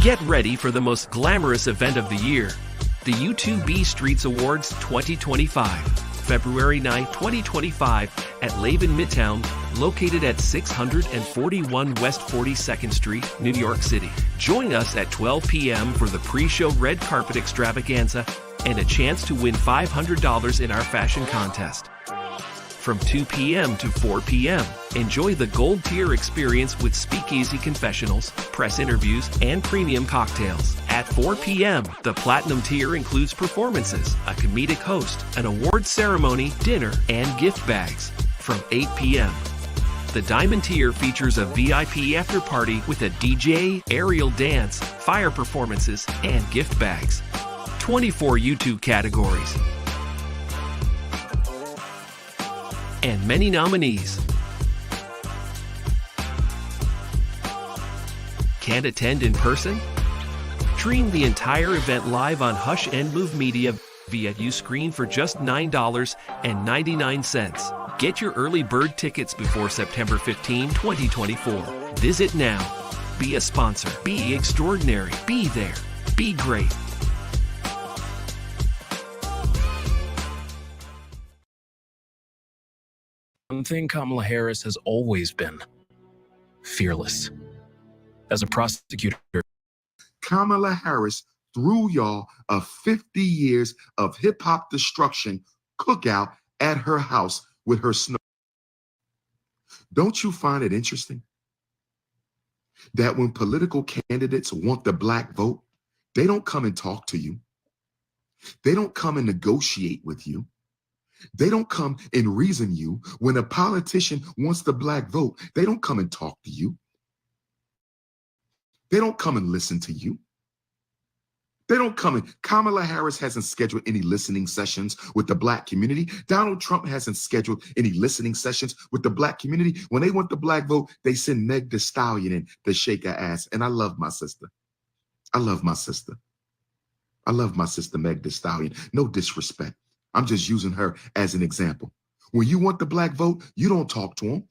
Get ready for the most glamorous event of the year, the U2B Streets Awards 2025. February 9, 2025 at Laven Midtown, located at 641 West 42nd Street, New York City. Join us at 12 p.m. for the pre-show red carpet extravaganza and a chance to win $500 in our fashion contest. From 2 p.m. to 4 p.m., enjoy the gold tier experience with speakeasy confessionals, press interviews, and premium cocktails. At 4 p.m., the platinum tier includes performances, a comedic host, an awards ceremony, dinner, and gift bags. From 8 p.m., the diamond tier features a VIP after party with a DJ, aerial dance, fire performances, and gift bags. 24 YouTube categories and many nominees. Can't attend in person? Stream the entire event live on Hush and Move Media via Uscreen for just $9.99. Get your early bird tickets before September 15, 2024. Visit now. Be a sponsor. Be extraordinary. Be there. Be great. One thing Kamala Harris has always been: fearless. As a prosecutor, Kamala Harris threw y'all a 50 years of hip-hop destruction cookout at her house with her snow. Don't you find it interesting that when political candidates want the black vote, they don't come and talk to you? They don't come and negotiate with you. They don't come and reason you. When a politician wants the black vote, they don't come and talk to you. They don't come and listen to you. They don't come in. Kamala Harris hasn't scheduled any listening sessions with the black community. Donald Trump hasn't scheduled any listening sessions with the black community. When they want the black vote, they send Meg Thee Stallion in to shake her ass. And I love my sister. I love my sister. I love my sister, Meg Thee Stallion. No disrespect. I'm just using her as an example. When you want the black vote, you don't talk to them.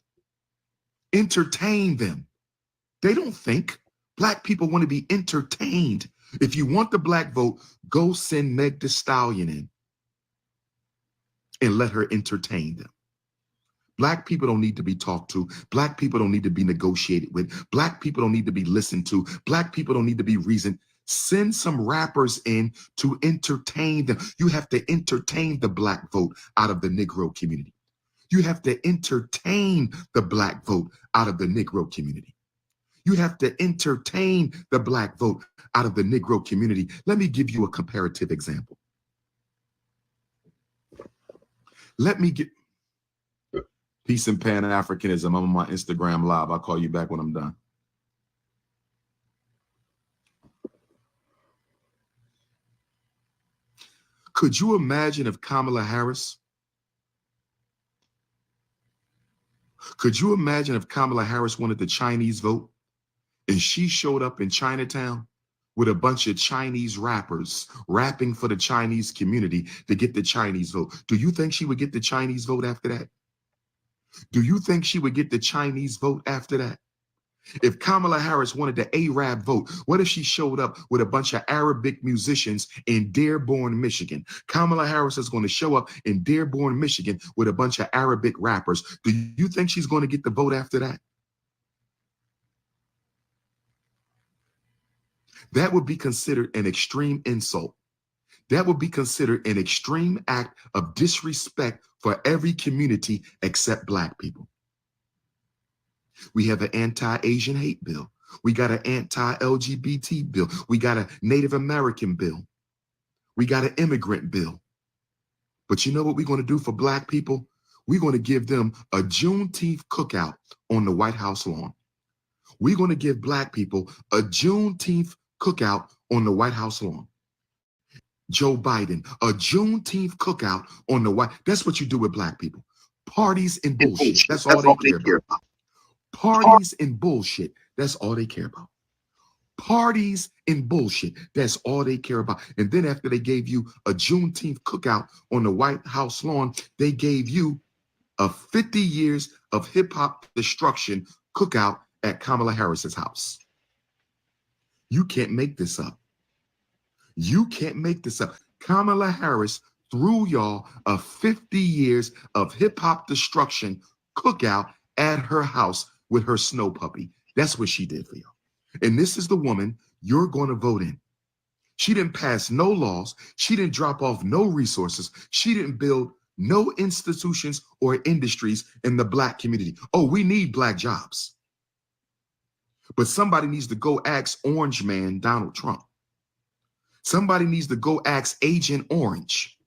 Entertain them. They don't think. Black people want to be entertained. If you want the black vote, go send Meg Thee Stallion in and let her entertain them. Black people don't need to be talked to. Black people don't need to be negotiated with. Black people don't need to be listened to. Black people don't need to be reasoned. Send some rappers in to entertain them. You have to entertain the black vote out of the Negro community. You have to entertain the black vote out of the Negro community. You have to entertain the black vote out of the Negro community. Let me give you a comparative example. Let me get peace and Pan-Africanism. I'm on my Instagram live. I'll call you back when I'm done. Could you imagine if Kamala Harris, wanted the Chinese vote and she showed up in Chinatown with a bunch of Chinese rappers rapping for the Chinese community to get the Chinese vote? Do you think she would get the Chinese vote after that? Do you think she would get the Chinese vote after that? If Kamala Harris wanted the Arab vote, what if she showed up with a bunch of Arabic musicians in Dearborn, Michigan? Kamala Harris is going to show up in Dearborn, Michigan with a bunch of Arabic rappers. Do you think she's going to get the vote after that? That would be considered an extreme insult. That would be considered an extreme act of disrespect for every community except black people. We have an anti-Asian hate bill. We got an anti-LGBT bill. We got a Native American bill. We got an immigrant bill. But you know what we're going to do for black people? We're going to give them a Juneteenth cookout on the White House lawn. We're going to give black people a Juneteenth cookout on the White House lawn. Joe Biden, a Juneteenth cookout on the White. That's what you do with black people. Parties and bullshit. That's all they care about. Parties and bullshit. That's all they care about. Parties and bullshit. That's all they care about. And then after they gave you a Juneteenth cookout on the White House lawn, they gave you a 50 years of hip hop destruction cookout at Kamala Harris's house. You can't make this up. You can't make this up. Kamala Harris threw y'all a 50 years of hip hop destruction cookout at her house with her snow puppy. That's what she did for y'all. And this is the woman you're going to vote in. She didn't pass no laws. She didn't drop off no resources. She didn't build no institutions or industries in the Black community. Oh, we need Black jobs. But somebody needs to go ask Orange Man Donald Trump. Somebody needs to go ask Agent Orange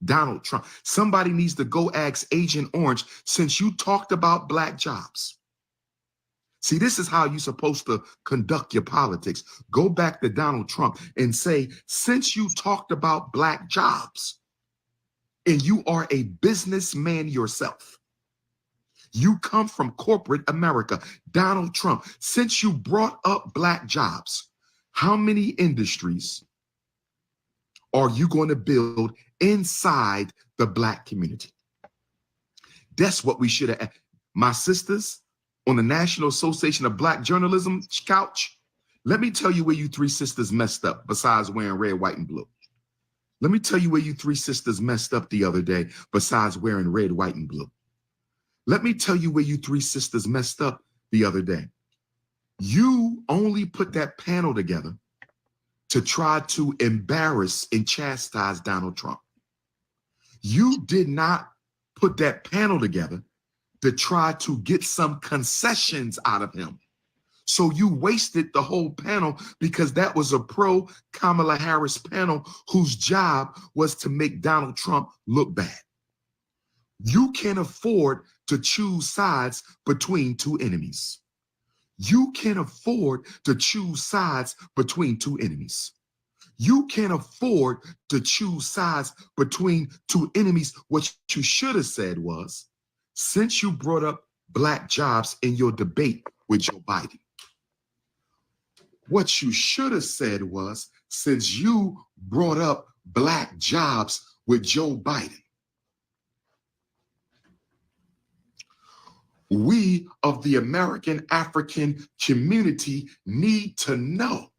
Donald Trump. Somebody needs to go ask Agent Orange, since you talked about Black jobs. See, this is how you're supposed to conduct your politics. Go back to Donald Trump and say, since you talked about Black jobs and you are a businessman yourself, you come from corporate America, Donald Trump, since you brought up Black jobs, how many industries are you going to build inside the Black community? That's what we should have. My sisters on the National Association of Black Journalism couch, let me tell you where you three sisters messed up besides wearing red, white, and blue. Let me tell you where you three sisters messed up the other day besides wearing red, white, and blue. Let me tell you where you three sisters messed up the other day. You only put that panel together to try to embarrass and chastise Donald Trump. You did not put that panel together to try to get some concessions out of him. So you wasted the whole panel because that was a pro Kamala Harris panel whose job was to make Donald Trump look bad. You can't afford to choose sides between two enemies. You can't afford to choose sides between two enemies. You can't afford to choose sides between two enemies. What you should have said was, since you brought up Black jobs in your debate with Joe Biden, what you should have said was, since you brought up Black jobs with Joe Biden, we of the American African community need to know,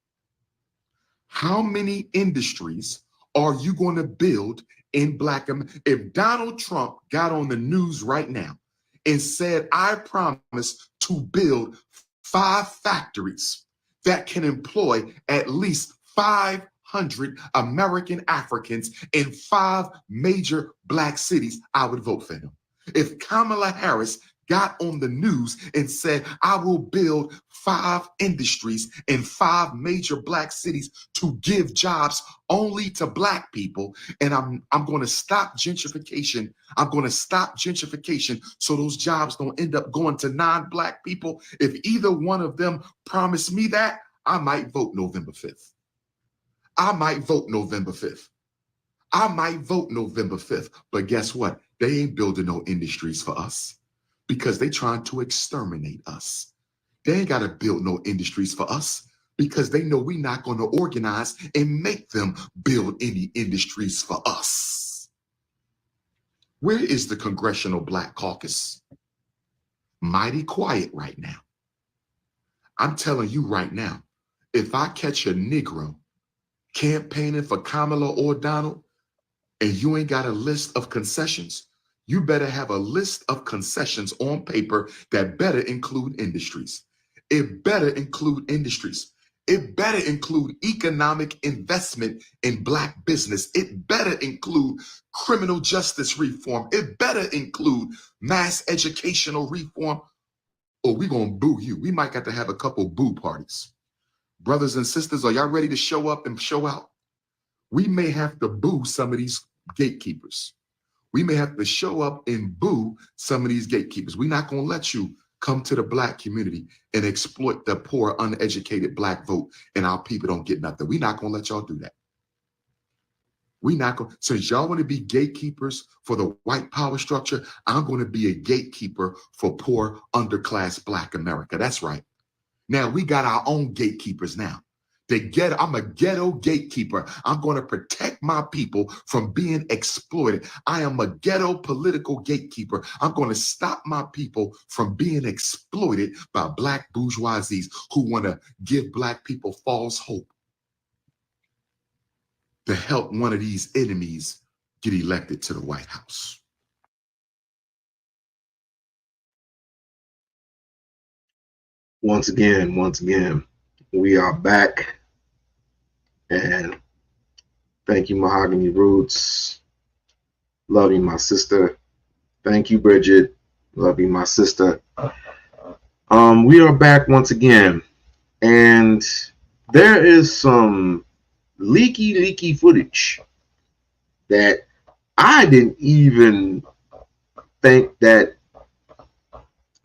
how many industries are you going to build in Black America? If Donald Trump got on the news right now and said, I promise to build 5 factories that can employ at least 500 American Africans in 5 major Black cities, I would vote for him. If Kamala Harris got on the news and said, I will build 5 industries in 5 major Black cities to give jobs only to Black people, and I'm going to stop gentrification. I'm going to stop gentrification so those jobs don't end up going to non-Black people. If either one of them promised me that, I might vote November 5th. I might vote November 5th. I might vote November 5th. But guess what? They ain't building no industries for us, because they trying to exterminate us. They ain't got to build no industries for us because they know we're not going to organize and make them build any industries for us. Where is the Congressional Black Caucus? Mighty quiet right now. I'm telling you right now, if I catch a Negro campaigning for Kamala or Donald and you ain't got a list of concessions, you better have a list of concessions on paper that better include industries. It better include industries. It better include economic investment in Black business. It better include criminal justice reform. It better include mass educational reform, or we gonna boo you. We might got to have a couple boo parties. Brothers and sisters, are y'all ready to show up and show out? We may have to boo some of these gatekeepers. We may have to show up and boo some of these gatekeepers. We're not going to let you come to the Black community and exploit the poor, uneducated Black vote, and our people don't get nothing. We're not going to let y'all do that. We're not going. Since y'all want to be gatekeepers for the white power structure, I'm going to be a gatekeeper for poor, underclass Black America. That's right. Now we got our own gatekeepers now. I'm a ghetto gatekeeper. I'm going to protect my people from being exploited. I am a ghetto political gatekeeper. I'm going to stop my people from being exploited by black bourgeoisies who want to give black people false hope to help one of these enemies get elected to the White House. Once again, we are back. And thank you, Mahogany Roots. Love you, my sister. Thank you, Bridget. Love you, my sister. We are back once again. And there is some leaky footage that I didn't even think that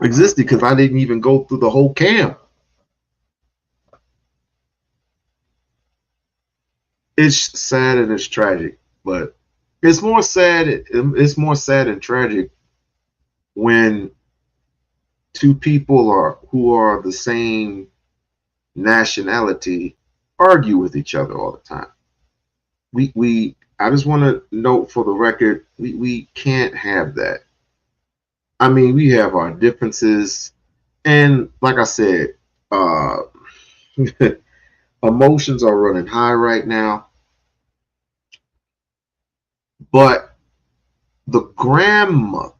existed because I didn't even go through the whole cam. It's sad and it's tragic, but it's more sad. It's more sad and tragic when two people who are the same nationality argue with each other all the time. I just want to note for the record, we can't have that. I mean, we have our differences, and like I said, emotions are running high right now. But the grandmother,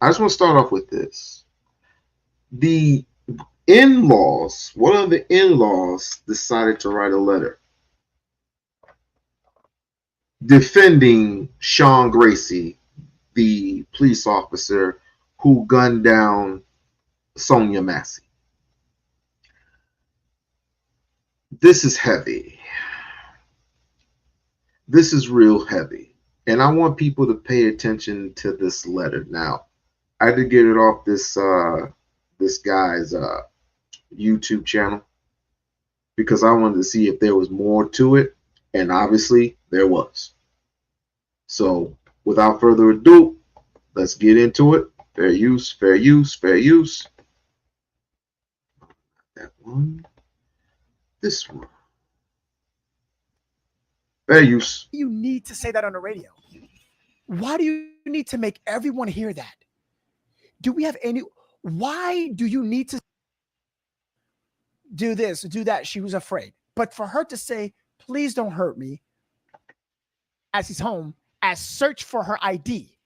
I just want to start off with this. The in-laws, one of the in-laws decided to write a letter defending Sean Gracie, the police officer who gunned down Sonya Massey. This is heavy. This is real heavy. And I want people to pay attention to this letter. Now, I had to get it off this guy's YouTube channel because I wanted to see if there was more to it, and obviously there was. So, without further ado, let's get into it. Fair use, fair use, fair use. That one. This one. Fair use. You need to say that on the radio. Why do you need to make everyone hear that? Do we have any? Why do you need to do this, do that? She was afraid. But for her to say, please don't hurt me, as he's home, as search for her ID.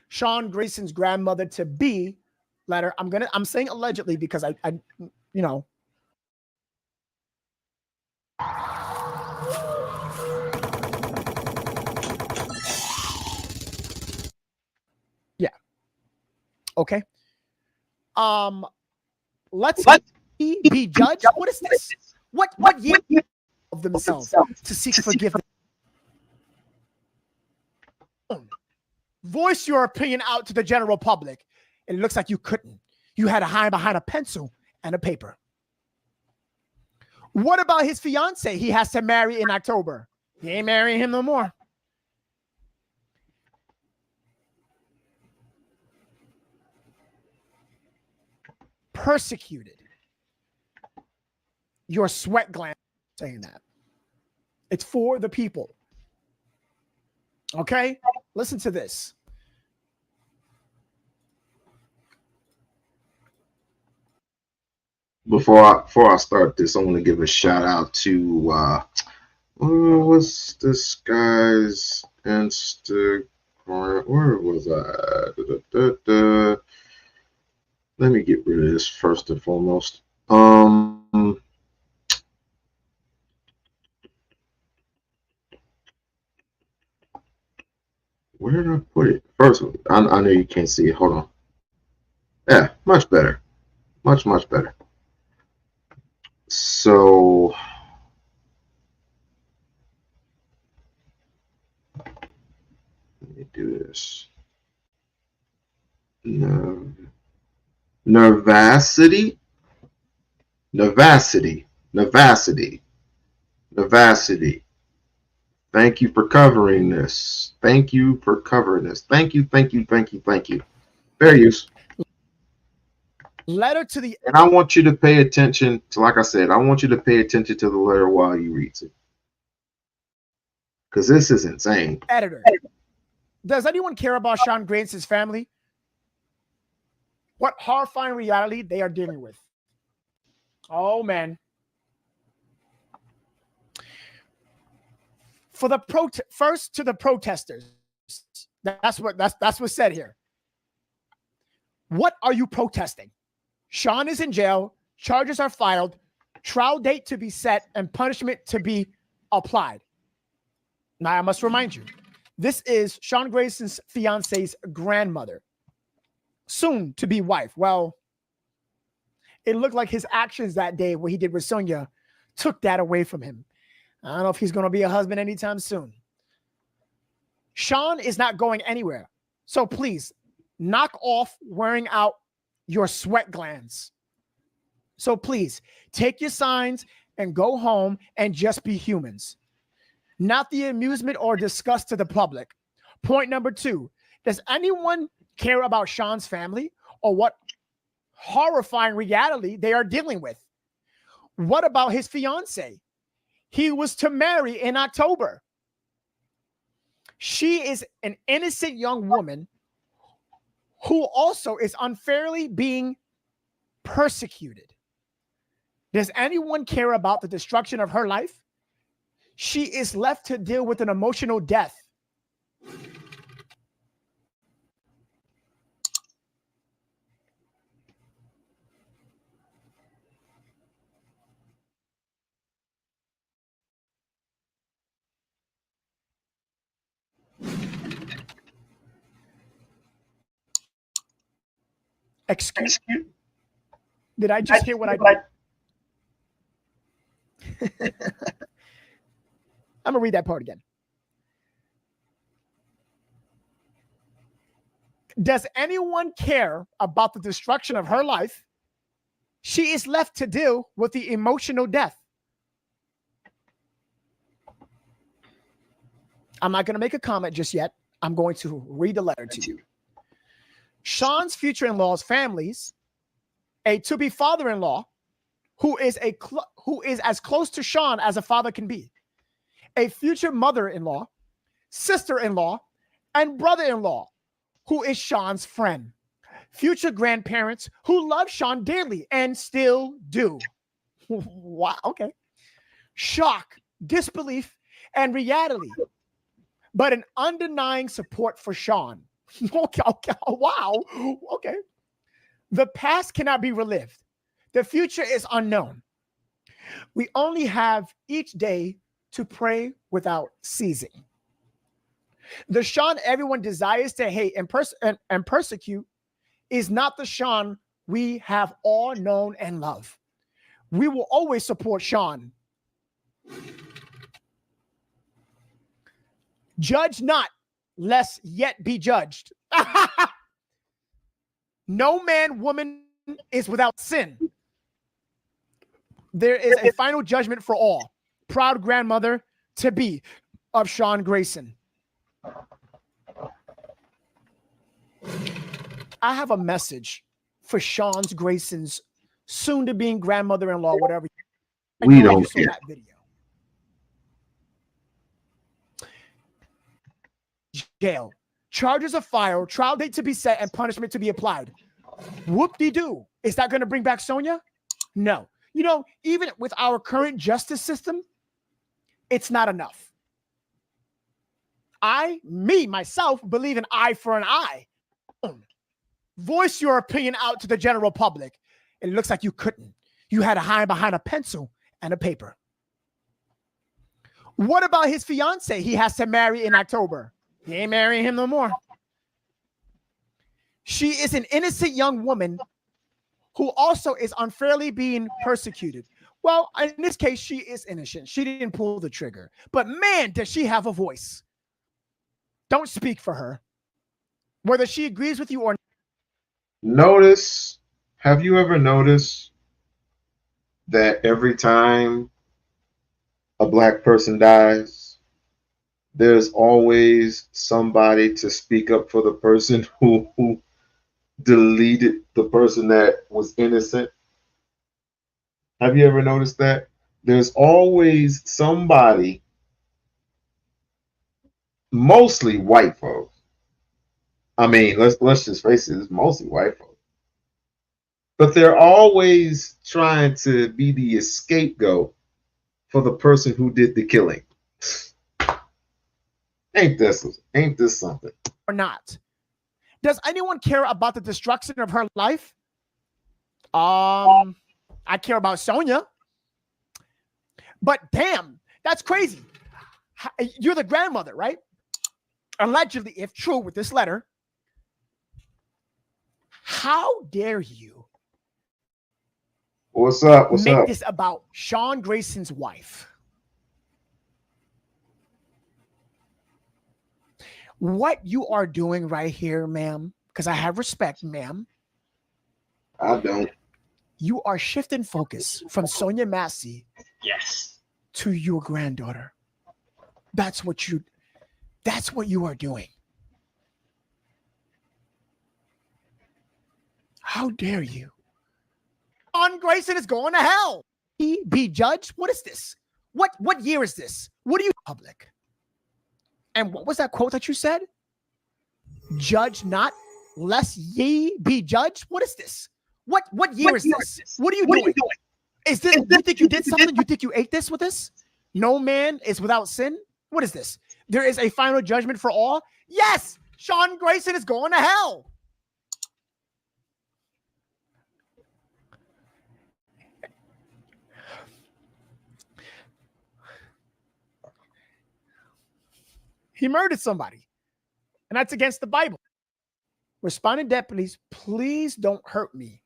Sean Grayson's grandmother to be letter. I'm saying allegedly because I you know. Yeah. Okay. Let's be judged. What is this? What year of themselves to seek forgiveness? Voice your opinion out to the general public. It looks like you couldn't. You had to hide behind a pencil and a paper. What about his fiance he has to marry in October? He ain't marrying him no more. Persecuted. Your sweat gland saying that. It's for the people. Okay? Listen to this. Before I start this, I want to give a shout out to what's this guy's Instagram? Where was I? Let me get rid of this first and foremost. Where did I put it? First, I know you can't see it. Hold on. Yeah, much better. Much better. So let me do this. Nervacity. Thank you for covering this. Thank you for covering this. Thank you. Fair use. Letter to the And I want you to pay attention to, like I said, I want you to pay attention to the letter while he reads it. Because this is insane. editor. Does anyone care about Sean Grayson's family? What horrifying reality they are dealing with? Oh man. For the first to the protesters. That's what's said here. What are you protesting? Sean is in jail, charges are filed, trial date to be set, and punishment to be applied. Now I must remind you, this is Sean Grayson's fiance's grandmother, soon to be wife. Well, it looked like his actions that day, what he did with Sonya, took that away from him. I don't know if he's going to be a husband anytime soon. Sean is not going anywhere. So please, knock off wearing out your sweat glands. So please, take your signs and go home and just be humans. Not the amusement or disgust to the public. Point number 2, does anyone care about Sean's family or what horrifying reality they are dealing with? What about his fiance? He was to marry in October. She is an innocent young woman who also is unfairly being persecuted. Does anyone care about the destruction of her life? She is left to deal with an emotional death. Excuse me? Did I just hear what I did? I'm going to read that part again. Does anyone care about the destruction of her life? She is left to deal with the emotional death. I'm not going to make a comment just yet. I'm going to read the letter to you. Sean's future in-law's families, a to-be father-in-law, who is as close to Sean as a father can be, a future mother-in-law, sister-in-law, and brother-in-law, who is Sean's friend, future grandparents who love Sean dearly and still do. Wow, okay. Shock, disbelief, and reality, but an undenying support for Sean. Okay, wow, okay. The past cannot be relived. The future is unknown. We only have each day to pray without ceasing. The Sean everyone desires to hate and persecute is not the Sean we have all known and love. We will always support Sean. Judge not, lest yet be judged. No man, woman is without sin. There is a final judgment for all. Proud grandmother to be of Sean Grayson. I have a message for Sean Grayson's soon-to-be grandmother-in-law, whatever. We don't care. That video. Jail. Charges are filed, trial date to be set, and punishment to be applied. Whoop-de-doo. Is that going to bring back Sonya? No. You know, even with our current justice system, it's not enough. Myself, believe in eye for an eye. Voice your opinion out to the general public. It looks like you couldn't. You had to hide behind a pencil and a paper. What about his fiance he has to marry in October? He ain't marrying him no more. She is an innocent young woman who also is unfairly being persecuted. Well, in this case, she is innocent. She didn't pull the trigger. But man, does she have a voice. Don't speak for her. Whether she agrees with you or not. Have you ever noticed that every time a black person dies, there's always somebody to speak up for the person who deleted the person that was innocent. Have you ever noticed that? There's always somebody, mostly white folks. I mean, let's just face it, it's mostly white folks. But they're always trying to be the scapegoat for the person who did the killing. Ain't this something? Or not? Does anyone care about the destruction of her life? I care about Sonya. But damn, that's crazy. You're the grandmother, right? Allegedly, if true, with this letter, how dare you What's up? make this about Sean Grayson's wife? What you are doing right here, ma'am, because I have respect, ma'am. I don't. You are shifting focus from Sonya Massey, yes, to your granddaughter. That's what you are doing. How dare you? Sean Grayson is going to hell. He be judged? What is this? What year is this? What are you public? And what was that quote that you said? Judge not, lest ye be judged. What is this? What year is this? What are you doing? Is this, you think you did something? You think you ate this with this? No man is without sin? What is this? There is a final judgment for all? Yes! Sean Grayson is going to hell. He murdered somebody. And that's against the Bible. Responding deputies, please don't hurt me.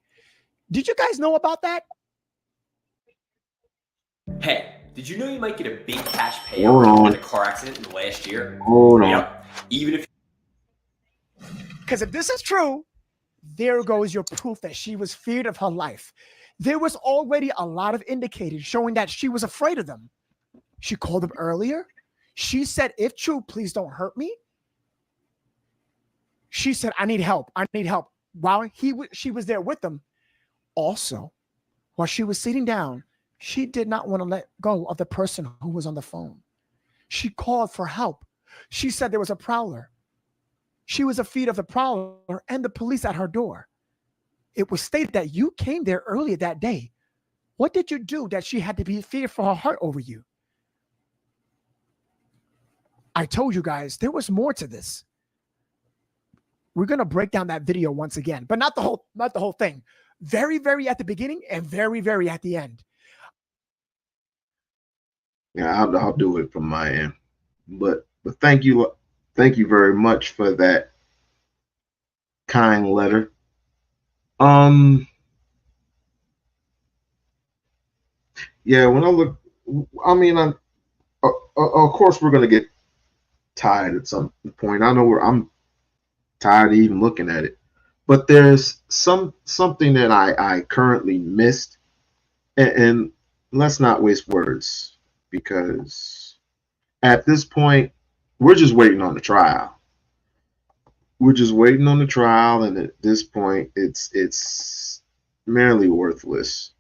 Did you guys know about that? Hey, did you know you might get a big cash payout in a car accident in the last year? Hold on. Yep. Even if. Because if this is true, there goes your proof that she was feared of her life. There was already a lot of indicators showing that she was afraid of them. She called them earlier. She said, if true, please don't hurt me. She said, I need help. I need help. While she was there with them. Also, while she was sitting down, she did not want to let go of the person who was on the phone. She called for help. She said there was a prowler. She was afraid of the prowler and the police at her door. It was stated that you came there earlier that day. What did you do that she had to be feared for her heart over you? I told you guys there was more to this. We're going to break down that video once again, but not the whole thing. Very, very at the beginning and very, very at the end. Yeah, I'll do it from my end. But thank you very much for that kind letter. Yeah, when I look, I mean, of course we're gonna get tired at some point. I know I'm tired of even looking at it, but there's something that I currently missed, and let's not waste words, because at this point we're just waiting on the trial. We're just waiting on the trial, and at this point it's merely worthless.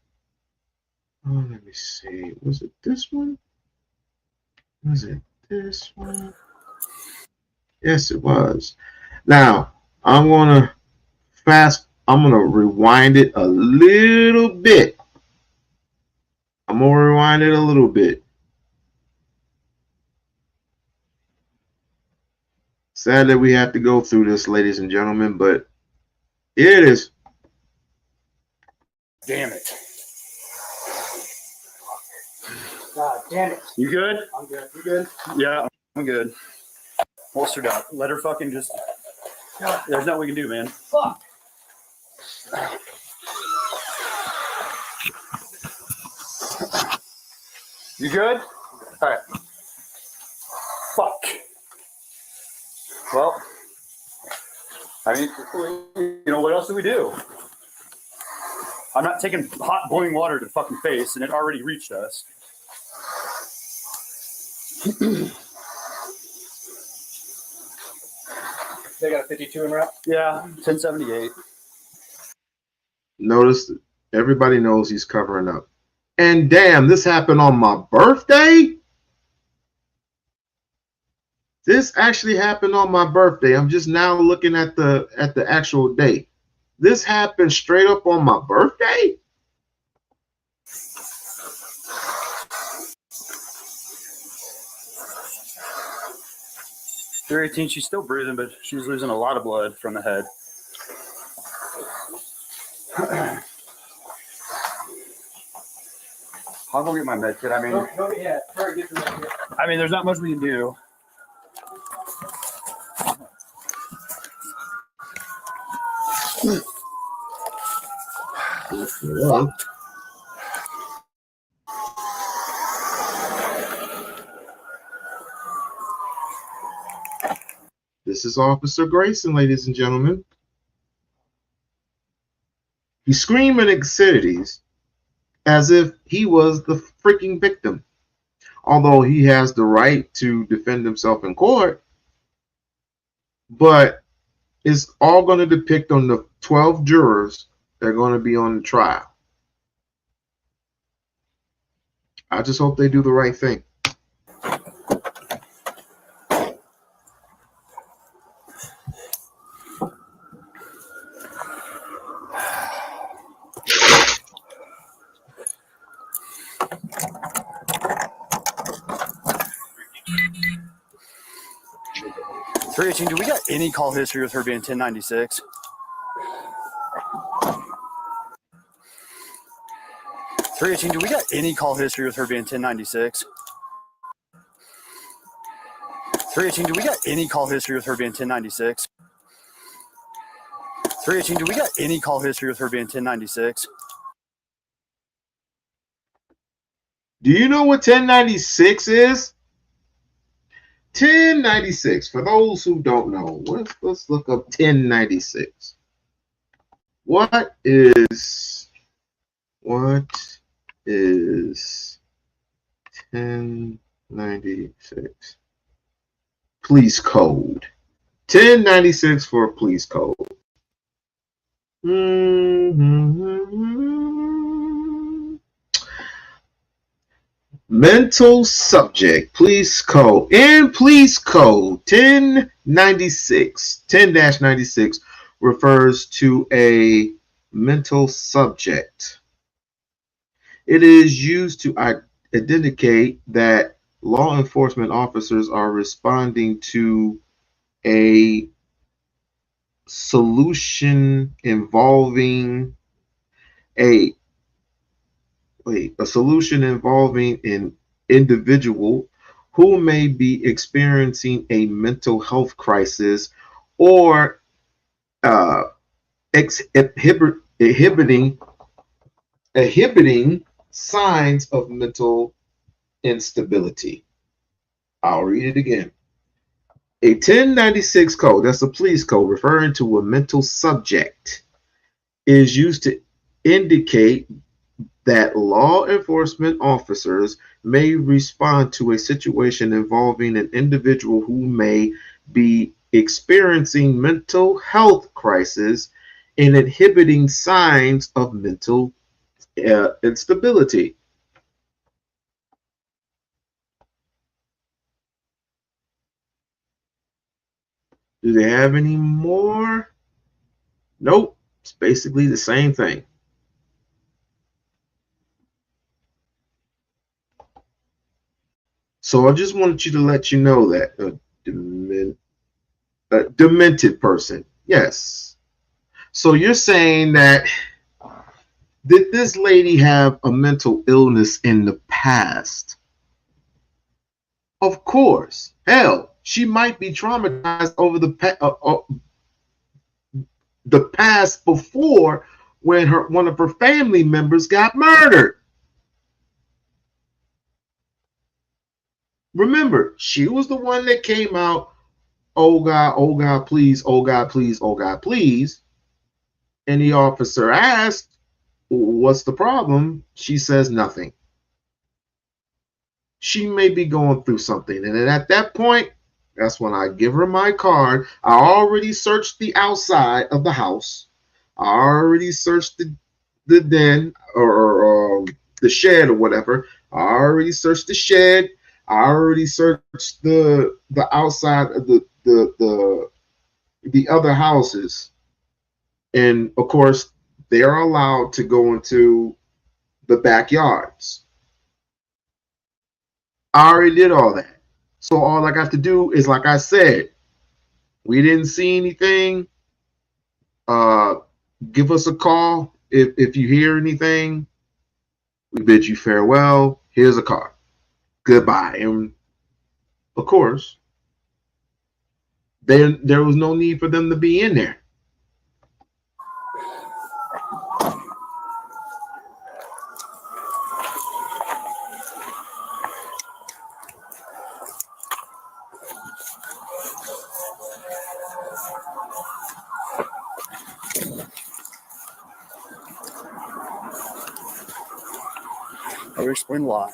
Oh, let me see. Was it this one? Was it this one? Yes, it was. Now, I'm gonna rewind it a little bit. Sad that we have to go through this, ladies and gentlemen, but here it is. Damn it. God damn it. You good? I'm good. You good? Yeah, I'm good. Holstered up. Let her fucking just. There's nothing we can do, man. Fuck. You good? All right. Fuck. Well, I mean, you know, what else do we do? I'm not taking hot boiling water to the fucking face, and it already reached us. They got a 52 in route? Yeah, 1078. Notice everybody knows he's covering up. And damn, this happened on my birthday? This actually happened on my birthday. I'm just now looking at the actual date. This happened straight up on my birthday? They're 18. She's still breathing, but she's losing a lot of blood from the head. I'll go get my med kit. I mean, there's not much we can do. Yeah. This is Officer Grayson, ladies and gentlemen. He's screaming obscenities as if he was the freaking victim. Although he has the right to defend himself in court, but it's all going to depict on the 12 jurors that are going to be on the trial. I just hope they do the right thing. Do we got any call history with her being 1096? Do we got any call history with her being 1096? Do we got any call history with her being 1096? Do we got any call history with her being 1096? Do you know what 1096 is? 1096. For those who don't know, let's look up 1096. What is 1096? Police code. 1096 for police code. Mental subject, police code. In police code, 10-96 refers to a mental subject. It is used to indicate that law enforcement officers are responding to a solution involving an individual who may be experiencing a mental health crisis or inhibiting signs of mental instability. I'll read it again. A 1096 code, that's a police code referring to a mental subject, is used to indicate that law enforcement officers may respond to a situation involving an individual who may be experiencing mental health crisis and inhibiting signs of mental instability. Do they have any more? Nope. It's basically the same thing. So I just wanted you to let you know that a demented person. Yes. So you're saying that did this lady have a mental illness in the past? Of course. Hell, she might be traumatized over the past before when one of her family members got murdered. Remember, she was the one that came out, oh God, please, oh God, please, oh God, please. And the officer asked, what's the problem? She says nothing. She may be going through something. And then at that point, that's when I give her my card. I already searched the outside of the house. I already searched the den or the shed or whatever. I already searched the shed. I already searched the outside of the other houses, and of course they are allowed to go into the backyards. I already did all that. So all I got to do is, like I said, we didn't see anything. Give us a call if you hear anything. We bid you farewell. Here's a card. Goodbye. And of course, there was no need for them to be in there. I will explain why.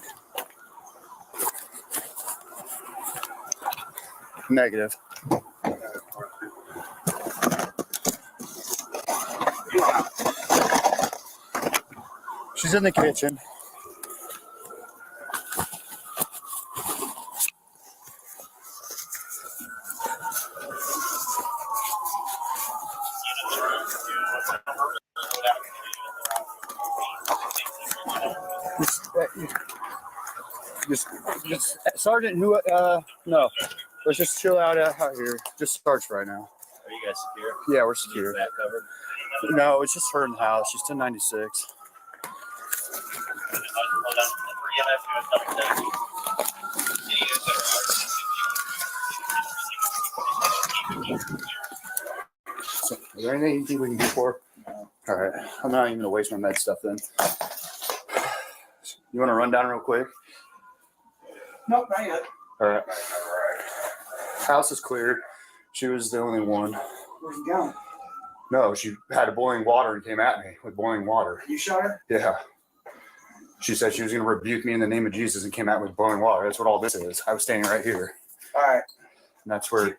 Negative. She's in the kitchen. Just Sergeant, who, no. Let's just chill out here. Just starts right now. Are you guys secure? Yeah, we're secure. Is that covered? No, it's just her in the house. She's 1096. So, is there anything you think we can do for her? No. All right. I'm not even going to waste my med stuff then. You want to run down real quick? Nope, not yet. All right. House is cleared. She was the only one. Where's he going? No, she had a boiling water and came at me with boiling water. You shot her? Yeah. She said she was going to rebuke me in the name of Jesus and came at me with boiling water. That's what all this is. I was standing right here. All right. And that's where.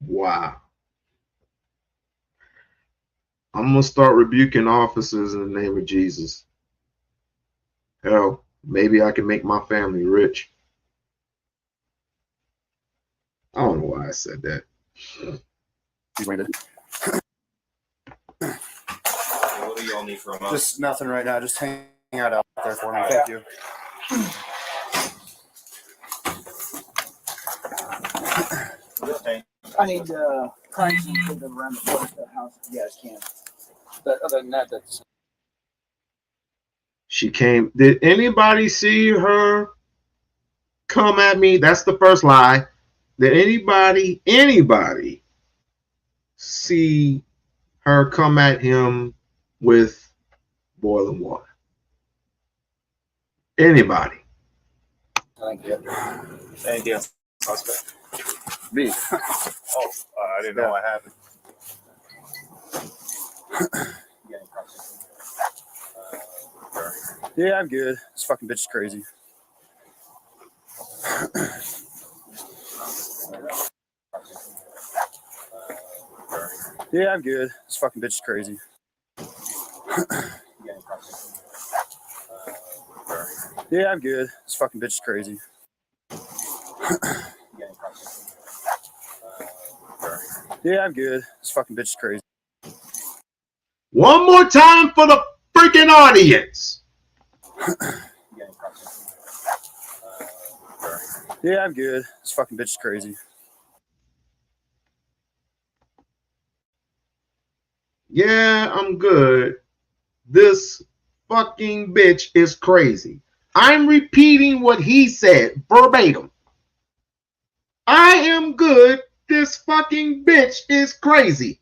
Wow. I'm going to start rebuking officers in the name of Jesus. Hell, maybe I can make my family rich. I don't know why I said that. What do y'all need from us? Just nothing right now. Just hang out there for me. Thank you. I need prices to put them around the house if you guys can. But other than that, that's. She came. Did anybody see her come at me? That's the first lie. Did anybody see her come at him with boiling water? Anybody? Thank you. Anything else? Suspect? Me. Oh, I didn't know what happened. Yeah, I'm good. This fucking bitch is crazy. Yeah, I'm good. This fucking bitch is crazy. Yeah, I'm good. This fucking bitch is crazy. Yeah, I'm good. This fucking bitch is crazy. One more time for the freaking audience. Yeah, I'm good. This fucking bitch is crazy. Yeah, I'm good. This fucking bitch is crazy. I'm repeating what he said verbatim. I am good. This fucking bitch is crazy.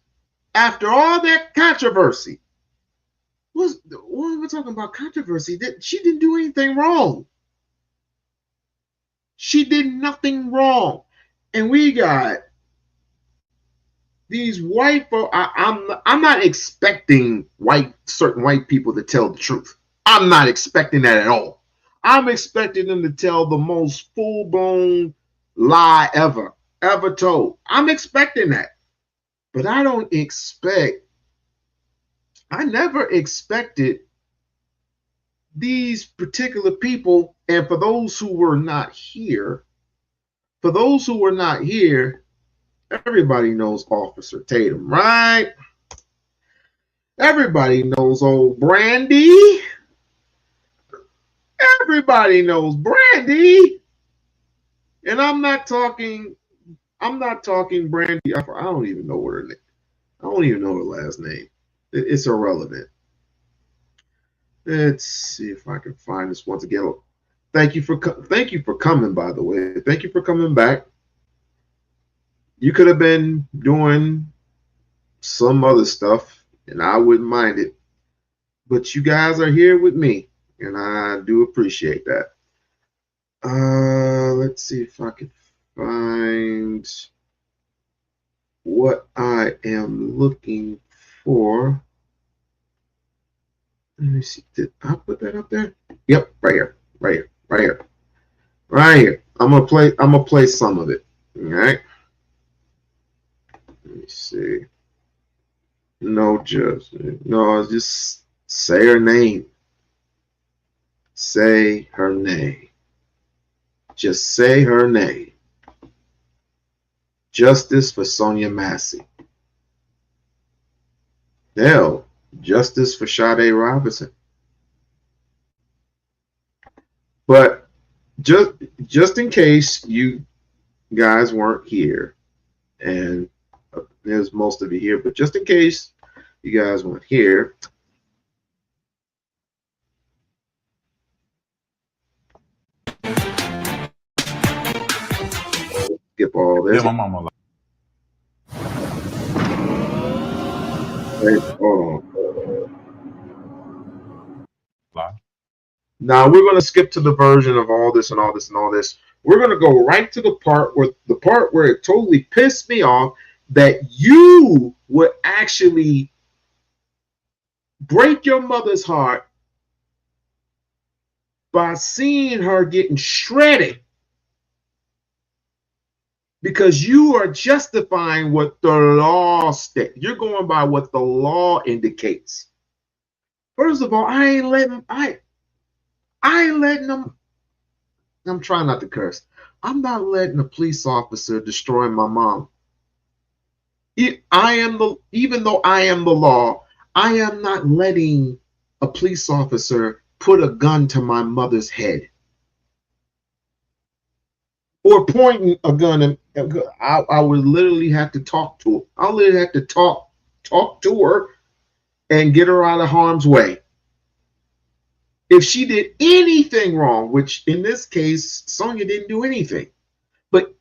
After all that controversy. What are we talking about controversy? She didn't do anything wrong. She did nothing wrong. And we got these white folks. I'm not expecting certain white people to tell the truth. I'm not expecting that at all. I'm expecting them to tell the most full-blown lie ever told. I'm expecting that. But I never expected these particular people, and for those who were not here, everybody knows Officer Tatum, right? Everybody knows old Brandy. Everybody knows Brandy. And I'm not talking Brandy. I don't even know what her name. I don't even know her last name. It's irrelevant. Let's see if I can find this once again. Thank you for coming, by the way. Thank you for coming back. You could have been doing some other stuff, and I wouldn't mind it. But you guys are here with me, and I do appreciate that. Let's see if I can find what I am looking for. Let me see. Did I put that up there? Yep, right here. I'm gonna play some of it. All right. Let me see. No, just say her name. Say her name. Just say her name. Justice for Sonya Massey. Hell, justice for Sade Robinson. But just in case you guys weren't here, and there's most of you here, but just in case you guys weren't here, skip all this. Yeah, my mama. Wait, hold on. Now we're going to skip to the version of all this and all this and all this. We're going to go right to the part where it totally pissed me off, that you would actually break your mother's heart by seeing her getting shredded because you are justifying what the law states. You're going by what the law indicates. First of all, I ain't letting them. I'm trying not to curse. I'm not letting a police officer destroy my mom. Even though I am the law, I am not letting a police officer put a gun to my mother's head or pointing a gun. And I would literally have to talk to her. I literally have to talk to her and get her out of harm's way. If she did anything wrong, which in this case, Sonya didn't do anything, but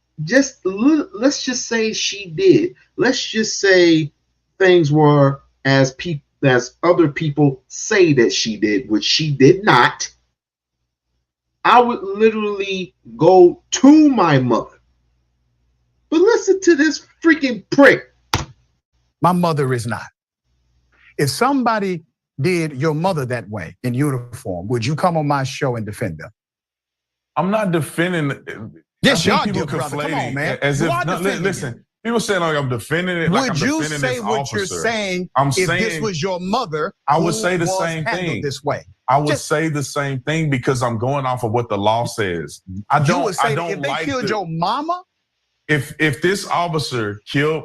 let's just say she did. Let's just say things were as other people say that she did, which she did not. I would literally go to my mother. But listen to this freaking prick. My mother is not. If somebody did your mother that way in uniform, would you come on my show and defend them? I'm not defending. Yes, y'all people do, brother. Come on, man. As if, listen, people say like I'm defending it. Like would I'm you defending say this what officer. you're saying? I'm if saying this was your mother, I would say the same thing. This way, I would say the same thing because I'm going off of what the law says. I don't if they killed your mama. If this officer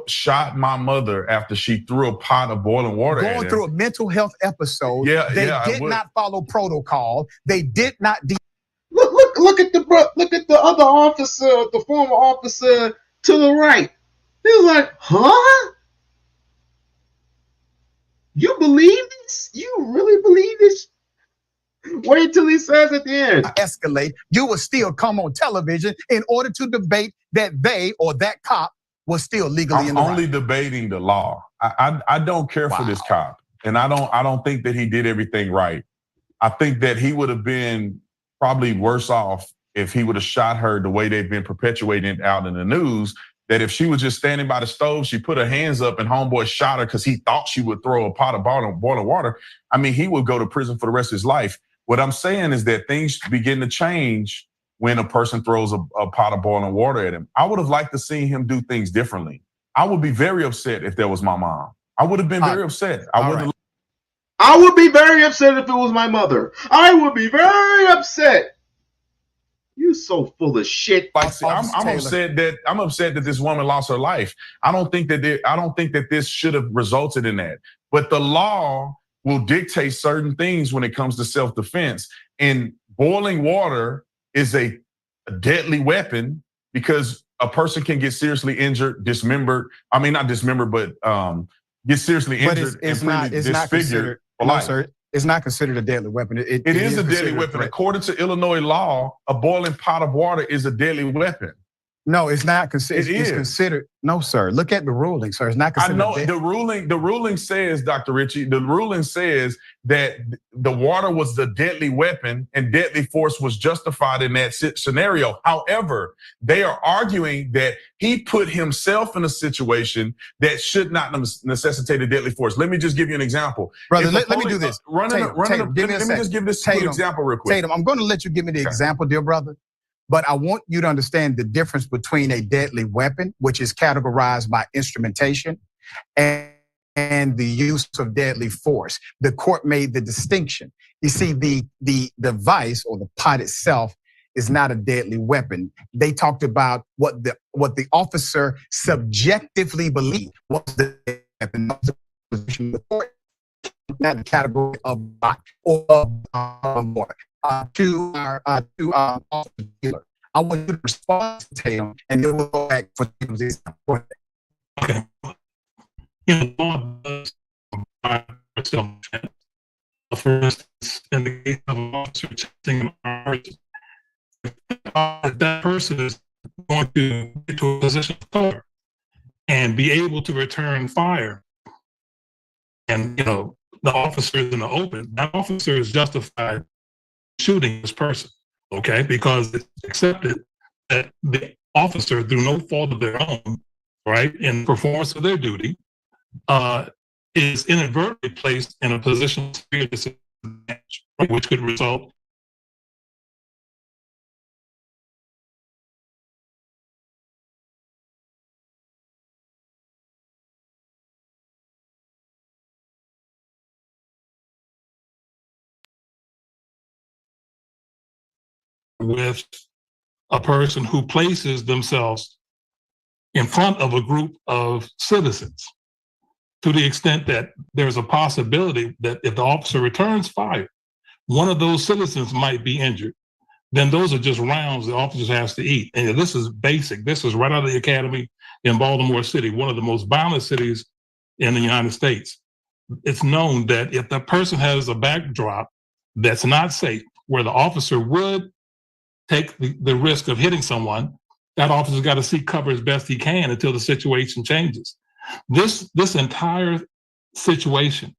shot my mother after she threw a pot of boiling water at him, going through a mental health episode, they did not follow protocol. They did not. Look at the other officer, the former officer to the right. He was like, huh? You believe this? You really believe this? Wait till he says at the end. Escalate. You will still come on television in order to debate that they or that cop was still legally in the right. I'm only debating the law. I don't care for this cop, and I don't think that he did everything right. I think that he would have been probably worse off if he would have shot her the way they've been perpetuating out in the news. That if she was just standing by the stove, she put her hands up and homeboy shot her because he thought she would throw a pot of boiling water. I mean, he would go to prison for the rest of his life. What I'm saying is that things begin to change when a person throws a pot of boiling water at him. I would have liked to see him do things differently. I would be very upset if that was my mom. I would have been very upset. I wouldn't. Right. I would be very upset if it was my mother. I would be very upset. You so full of shit. Like, see, I'm upset that this woman lost her life. I don't think that this should have resulted in that. But the law will dictate certain things when it comes to self-defense. And boiling water is a deadly weapon because a person can get seriously injured, dismembered. I mean, not dismembered, but get seriously injured and disfigured for life. Sir, it's not considered a deadly weapon. It is a deadly weapon. According to Illinois law, a boiling pot of water is a deadly weapon. No, it's not considered. It is considered. No, sir. Look at the ruling, sir. It's not considered. I know the ruling says, Dr. Ritchie, the ruling says that the water was the deadly weapon and deadly force was justified in that scenario. However, they are arguing that he put himself in a situation that should not necessitate a deadly force. Let me just give you an example. Brother, let me do this. Let me just give this quick example real quick. Tatum, I'm going to let you give me the example, dear brother. But I want you to understand the difference between a deadly weapon, which is categorized by instrumentation, and the use of deadly force. The court made the distinction. You see, the device or the pot itself is not a deadly weapon. They talked about what the officer subjectively believed was the weapon. Not the category of bot or more. To our officer dealer. I want you to respond to Tatum, and then we'll go back for this. Okay. In the law does provide for self-defense. For instance, in the case of an officer testing an emergency, if that person is going to get to a position of cover and be able to return fire, and the officer is in the open, that officer is justified shooting this person, okay? Because it's accepted that the officer, through no fault of their own, right, in performance of their duty, is inadvertently placed in a position of severe disadvantage, which could result with a person who places themselves in front of a group of citizens, to the extent that there's a possibility that if the officer returns fire, one of those citizens might be injured. Then those are just rounds the officers has to eat. And this is basic. This is right out of the academy in Baltimore City, one of the most violent cities in the United States. It's known that if the person has a backdrop that's not safe, where the officer would take the risk of hitting someone, that officer's got to seek cover as best he can until the situation changes. This entire situation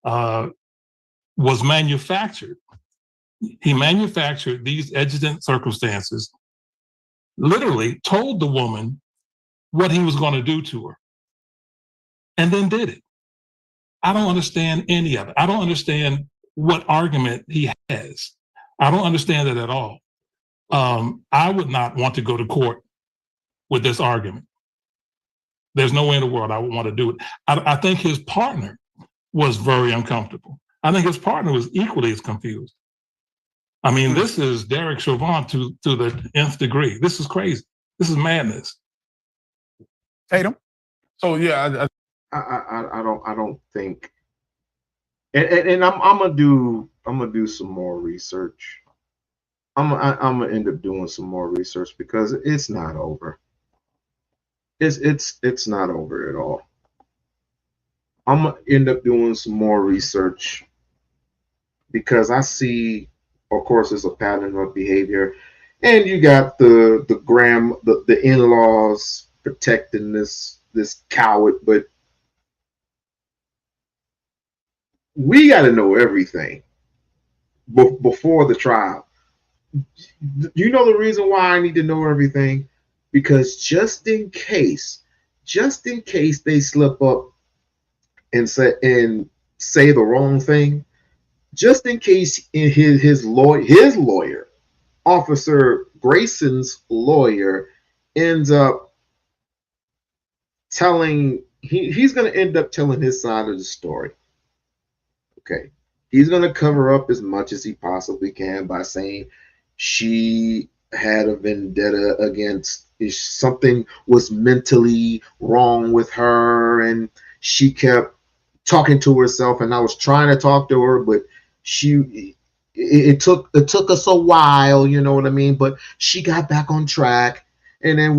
was manufactured. He manufactured these exigent circumstances, literally told the woman what he was going to do to her, and then did it. I don't understand any of it. I don't understand what argument he has. I don't understand it at all. I would not want to go to court with this argument. There's no way in the world I would want to do it. I think his partner was very uncomfortable. I think his partner was equally as confused. I mean, this is Derek Chauvin to the nth degree. This is crazy. This is madness. Tatum. So yeah, I don't think, and I'm gonna do some more research. I'm gonna end up doing some more research because it's not over. It's not over at all. I'm gonna end up doing some more research because I see, of course, there's a pattern of behavior, and you got the in-laws protecting this coward, but we got to know everything before the trial. You know the reason why I need to know everything? Because just in case they slip up and say the wrong thing, just in case his lawyer, Officer Grayson's lawyer, ends up he's going to end up telling his side of the story. Okay. He's going to cover up as much as he possibly can by saying she had a vendetta against, something was mentally wrong with her, and she kept talking to herself, and I was trying to talk to her, but it took us a while, you know what I mean? But she got back on track, and then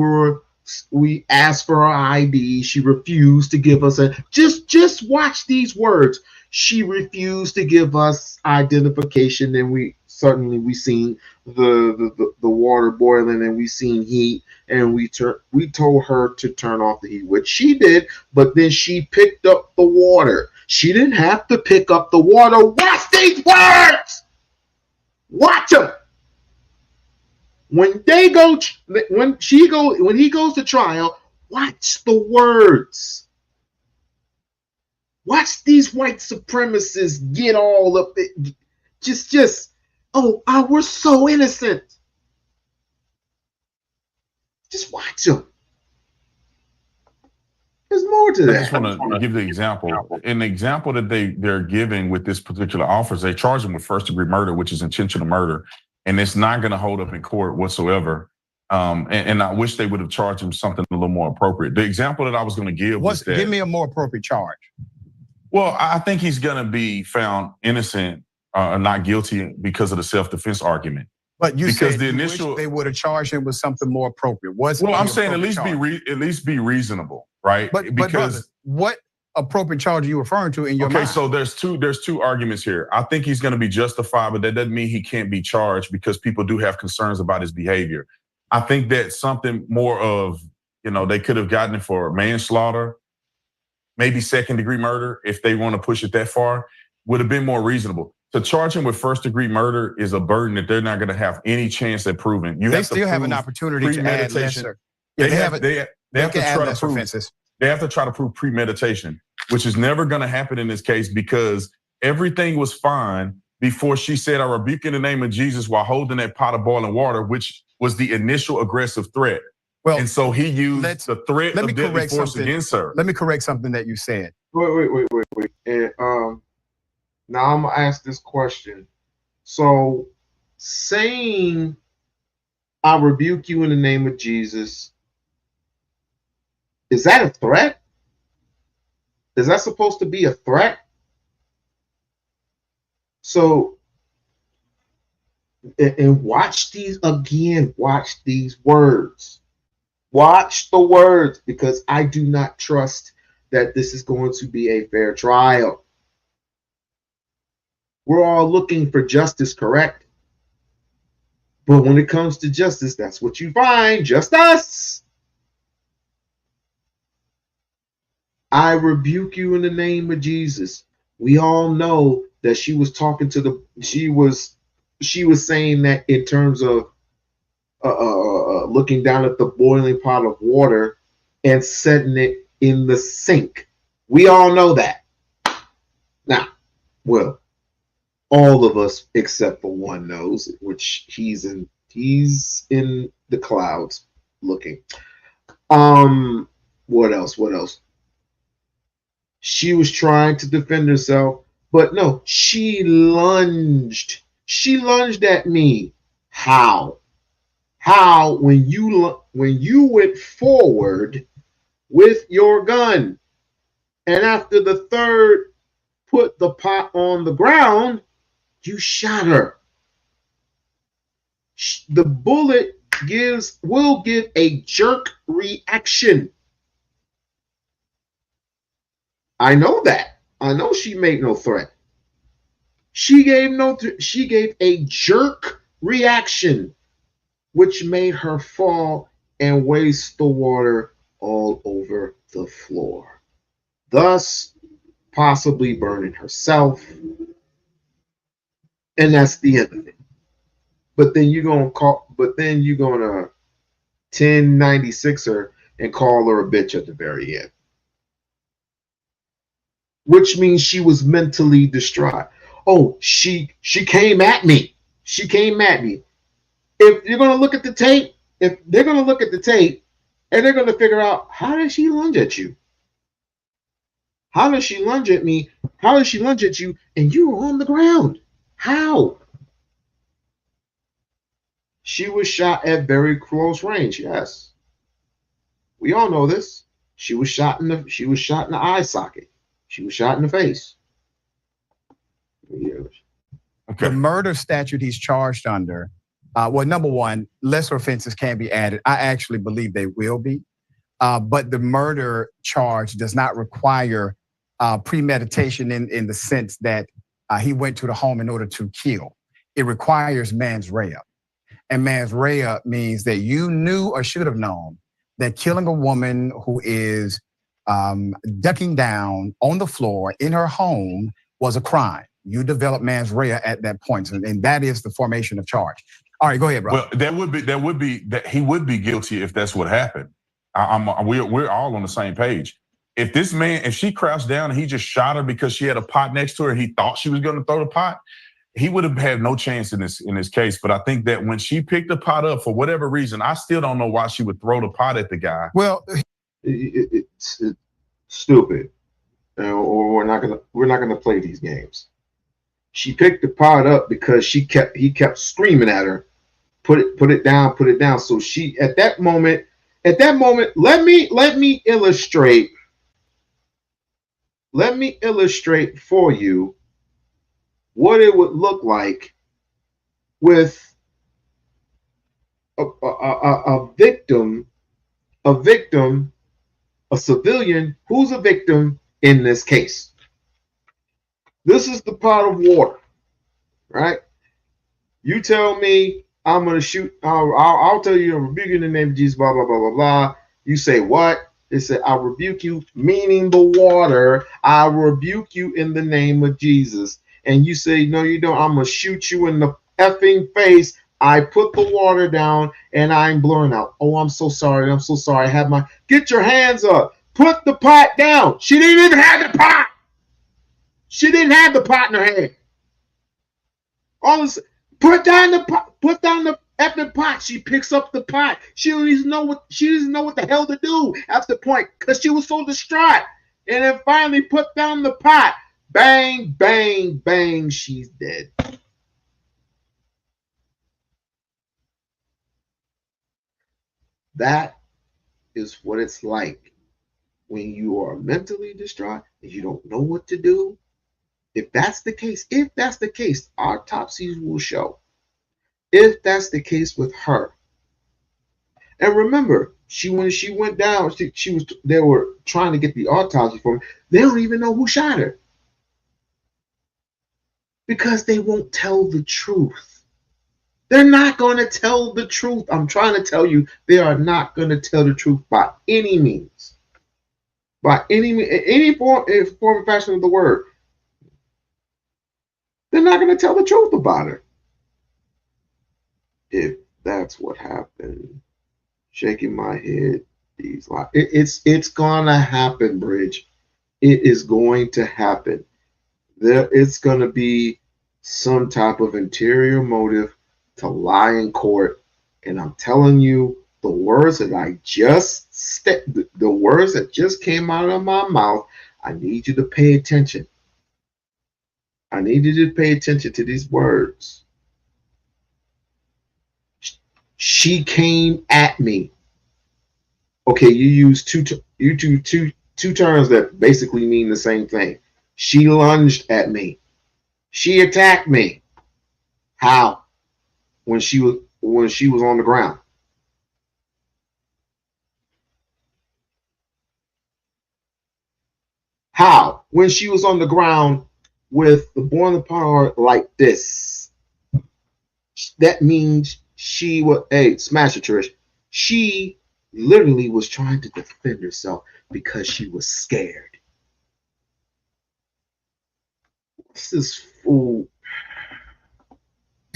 we asked for her ID. She refused to give us just watch these words. She refused to give us identification, and we seen the water boiling, and we seen heat, and we told her to turn off the heat, which she did, but then she picked up the water. She didn't have to pick up the water. Watch these words. Watch them. When he goes to trial, watch the words. Watch these white supremacists get all up it. We're so innocent. Just watch them. There's more to that. I just want to give the example. An example that they're giving with this particular officer, they charge him with first-degree murder, which is intentional murder, and it's not going to hold up in court whatsoever. And I wish they would have charged him something a little more appropriate. The example that I was going to give was that. Give me a more appropriate charge. Well, I think he's going to be found innocent or not guilty because of the self-defense argument. But you because said the initial they would have charged him with something more appropriate. I'm saying at least be reasonable, right? But brother, what appropriate charge are you referring to in your mind? Okay, so there's two arguments here. I think he's going to be justified, but that doesn't mean he can't be charged because people do have concerns about his behavior. I think that something more of, they could have gotten it for manslaughter, maybe second-degree murder, if they want to push it that far, would have been more reasonable. To charge him with first-degree murder is a burden that they're not going to have any chance at proving. They still have an opportunity to add lesser. They have to try to prove premeditation, which is never going to happen in this case because everything was fine before she said, "I rebuke in the name of Jesus," while holding that pot of boiling water, which was the initial aggressive threat. Well, and so he used the threat of deadly force against her. Let me correct something that you said. Wait. And now I'm gonna ask this question. So, saying "I rebuke you in the name of Jesus," is that a threat? Is that supposed to be a threat? So, and watch these again. Watch these words. Watch the words, because I do not trust that this is going to be a fair trial. We're all looking for justice, correct? But when it comes to justice, that's what you find, just us. I rebuke you in the name of Jesus. We all know that she was talking to she was saying that in terms of looking down at the boiling pot of water and setting it in the sink. We all know that. Now, well, all of us except for one knows, which he's in the clouds looking. What else? She was trying to defend herself, but no, she lunged at me. How when you went forward with your gun, and after the third put the pot on the ground, you shot her. The bullet will give a jerk reaction. I know that. I know she made no threat. She gave a jerk reaction, which made her fall and waste the water all over the floor, thus possibly burning herself. And that's the end of it. But then you're gonna 1096 her and call her a bitch at the very end, which means she was mentally distraught. Oh, she came at me. She came at me. If you're gonna look at the tape, if they're gonna look at the tape And they're going to figure out, how did she lunge at you? How does she lunge at me? How does she lunge at you and you were on the ground? How? She was shot at very close range. Yes. We all know this. She was shot in the eye socket. She was shot in the face. Okay. The murder statute he's charged under, well, number one, lesser offenses can be added. I actually believe they will be. But the murder charge does not require premeditation in the sense that he went to the home in order to kill. It requires mens rea. And mens rea means that you knew or should have known that killing a woman who is ducking down on the floor in her home was a crime. You develop mens rea at that point, and that is the formation of charge. All right, go ahead, bro. Well, that he would be guilty if that's what happened. We're all on the same page. If she crouched down and he just shot her because she had a pot next to her and he thought she was going to throw the pot, he would have had no chance in this case. But I think that when she picked the pot up for whatever reason, I still don't know why she would throw the pot at the guy. Well, it's stupid, or we're not gonna play these games. She picked the pot up because he kept screaming at her, put it down. So she at that moment, let me illustrate for you what it would look like with a victim, a civilian who's a victim in this case. This is the pot of water, right? You tell me I'm gonna shoot. I'll tell you, I'm rebuking in the name of Jesus. Blah blah blah blah blah. You say what? It said, I rebuke you, meaning the water. I rebuke you in the name of Jesus. And you say, no, you don't. I'm gonna shoot you in the effing face. I put the water down and I'm blurring out. Oh, I'm so sorry. I'm so sorry. Get your hands up. Put the pot down. She didn't even have the pot. She didn't have the pot in her hand. All this, put down the effing pot. She picks up the pot. She doesn't know what the hell to do at the point because she was so distraught. And then finally put down the pot. Bang, bang, bang. She's dead. That is what it's like when you are mentally distraught and you don't know what to do. If that's the case, autopsies will show. If that's the case with her. And remember, when she went down, they were trying to get the autopsy for her. They don't even know who shot her. Because they won't tell the truth. They're not going to tell the truth. I'm trying to tell you, they are not going to tell the truth by any means. By any form and fashion of the word. They're not going to tell the truth about her. If that's what happened, shaking my head, it's going to happen, Bridge. It is going to happen. It's going to be some type of interior motive to lie in court. And I'm telling you, the words that the words that just came out of my mouth, I need you to pay attention. I need you to pay attention to these words. She came at me. Okay, you use two terms that basically mean the same thing. She lunged at me. She attacked me. How? When she was on the ground. How? When she was on the ground with the boiling pot like this. That means she was, hey, smash it, Trish. She literally was trying to defend herself because she was scared. What's this fool?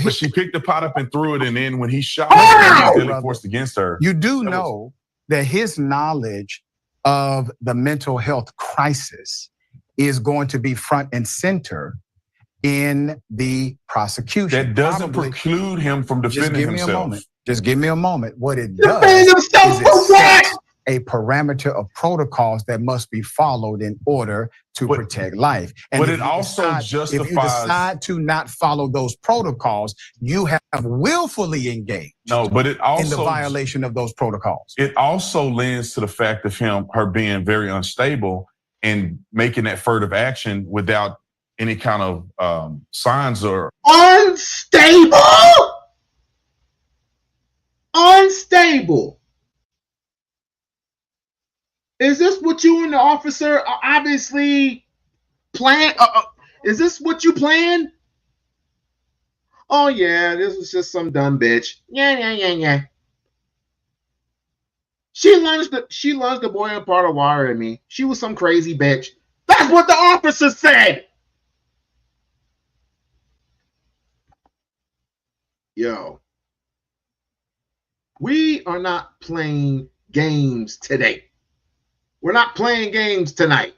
But she picked the pot up and threw it, and then when he shot her, he was forced against her. You do know that his knowledge of the mental health crisis is going to be front and center in the prosecution. That doesn't preclude him from defending himself. Just give me a moment. What it does is a parameter of protocols that must be followed in order to protect life. And but it also justifies. If you decide to not follow those protocols, you have willfully engaged. No, but it also in the violation of those protocols. It also lends to the fact of her being very unstable and making that furtive action without any kind of signs or unstable. Unstable. Is this what you and the officer are obviously plan? Is this what you planned? Oh yeah, this was just some dumb bitch. Yeah. She lunged the boy in part of water at me. She was some crazy bitch. That's what the officer said. Yo, we are not playing games today. We're not playing games tonight.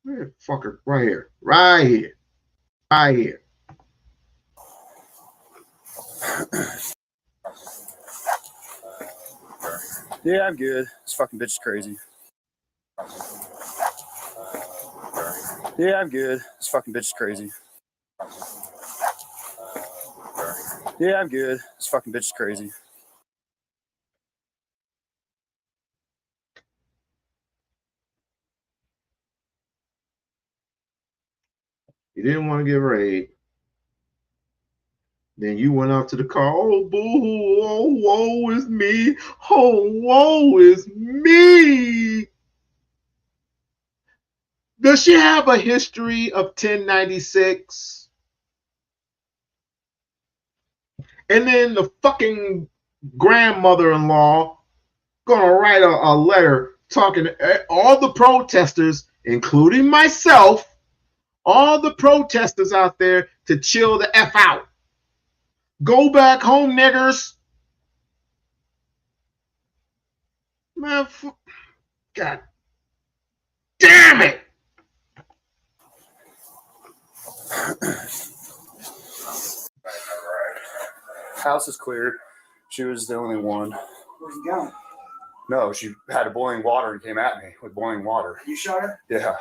Where fucker? Right here. Right here. Right here. Yeah, I'm good. This fucking bitch is crazy. Yeah, I'm good. This fucking bitch is crazy. Yeah, I'm good. This fucking bitch is crazy. You didn't want to get raid. Then you went out to the car. Oh, boo. Oh, woe is me. Oh, woe is me. Does she have a history of 1096? And then the fucking grandmother-in-law gonna write a letter talking to all the protesters, including myself, all the protesters out there to chill the F out. Go back home, niggers. Man, God damn it. House is clear. She was the only one. Where's he going? No, she had boiling water and came at me with boiling water. You shot her? Yeah.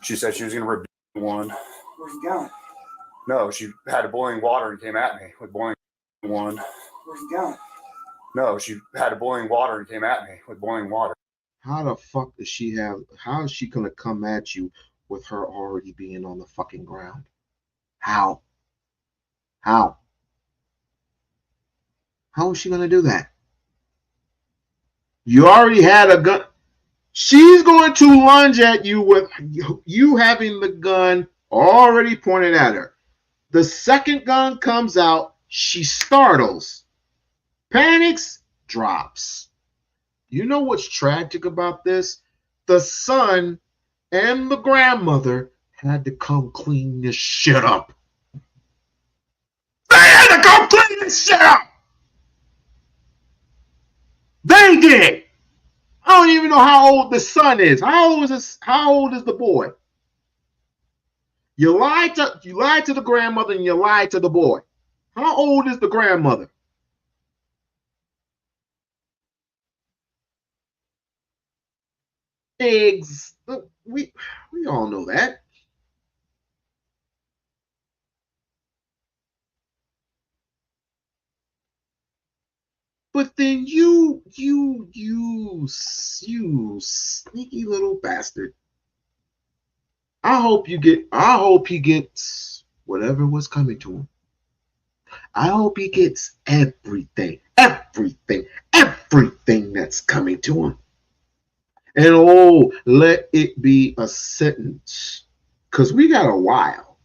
She said she was going to rebuke one. Where's he going? No, she had boiling water and came at me with boiling one. Where's he going? No, she had boiling water and came at me with boiling water. How the fuck does she have? How is she going to come at you with her already being on the fucking ground? How? How is she going to do that? You already had a gun. She's going to lunge at you with you having the gun already pointed at her. The second gun comes out, she startles, panics, drops. You know what's tragic about this? The son and the grandmother had to come clean this shit up. They had to come clean this shit up. They did. I don't even know how old the son is. How old is the boy? You lied to the grandmother and you lied to the boy. How old is the grandmother? Eggs. We all know that. But then you sneaky little bastard. I hope he gets whatever was coming to him. I hope he gets everything that's coming to him. And oh, let it be a sentence. Because we got a while.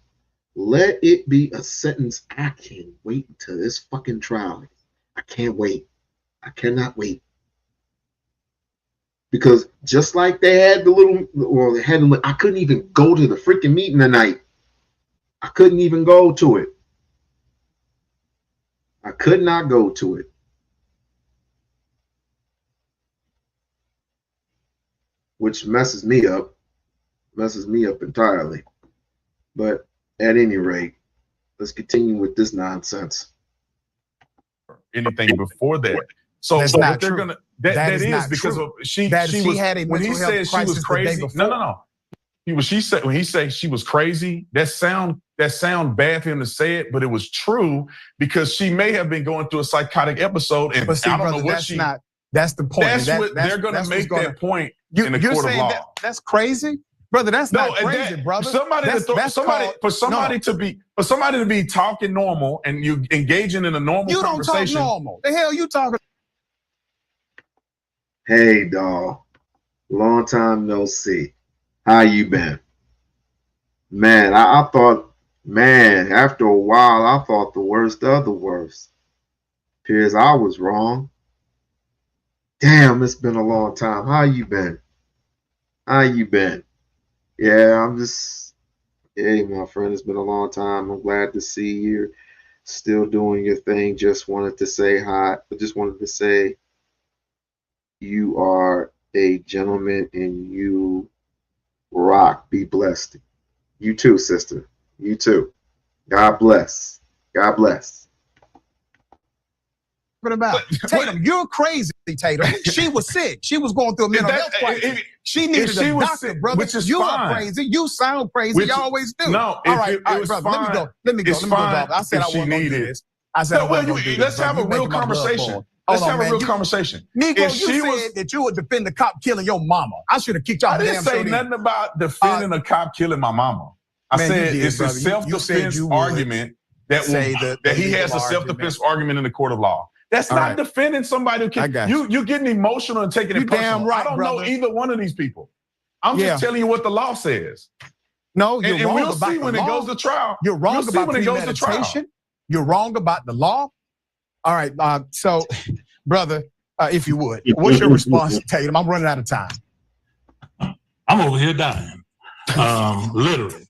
Let it be a sentence. I can't wait until this fucking trial. I can't wait. I cannot wait. Because just like they had I couldn't even go to the freaking meeting tonight. I couldn't even go to it. I could not go to it. Which messes me up entirely. But at any rate, let's continue with this nonsense. Anything before that. So That's what not they're true. gonna That is is not because true. of she She had a when he mental health said she was crisis the day crazy. before. No. When he said she was crazy, that sound bad for him to say it, but it was true because she may have been going through a psychotic episode, and But see, I don't brother, know what that's the point. That's what they're going to make that point in the court of law. That's crazy, brother. That's not crazy, brother. For somebody to be talking normal and you engaging in a normal conversation. You don't talk normal. The hell you talking? Hey, dawg. Long time no see. How you been? Man, I thought, after a while, I thought the worst of the worst. Appears I was wrong. Damn, it's been a long time. How you been? Yeah, hey, my friend, it's been a long time. I'm glad to see you still doing your thing. Just wanted to say hi. I just wanted to say you are a gentleman and you rock. Be blessed. You too, sister. You too. God bless. God bless. About Tatum, you're crazy, Tatum. She was sick. She was going through a mental health crisis. She needed a doctor, sick, brother. Which is you fine. are crazy. You sound crazy. You always do. No, all right, brother. Fine. Let me go. Dog. I said I wasn't going to do this. I said I wasn't going to do this. Let's have a real conversation. Let's have a real conversation. Negro, you said that you would defend the cop killing your mama. I should have kicked you off the damn show. I didn't say nothing about defending a cop killing my mama. I said it's a self-defense argument that he has a self-defense argument in the court of law. That's not defending somebody who can. You're getting emotional and taking it personal. Damn right, I don't know either one of these people. I'm just telling you what the law says. No, you're wrong we'll about see when it goes to trial. You're wrong about premeditation. You're wrong about the law. All right, so, brother, if you would, what's your response, Tatum? I'm running out of time. I'm over here dying, literally.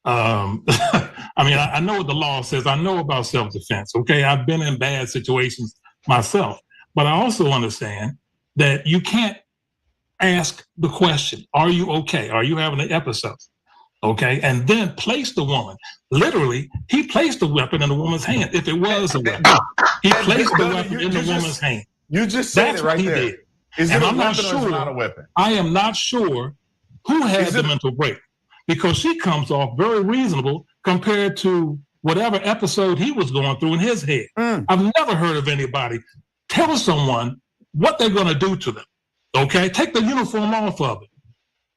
I mean, I know what the law says. I know about self-defense, okay? I've been in bad situations myself. But I also understand that you can't ask the question, are you okay? Are you having an episode? Okay? And then place the woman. Literally, he placed the weapon in the woman's hand, if it was a weapon. He placed the weapon in the woman's hand. You just said it right there. Is it a weapon or is it not a weapon? I am not sure who had the mental break, because she comes off very reasonable compared to whatever episode he was going through in his head. I've never heard of anybody tell someone what they're going to do to them. Okay? Take the uniform off of it.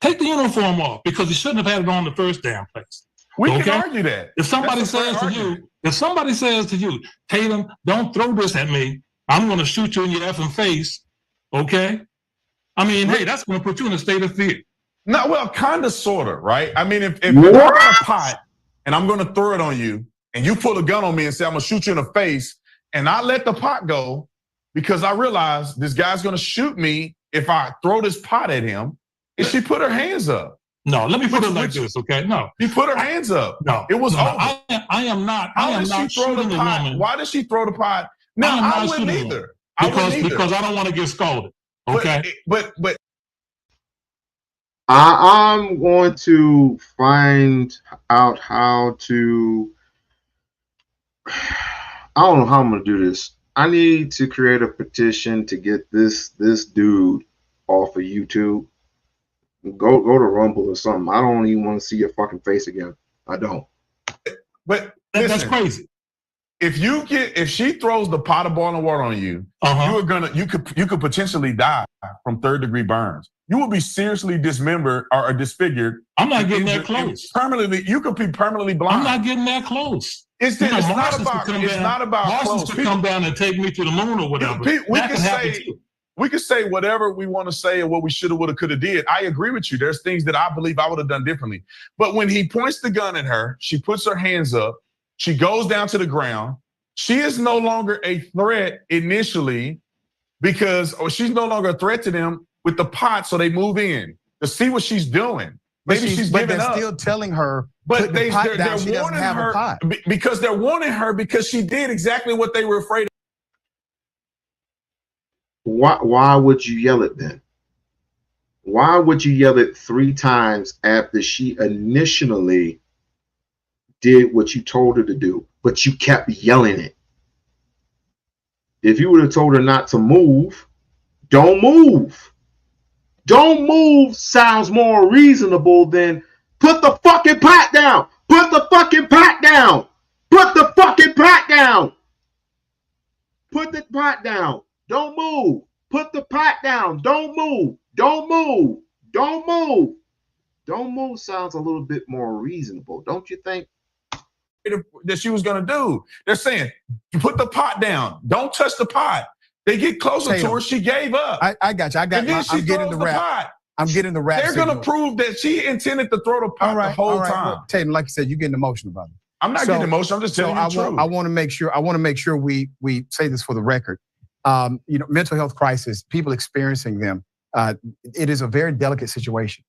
Take the uniform off, because he shouldn't have had it on the first damn place. We can argue that. If somebody says to you, Tatum, don't throw this at me, I'm going to shoot you in your effing face. Okay? I mean, hey, that's going to put you in a state of fear. No, well, kind of, sort of, right? I mean, if I got a pot and I'm going to throw it on you and you pull a gun on me and say, I'm going to shoot you in the face, and I let the pot go because I realize this guy's going to shoot me if I throw this pot at him, and she put her hands up. No, let me put it like this, okay? No. He put her hands up. No. It was over. I am not shooting the woman. Why did she throw the pot? No, I wouldn't either. Because I don't want to get scolded, okay? But I'm going to find out how to, I don't know how I'm going to do this. I need to create a petition to get this dude off of YouTube. Go to Rumble or something. I don't even want to see your fucking face again. I don't. But that's crazy. If she throws the pot of boiling water on you, you could potentially die from third-degree burns. You will be seriously dismembered or disfigured. I'm not getting that close. Permanently, you could be permanently blind. I'm not getting that close. It's not about Martians could come down and take me to the moon or whatever. We could say whatever we want to say and what we should have, would have, could have did. I agree with you. There's things that I believe I would have done differently. But when he points the gun at her, she puts her hands up. She goes down to the ground. She is no longer a threat initially because she's no longer a threat to them with the pot, so they move in to see what she's doing. Maybe she's giving up. But they're still telling her, but they're warning her because they're warning her because she did exactly what they were afraid of. Why would you yell it then? Why would you yell it 3 times after she initially did what you told her to do, but you kept yelling it? If you would have told her not to move, don't move. Don't move sounds more reasonable than put the fucking pot down. Put the fucking pot down. Put the fucking pot down. Put the pot down. Don't move. Put the pot down. Don't move. Don't move. Don't move. Don't move sounds a little bit more reasonable, don't you think? That she was going to do. They're saying, put the pot down. Don't touch the pot. They get closer to her. She gave up. I got you. I'm getting the rap. I'm getting the rap. They're going to prove that she intended to throw the pot the whole time. Well, Tatum, like you said, you're getting emotional about it. I'm not getting emotional. I'm just telling you the truth. I want to make sure we say this for the record. Mental health crisis, people experiencing them, it is a very delicate situation.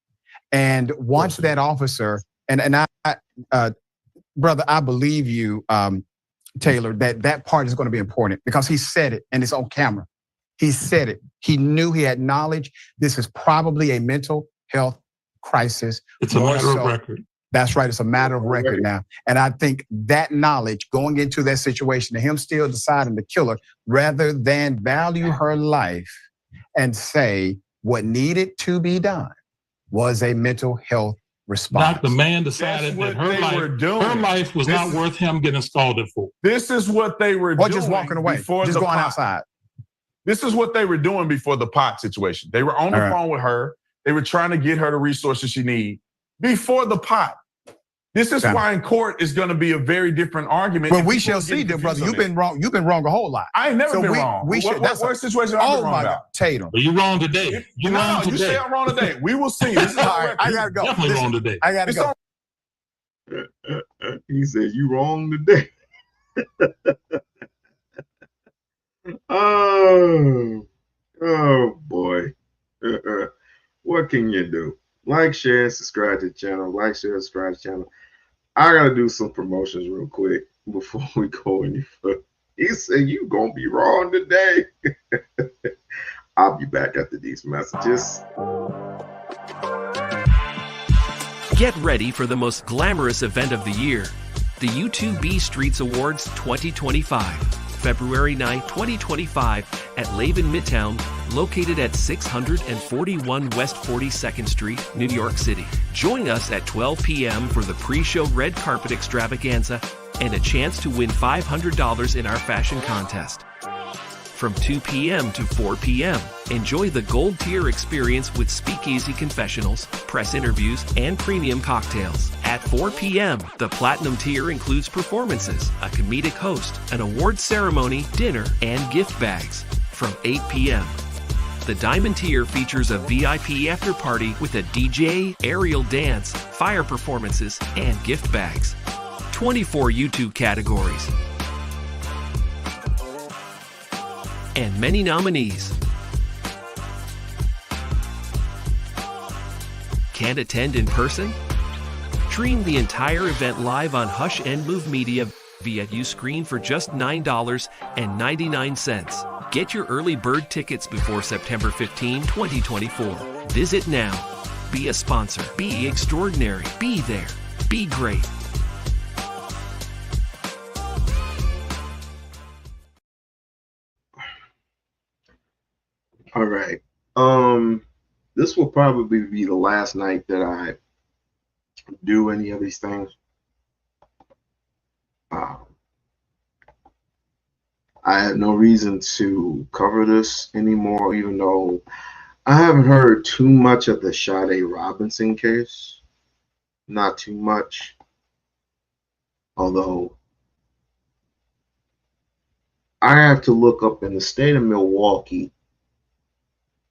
And once that officer, and I brother, I believe you, Taylor, that part is going to be important because he said it and it's on camera. He said it. He knew, he had knowledge. This is probably a mental health crisis. It's a matter of record. That's right. It's a matter of record now. And I think that knowledge going into that situation and him still deciding to kill her rather than value her life and say what needed to be done was a mental health response. The man decided that her life was not worth him getting scalded for. This is what they were doing. Or just walking away, just going outside. This is what they were doing before the pot situation. They were on the phone with her. They were trying to get her the resources she needs before the pot. This is why in court is going to be a very different argument. But we shall see, dear brother. You've been wrong. You've been wrong a whole lot. I ain't never been wrong. What situation I've been wrong about? Tatum. But you're wrong today. You say I'm wrong today. We will see. This is all right. I gotta go. Definitely wrong today. I gotta go. He said you wrong today. Oh boy. What can you do? Like, share, and subscribe to the channel. Like, share, and subscribe to the channel. I gotta do some promotions real quick before we go any further. He said you gonna be wrong today. I'll be back after these messages. Get ready for the most glamorous event of the year, the U2B Streets Awards 2025. February 9, 2025 at Laven Midtown, located at 641 West 42nd Street, New York City. Join us at 12 p.m. for the pre-show red carpet extravaganza and a chance to win $500 in our fashion contest. From 2 p.m. to 4 p.m., enjoy the gold tier experience with speakeasy confessionals, press interviews, and premium cocktails. At 4 p.m., the platinum tier includes performances, a comedic host, an awards ceremony, dinner, and gift bags. From 8 p.m., the diamond tier features a VIP after party with a DJ, aerial dance, fire performances, and gift bags. 24 YouTube categories. And many nominees. Can't attend in person? Stream the entire event live on Hush and Move Media via Uscreen for just $9.99. Get your early bird tickets before September 15, 2024. Visit now. Be a sponsor. Be extraordinary. Be there. Be great. All right. This will probably be the last night that I do any of these things. I have no reason to cover this anymore, even though I haven't heard too much of the Sade Robinson case. Not too much. Although I have to look up in the state of Milwaukee.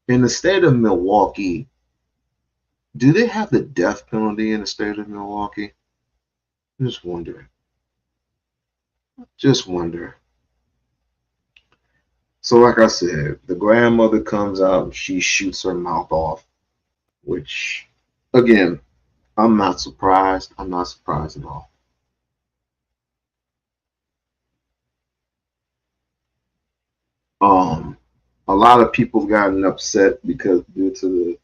In the state of Milwaukee, do they have the death penalty in the state of Milwaukee? Just wondering. Just wonder. So like I said, the grandmother comes out and she shoots her mouth off, which, again, I'm not surprised. I'm not surprised at all. A lot of people gotten upset because due to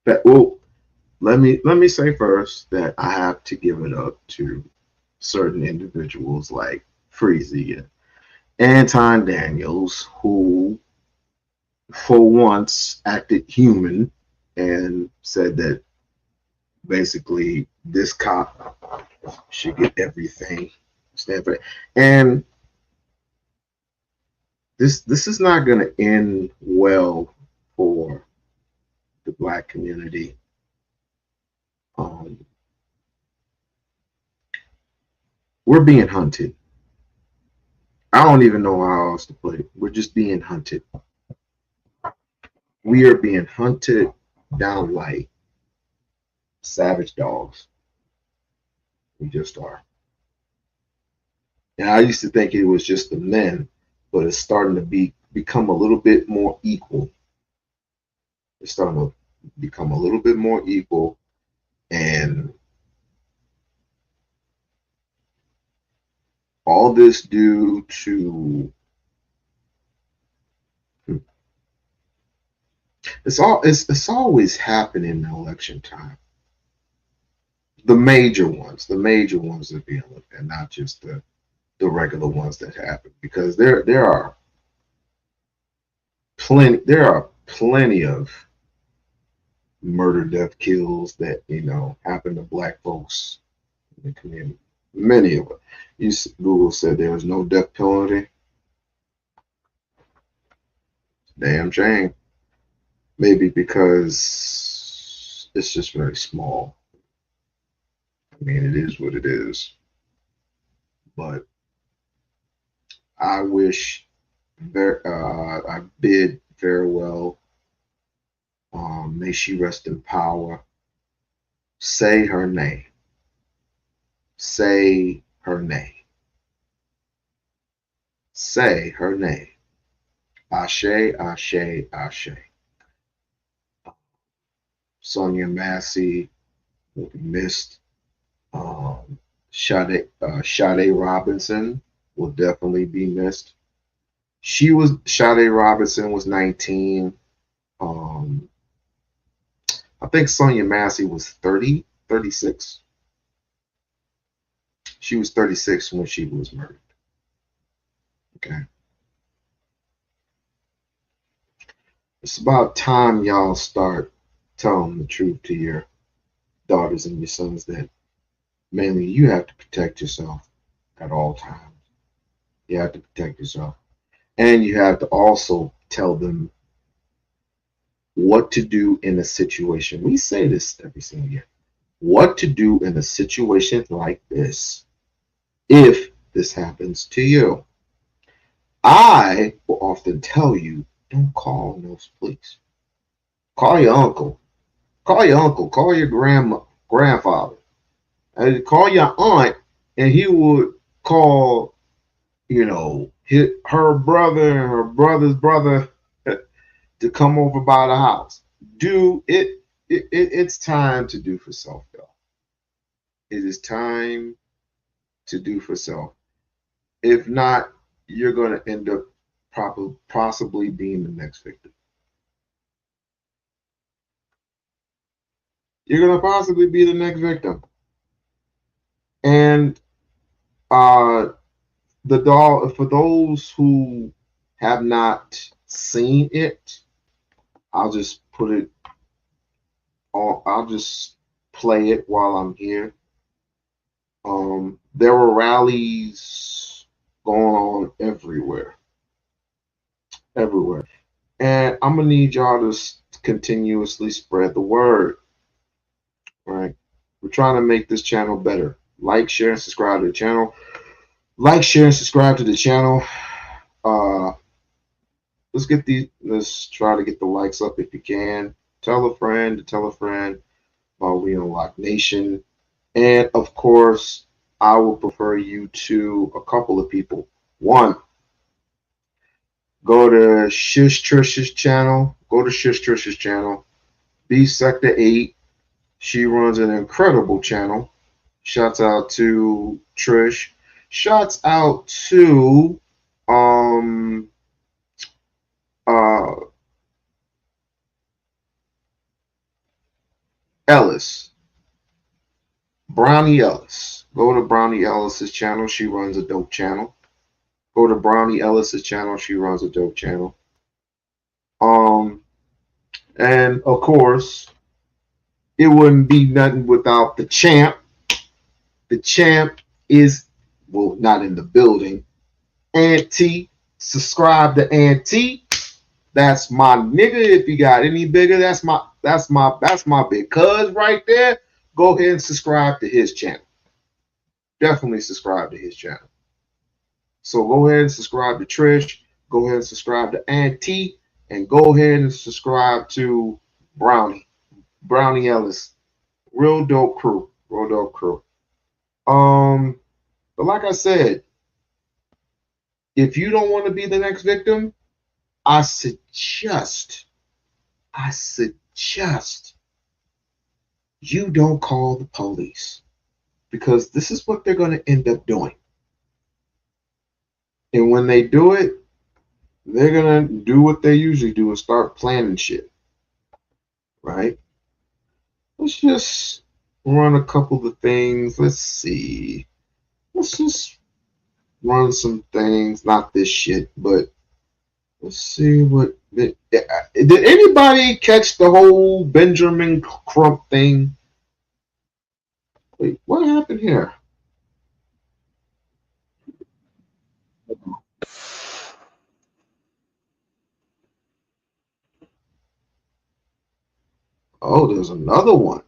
the well, let me say first that I have to give it up to certain individuals like Freezy Anton Daniels, who for once acted human and said that basically this cop should get everything. Stanford. And this is not going to end well for the Black community. We're being hunted. I don't even know how else to put it. We're just being hunted. We are being hunted down like savage dogs. We just are. And I used to think it was just the men, but it's starting to become a little bit more equal. It's starting to become a little bit more equal, and all this due to it's always happening in election time. The major ones are being looked at, not just the regular ones that happen, because there are plenty of murder, death, kills that happen to Black folks in the community. Many of them. Google said there was no death penalty. Damn shame. Maybe because it's just very small. I mean, it is what it is. But I bid farewell. May she rest in power. Say her name. Say her name. Say her name. Ashe, Ashe, Ashe. Sonya Massey will be missed. Sade Robinson will definitely be missed. Sade Robinson was 19. I think Sonya Massey was 30, 36. She was 36 when she was murdered. Okay. It's about time y'all start telling the truth to your daughters and your sons that mainly you have to protect yourself at all times. You have to protect yourself. And you have to also tell them what to do in a situation. We say this every single year. What to do in a situation like this if this happens to you. I will often tell you, don't call no police. Call your uncle. Call your uncle. Call your grandfather. And call your aunt, and he would call, her brother and her brother's brother to come over by the house. It's time to do for self, y'all. It is time to do for self. If not, you're going to end up possibly being the next victim. You're going to possibly be the next victim. And for those who have not seen it, I'll just play it while I'm here. There were rallies going on everywhere. And I'm going to need y'all to continuously spread the word. Right? We're trying to make this channel better. Like, share, and subscribe to the channel. Like, share, and subscribe to the channel. Let's try to get the likes up if you can. Tell a friend about We-On-Loc Nation. And of course, I will prefer you to a couple of people. One, go to Shish Trish's channel. Be Sector 8. She runs an incredible channel. Shouts out to Trish. Shouts out to Ellis. Brownie Ellis. Go to Brownie Ellis's channel. She runs a dope channel. Go to Brownie Ellis's channel. She runs a dope channel. And of course, it wouldn't be nothing without the champ. The champ is, well, not in the building. Auntie, subscribe to Auntie. That's my nigga. If you got any bigger, that's my big cuz right there. Go ahead and subscribe to his channel. Definitely subscribe to his channel. So go ahead and subscribe to Trish. Go ahead and subscribe to Auntie. And go ahead and subscribe to Brownie Ellis. Real dope crew. Real dope crew. But like I said, if you don't want to be the next victim, I suggest you don't call the police, because this is what they're going to end up doing. And when they do it, they're going to do what they usually do and start planning shit. Right? Let's just run a couple of things. Let's see. Let's just run some things. Not this shit, but let's see what. Did anybody catch the whole Benjamin Crump thing? Wait, what happened here? Oh, there's another one.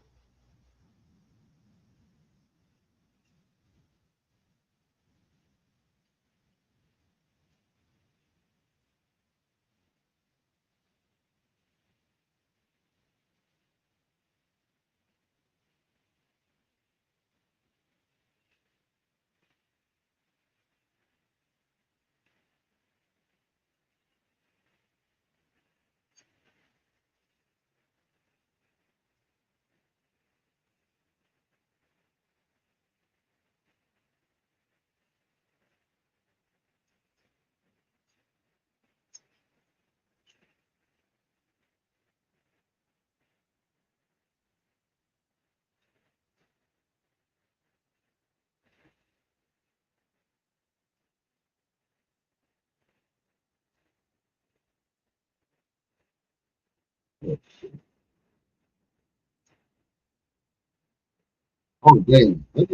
Oh, damn. Why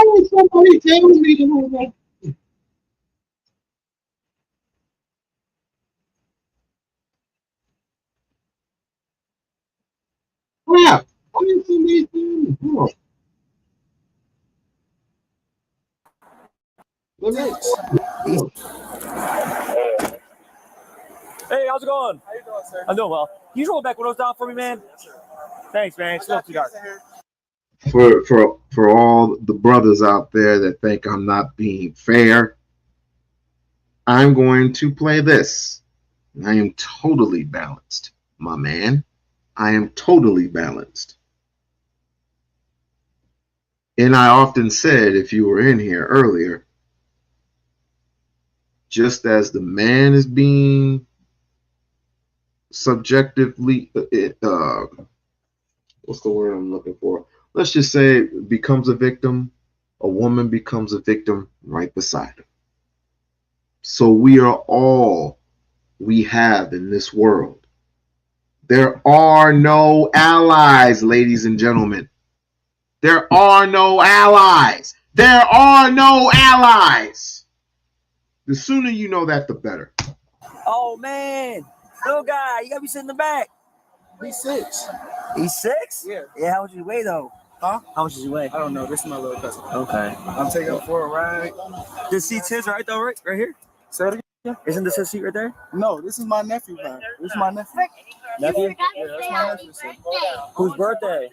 would somebody tell me to know that? Crap. Why did somebody tell me? Hold on. Let me. Hey, how's it going? How you doing, sir? I'm doing well. Can you roll back windows down for me, man? Thanks, man. It's still too dark. For all the brothers out there that think I'm not being fair, I'm going to play this. I am totally balanced, my man. I am totally balanced. And I often said, if you were in here earlier, just as the man is being subjectively, what's the word I'm looking for? Let's just say becomes a victim, a woman becomes a victim right beside him. So we are all we have in this world. There are no allies, ladies and gentlemen. There are no allies. There are no allies. The sooner you know that, the better. Oh, man. Little guy, you got to be sitting in the back. He's 6. He's 6? Yeah. Yeah, how much does he weigh, though? Huh? How much does he weigh? I don't know. This is my little cousin. Okay. I'm taking him for a ride. This seat's his, right, though, right here? Say it again? Isn't this his seat right there? No, this is my nephew, man. This is my nephew. Nephew? Yeah, that's my nephew. Son. Whose birthday?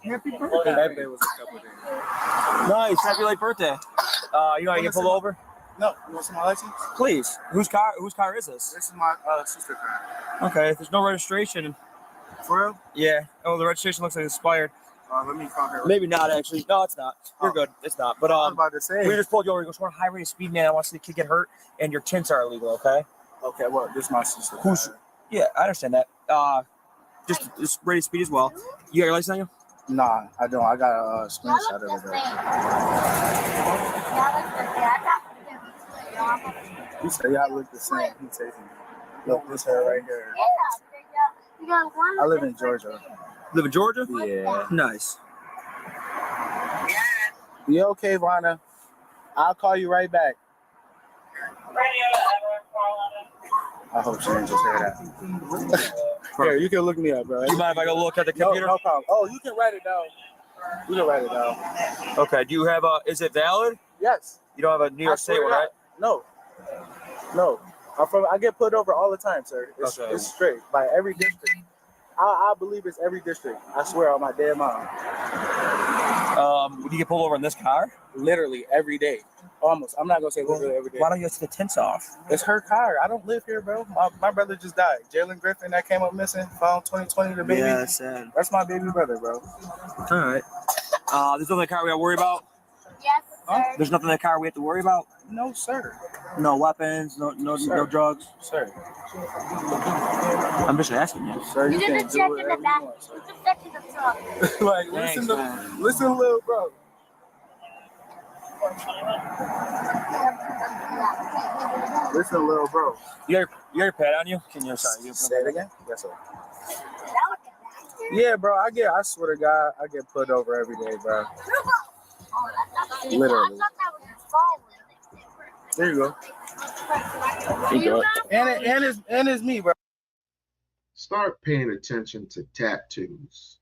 Happy birthday. His birthday was a couple days. Nice. Happy late birthday. You want to get pulled over? No. You want some of my license? Please. Whose car is this? This is my sister car. Okay. There's no registration. For real? Yeah. Oh, the registration looks like it's expired. Let me call her. Maybe not, actually. No, it's not. You're good. It's not. But I was about to say. we just pulled you over. You go, we're on high rate of speed, man. I want to see the kid get hurt, and your tints are illegal, okay? Okay, well, this is my sister. Yeah, I understand that. Just rate of speed as well. You got your license on you? Nah, I don't. I got a screenshot of it. He said, y'all look the same. He takes me. Look, this hair right here. I live in Georgia. Live in Georgia? Yeah. Nice. You okay, Vonna? I'll call you right back. I hope she didn't just hear that. Here, you can look me up, bro. You mind if I go look at the computer? No problem. Oh, you can write it down. You can write it down. Okay. Do you have a? Is it valid? Yes. You don't have a New York State one, right? No. No. I get put over all the time, sir. It's straight by every district. I believe it's every district. I swear on my dead mom. Would you get pulled over in this car? Literally every day. Almost. I'm not gonna say literally every day. Why don't you take the tints off? It's her car. I don't live here, bro. My brother just died. Jalen Griffin that came up missing, found 2020, the baby. Yeah, sad. That's my baby brother, bro. All right. There's nothing in the car we have to worry about? Yes, sir. There's nothing in the car we have to worry about? No, sir. No weapons, no drugs? Sir. I'm just asking you. Sir, You didn't check in the back. You can check in the trunk. Like, listen, little bro. Listen, little bro. You got your pad on you? Can you say it again? Yes, sir. Yeah, bro. I swear to God, I get put over every day, bro. Literally. There you go. And it's me, bro. Start paying attention to tattoos.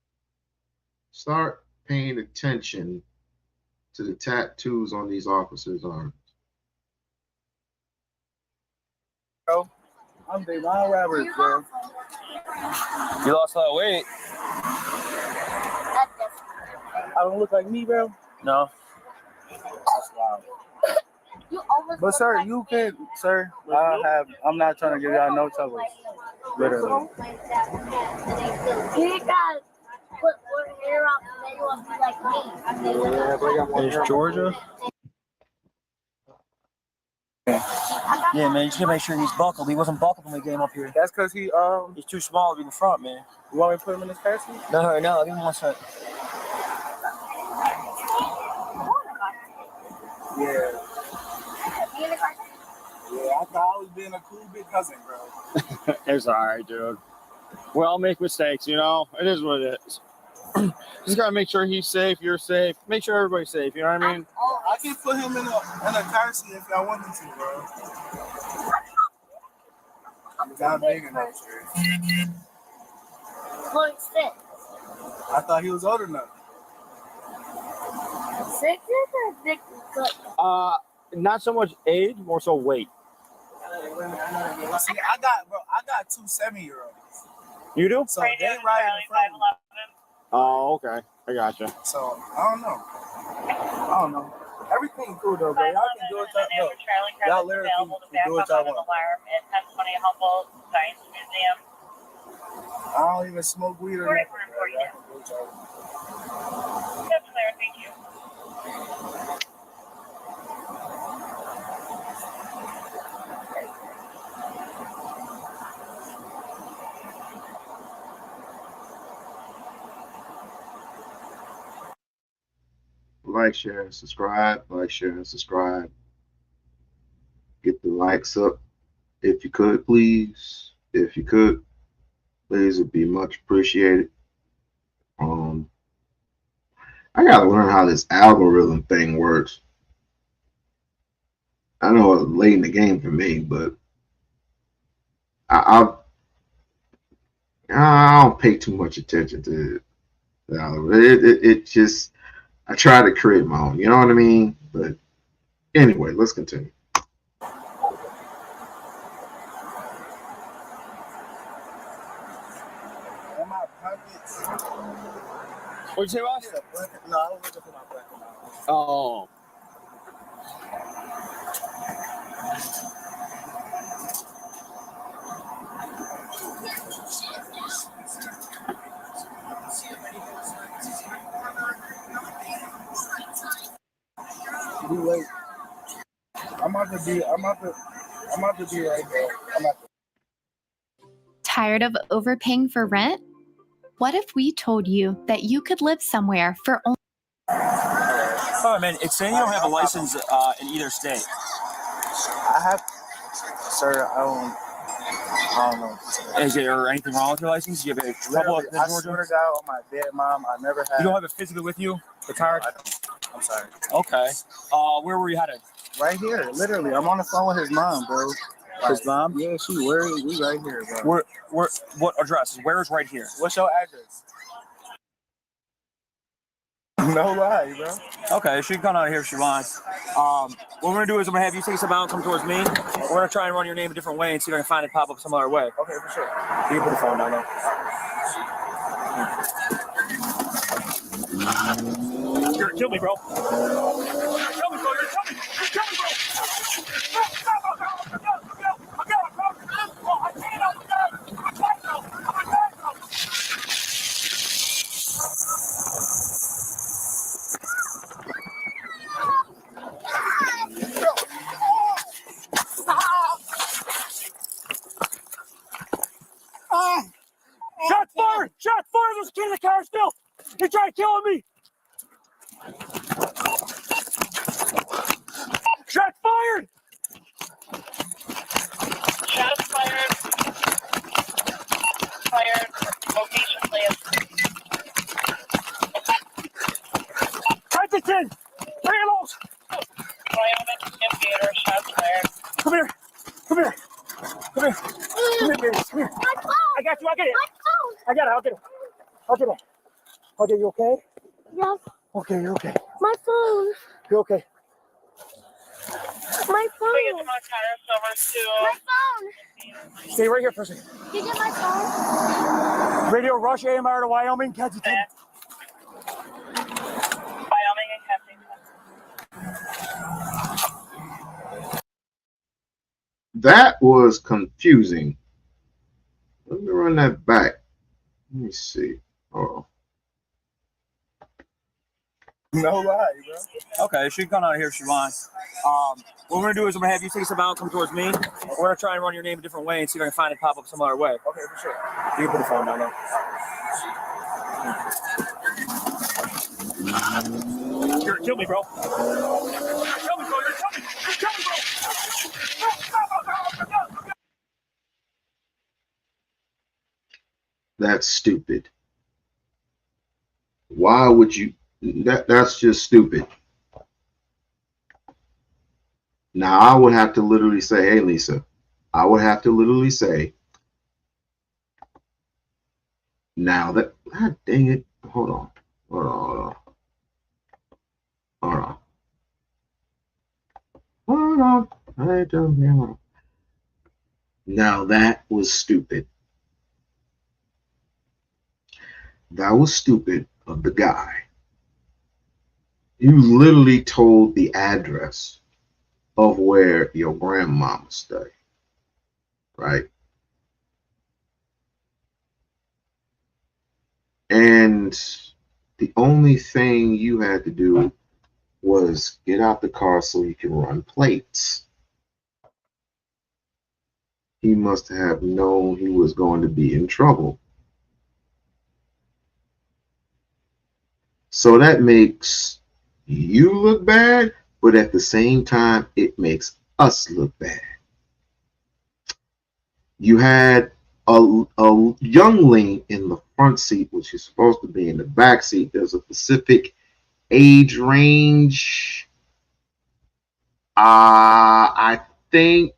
Start paying attention to the tattoos on these officers' arms. Bro, I'm Devon Roberts, bro. You lost a lot of weight. I don't look like me, bro. No. That's wild. But sir, you can, sir. I'm not trying to give y'all no trouble. Literally. You guys put more hair up and then you want to be like me. There's Georgia. Yeah, man, you just gotta make sure he's buckled. He wasn't buckled when we came up here. That's because he's too small to be in the front, man. You want me to put him in his car seat? No, give him 1 second. Yeah. Yeah, I thought I was being a cool big cousin, bro. It's all right, dude. We all make mistakes, you know? It is what it is. Just gotta make sure he's safe, you're safe. Make sure everybody's safe, you know what I mean? I can put him in a car seat if y'all want me to, bro. He's not big enough, sir. I thought he was old enough. 6 or 6 Not so much age, more so weight. See, I got 2 7-year-olds. You do? So they ride in front of me. Oh, okay. I gotcha. So I don't know. Everything cool though, bro. Y'all can do what y'all know. Y'all literally can do what y'all want. I don't even smoke weed or nothing. Bro. Y'all can do what y'all want. Thank you. Like, share, and subscribe. Like, share, and subscribe. Get the likes up if you could, please. If you could, please, it'd be much appreciated. I gotta learn how this algorithm thing works. I know it's late in the game for me, but I don't pay too much attention to the algorithm. It just, I try to create my own, you know what I mean? But anyway, let's continue. What'd you say, Ross? No, I was looking for my black and white. Oh. You wait. I'm about to be right there. Tired of overpaying for rent? What if we told you that you could live somewhere for only... Oh, man, it's saying you don't have a license in either state. I have Sir, I don't know. Is there anything wrong with your license? Do you have a trouble in I Georgia? swear to God, on my dead mom, I never had. You don't have it physically with you? The card? I'm sorry. Okay. Where were you headed? Right here, literally. I'm on the phone with his mom, bro. His mom? Yeah, she worried. We right here, bro. What address? Where is right here? What's your address? No lie, bro. Okay, she can come out here if she wants. What we're gonna do is I'm gonna have you take a step out and come towards me. We're gonna try and run your name a different way and see if I can find it pop up some other way. Okay, for sure. You can put the phone down though. You're gonna kill me, bro. You're gonna kill me, bro. You're gonna kill me. You're gonna kill me, bro. Shots fired! Shots fired! There's a kid in the car still! He tried killing me! Shots fired! Shots fired. Fired. Location clear. Hydrogen! Reynolds! Wyoming, theater, shots fired. Come here! Come here! Come here! Come here, baby. Come here! I got you, I'll get it! I got it, I'll get it! I'll get it! Okay, you okay? Yes. Okay, you're okay. My phone. You're okay. My phone. We get the Montana over My phone. Stay right here for a second. Did you get my phone? Radio Rush AMR to Wyoming, Kensington. Wyoming and Kensington. That was confusing. Let me run that back. Let me see. Oh. No lie, bro. Okay, she can come out here if she wants. What we're gonna do is I'm gonna have you take a step out and come towards me. We're gonna try and run your name a different way and see if I can find it pop up some other way. Okay, for sure. You can put the phone down though. You're gonna kill me, bro. You're gonna kill me, bro. You're gonna kill me. You're gonna kill me, bro. That's stupid. Why would you? That's just stupid. Now I would have to literally say, hey, Lisa, I would have to literally say, now that, God dang it, hold on. I don't know. Now that was stupid. That was stupid of the guy. You literally told the address of where your grandmama stayed, right? And the only thing you had to do was get out the car so you can run plates. He must have known he was going to be in trouble. So that makes you look bad, but at the same time, it makes us look bad. You had a youngling in the front seat, which is supposed to be in the back seat. There's a specific age range. I think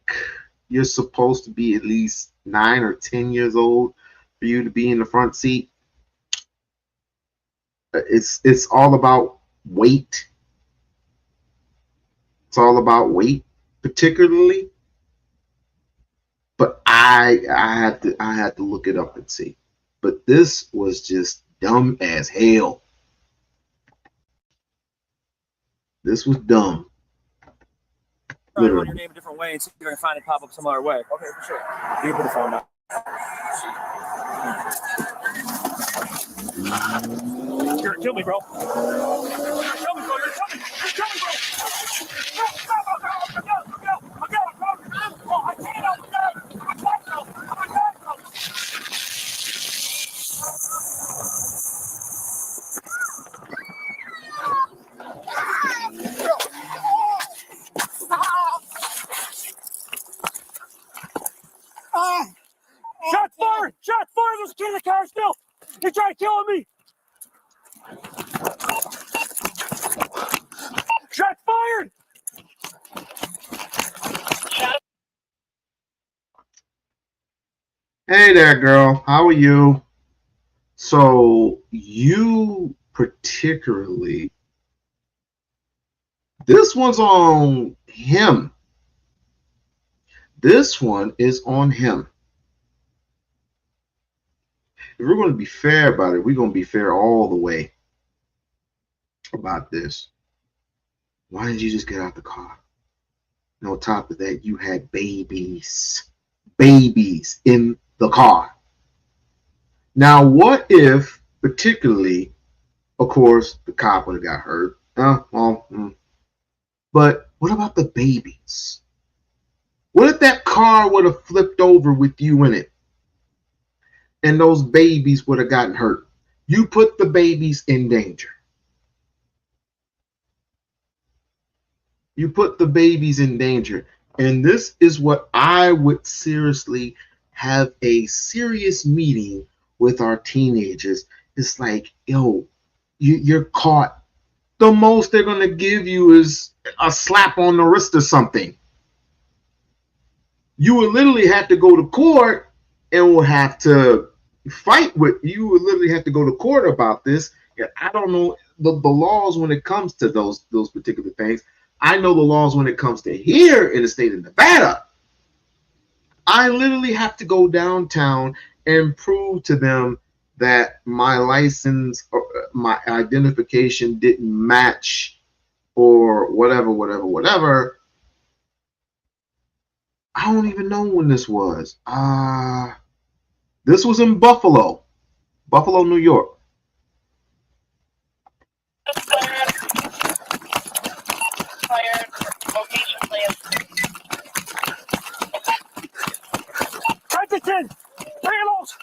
you're supposed to be at least 9 or 10 years old for you to be in the front seat. It's all about weight. It's all about weight, particularly. But I had to look it up and see. But this was just dumb as hell. This was dumb. Try to run your name a different way and see if I can find it pop up some other way. Okay, for sure. You can put the phone down. You're gonna kill me, bro. You're gonna kill me, bro. You're gonna kill me. You're gonna kill me, bro. was a kid in the car still. They tried killing me. Shots fired. Hey there, girl. How are you? So you particularly, this one's on him. This one is on him. If we're going to be fair about it, we're going to be fair all the way about this. Why didn't you just get out the car? And on top of that, you had babies in the car. Now, what if, particularly, of course, the cop would have got hurt. But what about the babies? What if that car would have flipped over with you in it and those babies would have gotten hurt? You put the babies in danger. You put the babies in danger. And this is what I would seriously have a serious meeting with our teenagers. It's like, yo, you're caught. The most they're going to give you is a slap on the wrist or something. You would literally have to go to court and will have to fight with, you would literally have to go to court about this. I don't know the laws when it comes to those particular things. I know the laws when it comes to here in the state of Nevada. I literally have to go downtown and prove to them that my license or my identification didn't match or whatever. I don't even know when this was. This was in Buffalo, New York. Hudson, Ramos.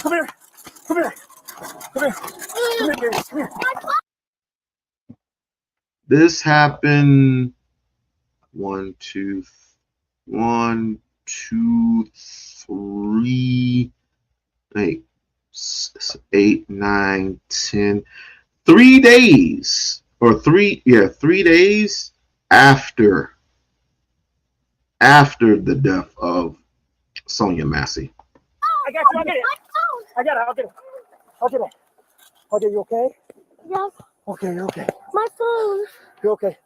Come here. Come here. Come here. Come here. Come here. This happened 1, 2, 3, 8, 9, 10. 3 days or 3 days after the death of Sonya Massey. I got you. I'll get it. I got it. I'll get it. I'll get it. Okay, you okay? Yes. Okay, you're okay. My phone. You're okay.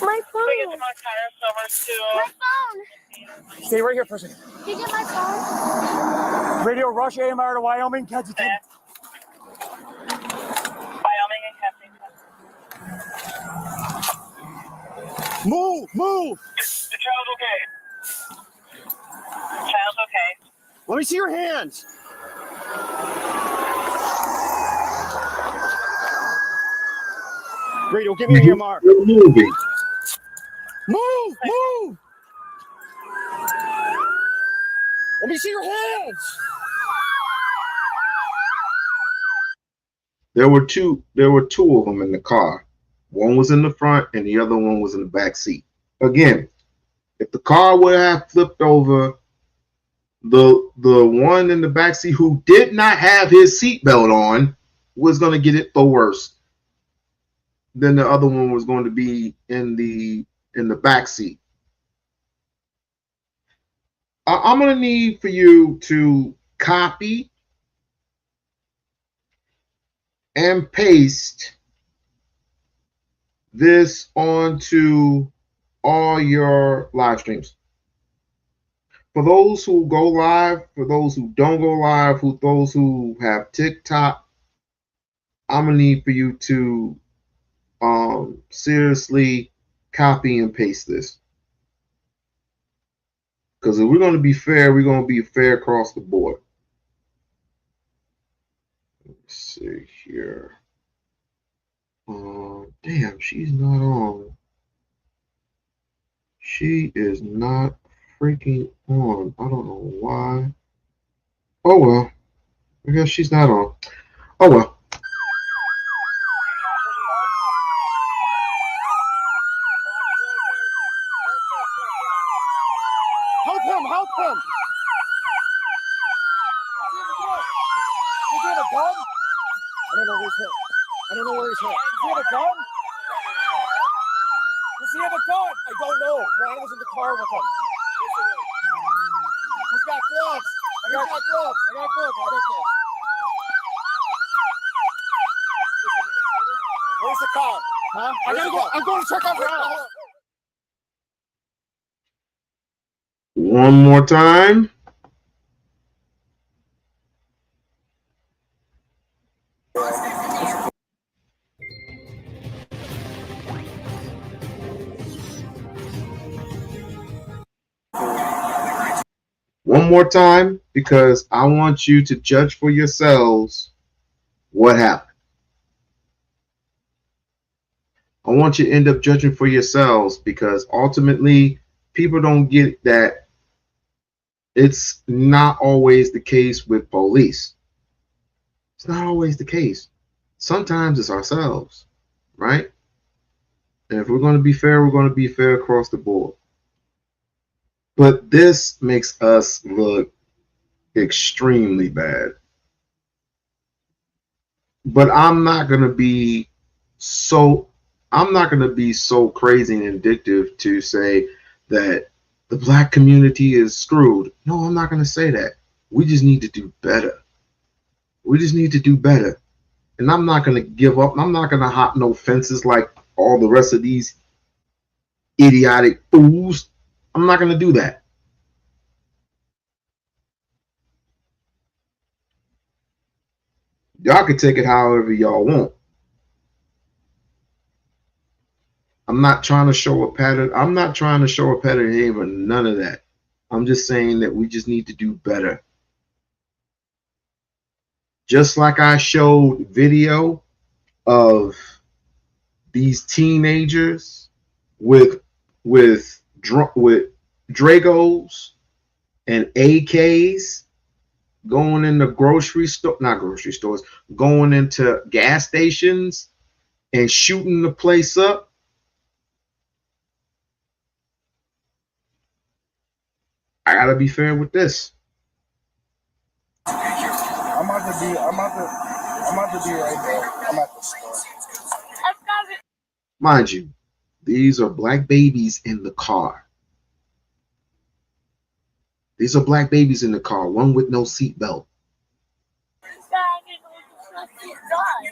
My phone. My phone. Stay right here for a second. Did you get my phone? Radio Rush AMR to Wyoming, Kensington. Wyoming and Kensington. Move! The child's okay. Child's okay. Let me see your hands. Radio, give me an AMR. You're moving. Move! Let me see your hands. There were two of them in the car. One was in the front and the other one was in the back seat. Again, if the car would have flipped over, the one in the back seat who did not have his seatbelt on was going to get it the worst. Then the other one was going to be in the back seat. I'm going to need for you to copy and paste this onto all your live streams. For those who go live, for those who don't go live, those who have TikTok, I'm going to need for you to seriously copy and paste this. Because if we're going to be fair, we're going to be fair across the board. Let's see here. Damn, she's not on. She is not freaking on. I don't know why. Oh well. I guess she's not on. Oh well. him! Help him! Does he have a gun? I don't know where he's hit. I don't know where he's hit. Does he have a gun? Does he have a gun? I don't know. Ron was in the car with him. He's got gloves. I got gloves. I got gloves. I got gloves. Where's the car? Huh? I gotta go. I'm going to check out Ron. One more time. One more time, because I want you to judge for yourselves what happened. I want you to end up judging for yourselves, because ultimately people don't get that it's not always the case with police. It's not always the case. Sometimes it's ourselves, right? And if we're going to be fair, we're going to be fair across the board. But this makes us look extremely bad. But I'm not going to be so crazy and vindictive to say that the black community is screwed. No, I'm not going to say that. We just need to do better. We just need to do better. And I'm not going to give up. I'm not going to hop no fences like all the rest of these idiotic fools. I'm not going to do that. Y'all can take it however y'all want. I'm not trying to show a pattern. I'm not trying to show a pattern here, but none of that. I'm just saying that we just need to do better. Just like I showed video of these teenagers with Dragos and AKs going into grocery stores, going into gas stations and shooting the place up. I gotta be fair with this. I'm about to be right there. I'm at the store. Mind you, these are black babies in the car. These are black babies in the car, one with no seatbelt.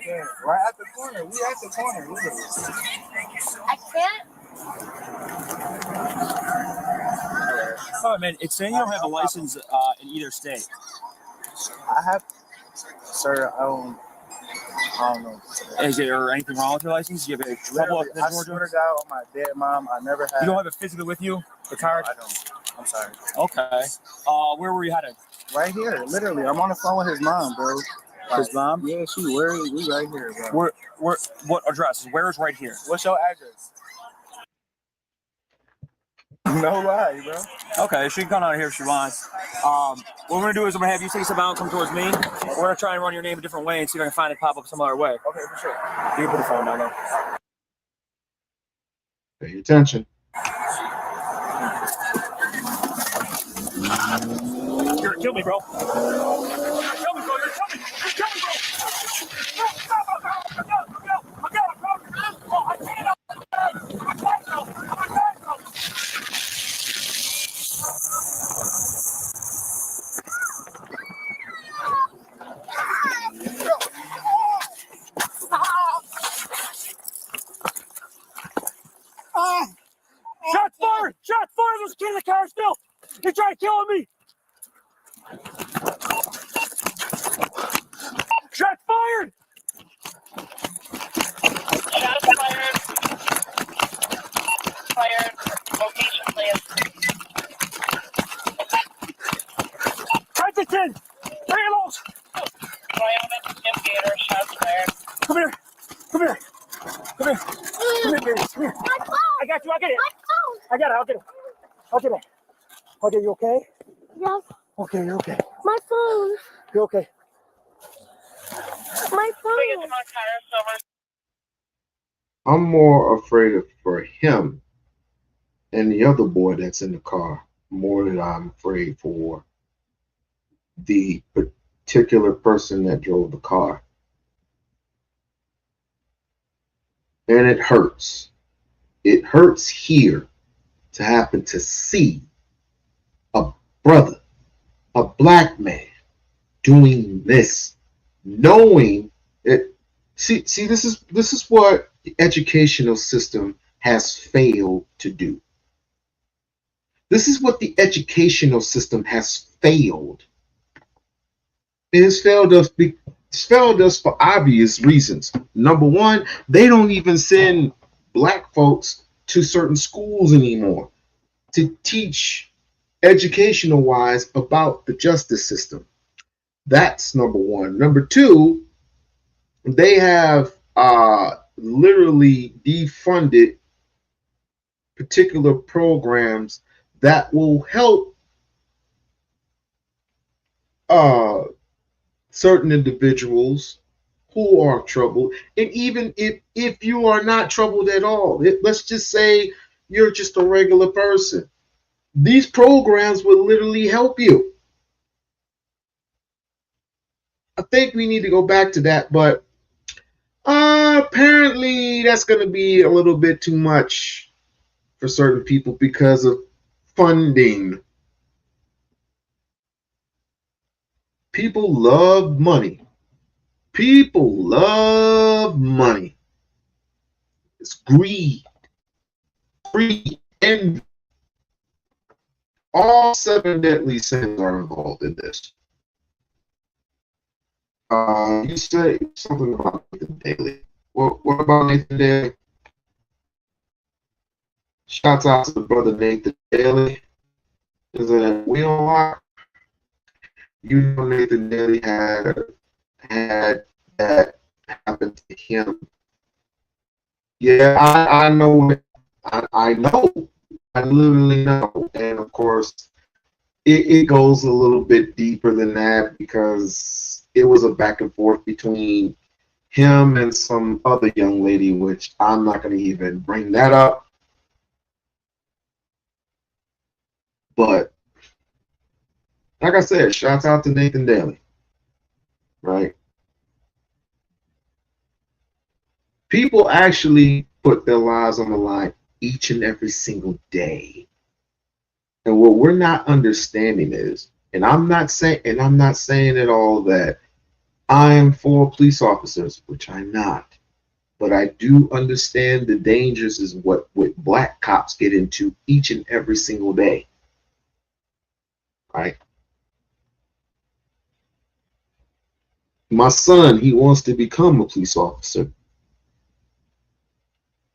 Yeah, right at the corner. We at the corner. I can't. Oh man, it's saying you don't have a license in either state. I have, sir. I don't know. Is there anything wrong with your license? Do you have a trouble with I swear to God, on my dead mom, I never had. You don't have it physically with you? The card? No, I don't. I'm sorry. Okay. Where were you headed? Right here, literally. I'm on the phone with his mom, bro. His mom? Yeah, we right here, bro. What address? Where is right here? What's your address? No lie, bro. Okay, she can come out here if she wants. What we're gonna do is I'm gonna have you take some out and come towards me. We're gonna try and run your name a different way and see if I can find it pop up some other way. Okay, for sure. You can put the phone down there. Pay attention. You're gonna kill me, bro. You're gonna kill me, bro. You're gonna kill me. You're gonna kill me, bro. Shots fired! Shots fired! There's a kid in the car still! He tried killing me! Shots fired! Shots fired. Fired. Location, please. Hydrogen! Reloads! Wyoming, Indicator, shots fired. Come here! Come here! Come here! Come here, baby. Come here. I got you. I'll get it. I got it. I'll get it. I'll get it. Okay, you okay? Yes. Okay, you're okay. My phone. You're okay. My phone. I'm more afraid for him and the other boy that's in the car. more than I'm afraid for the particular person that drove the car. And it hurts. It hurts here to happen to see a brother, a black man, doing this, knowing it. See, this is what the educational system has failed to do. This is what the educational system has failed. It has failed us. It's failed us for obvious reasons. Number one, they don't even send black folks to certain schools anymore to teach educational wise about the justice system. That's number one. Number two, they have literally defunded particular programs that will help certain individuals who are troubled. And even if you are not troubled at all, let's just say you're just a regular person, these programs will literally help you. I think we need to go back to that, but apparently that's going to be a little bit too much for certain people because of funding. People love money. People love money. It's greed. Greed, envy. All 7 deadly sins are involved in this. You say something about Nathan Daly. What about Nathan Daly? Shouts out to the brother Nathan Daly. Is it We-On-Loc? You know Nathan Daly had that happen to him. Yeah, I know it. I know. I literally know. And of course, it goes a little bit deeper than that because it was a back and forth between him and some other young lady, which I'm not going to even bring that up. But like I said, shouts out to Nathan Daly, right? People actually put their lives on the line each and every single day. And what we're not understanding is, and I'm not saying at all that I am for police officers, which I'm not, but I do understand the dangers is what black cops get into each and every single day, right? My son, he wants to become a police officer.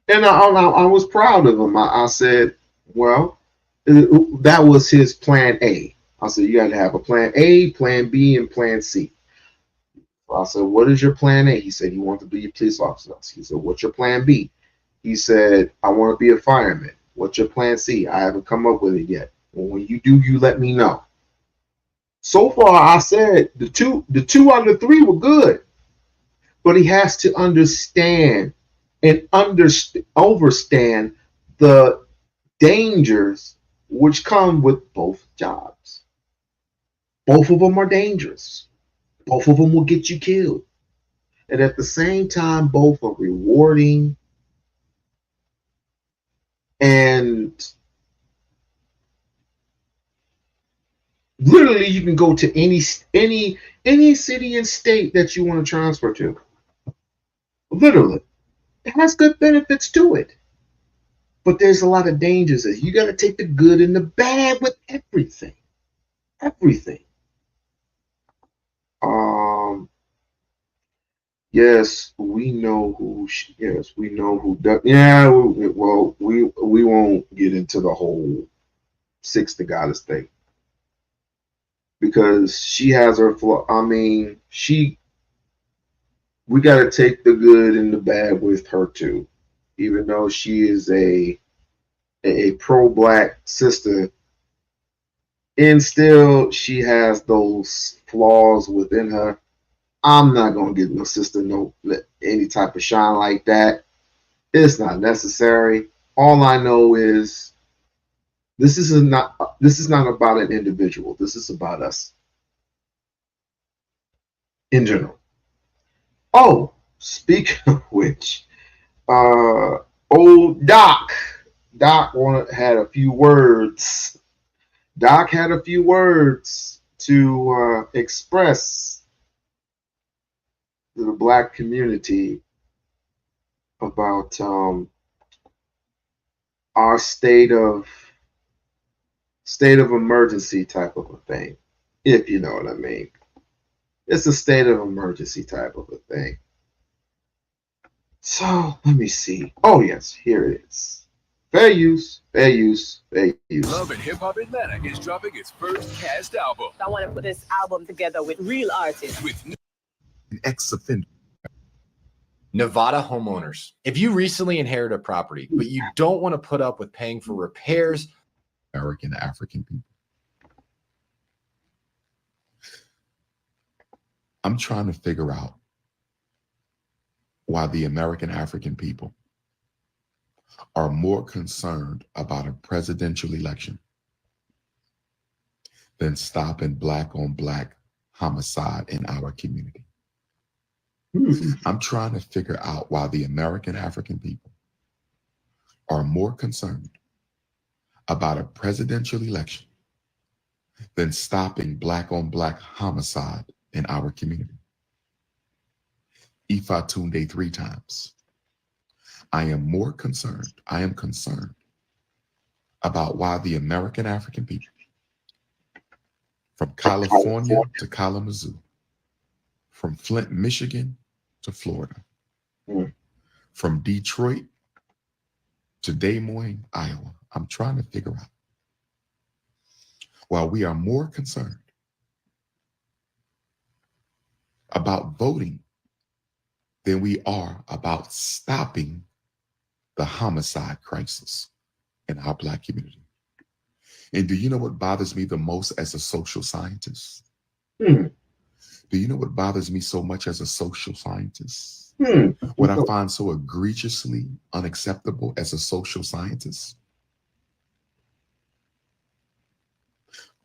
And I was proud of him. I said, well, that was his plan A. I said, you got to have a plan A, plan B, and plan C. So I said, what is your plan A? He said, he wants to be a police officer. He said, what's your plan B? He said, I want to be a fireman. What's your plan C? I haven't come up with it yet. Well, when you do, you let me know. So far, I said the two out of the 3 were good, but he has to understand and overstand the dangers which come with both jobs. Both of them are dangerous. Both of them will get you killed. And at the same time, both are rewarding. And literally, you can go to any city and state that you want to transfer to. Literally. It has good benefits to it. But there's a lot of dangers. You got to take the good and the bad with everything. Everything. Yes, we know who. Yes, we know who does. Yeah, well, we won't get into the whole 6 the goddess thing because she has her flaw. I mean, we got to take the good and the bad with her too, even though she is a pro-black sister, and still she has those flaws within her. I'm not gonna give no sister any type of shine like that. It's not necessary. All I know is This is not about an individual. This is about us in general. Oh, speaking of which, old Doc had a few words. Doc had a few words to express to the Black community about our state of emergency type of a thing, if you know what I mean. It's a state of emergency type of a thing. So let me see. Oh yes, here it is. Fair use, fair use, fair use. Love and Hip Hop Atlanta is dropping its first cast album. I want to put this album together with real artists. With An ex-offender. Nevada homeowners. If you recently inherited a property, but you don't want to put up with paying for repairs, American African people. I'm trying to figure out why the American African people are more concerned about a presidential election than stopping Black on Black homicide in our community. I'm trying to figure out why the American African people are more concerned about a presidential election than stopping Black on Black homicide in our community. Ifatunde 3 times. I am concerned about why the American African people, from California to Kalamazoo, from Flint, Michigan to Florida, from Detroit to Des Moines, Iowa. I'm trying to figure out why we are more concerned about voting than we are about stopping the homicide crisis in our Black community. And do you know what bothers me the most as a social scientist? Do you know what bothers me so much as a social scientist? What I find so egregiously unacceptable as a social scientist?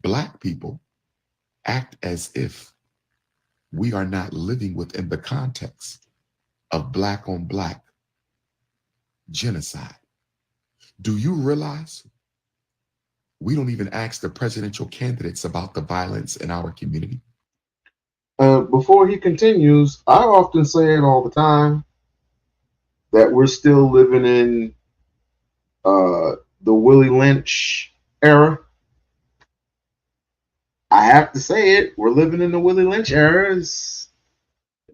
Black people act as if we are not living within the context of Black on Black genocide. Do you realize we don't even ask the presidential candidates about the violence in our community? Before he continues, I often say it all the time that we're still living in the Willie Lynch era. I have to say it. We're living in the Willie Lynch era. It's,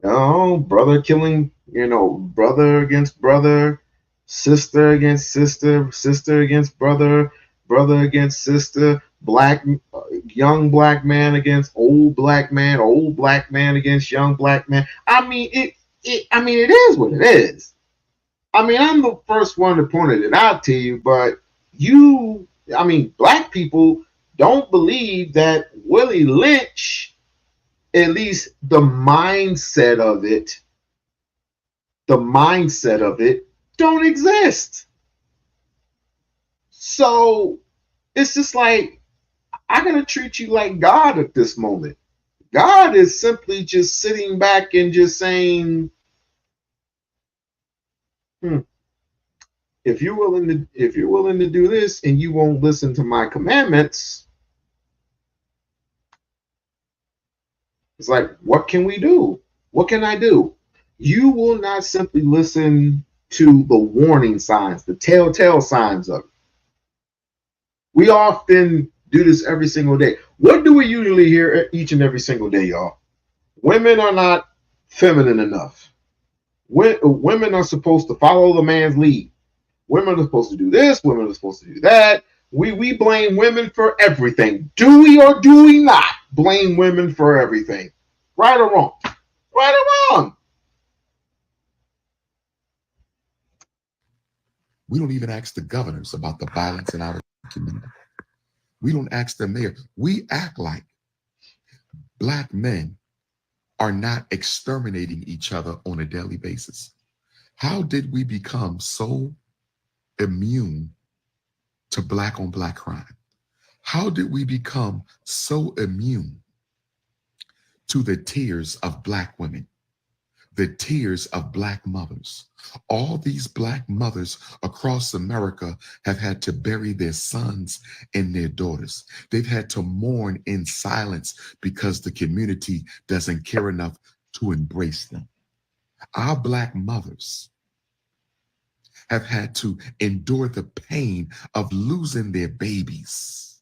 brother killing, brother against brother, sister against sister, sister against brother, brother against sister, young black man against old black man against young black man. I mean, it is what it is. I mean, I'm the first one to point it out to you, but Black people don't believe that Willie Lynch, at least the mindset of it, don't exist. So it's just like, I gotta treat you like God at this moment. God is simply just sitting back and just saying, if you're willing to do this and you won't listen to my commandments, it's like, what can we do? What can I do? You will not simply listen to the warning signs, the telltale signs of it. We often do this every single day. What do we usually hear each and every single day, y'all? Women are not feminine enough. Women are supposed to follow the man's lead. Women are supposed to do this. Women are supposed to do that. We blame women for everything. Do we or do we not blame women for everything? Right or wrong? Right or wrong? We don't even ask the governors about the violence in our community. We don't ask the mayor. We act like Black men are not exterminating each other on a daily basis. How did we become so immune to black on black crime? How did we become so immune to the tears of black women, the tears of black mothers? All these black mothers across America have had to bury their sons and their daughters. They've had to mourn in silence because the community doesn't care enough to embrace them. Our black mothers have had to endure the pain of losing their babies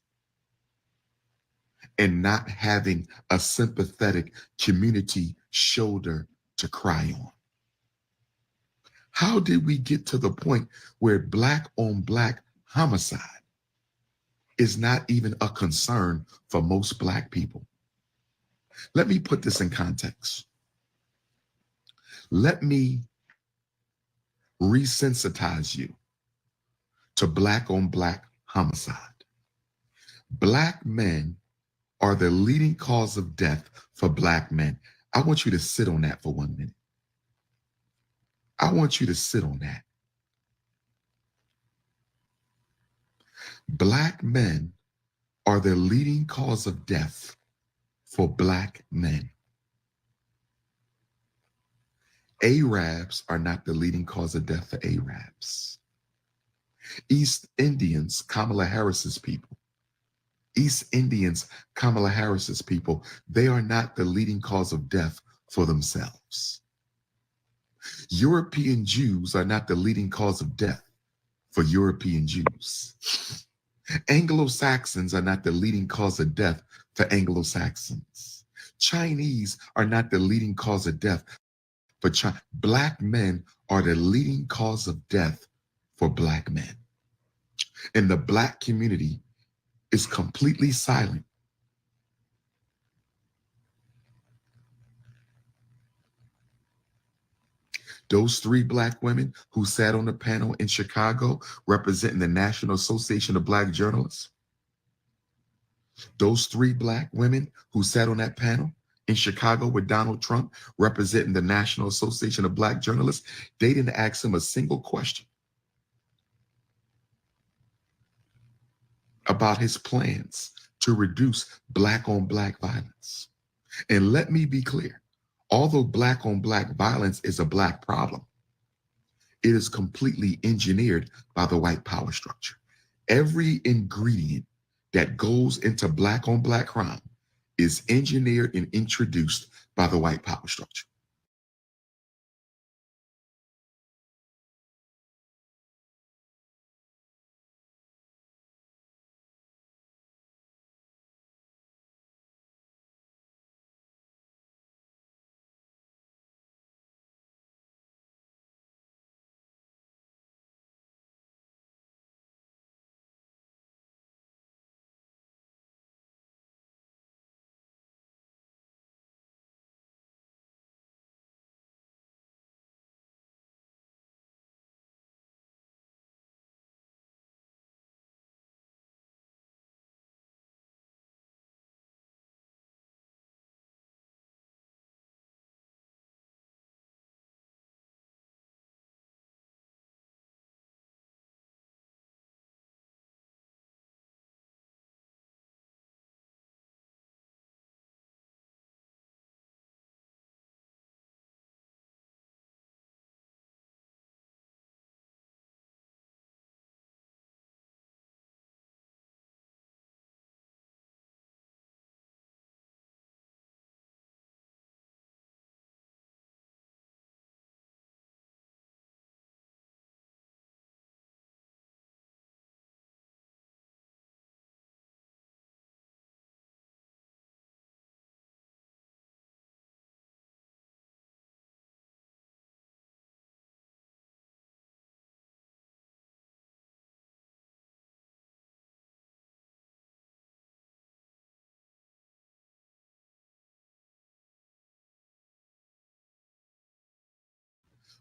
and not having a sympathetic community shoulder to cry on. How did we get to the point where black on black homicide is not even a concern for most black people? Let me put this in context. Let me resensitize you to black on black homicide. Black men are the leading cause of death for black men. I want you to sit on that for 1 minute. I want you to sit on that. Black men are the leading cause of death for black men. Arabs are not the leading cause of death for Arabs. East Indians, Kamala Harris's people, East Indians, Kamala Harris's people, they are not the leading cause of death for themselves. European Jews are not the leading cause of death for European Jews. Anglo-Saxons are not the leading cause of death for Anglo-Saxons. Chinese are not the leading cause of death for China. Black men are the leading cause of death for black men. And the black community is completely silent. Those 3 black women who sat on the panel in Chicago representing the National Association of Black Journalists, those 3 black women who sat on that panel in Chicago with Donald Trump representing the National Association of Black Journalists, they didn't ask him a single question about his plans to reduce black on black violence. And let me be clear, although black on black violence is a black problem, it is completely engineered by the white power structure. Every ingredient that goes into black on black crime is engineered and introduced by the white power structure.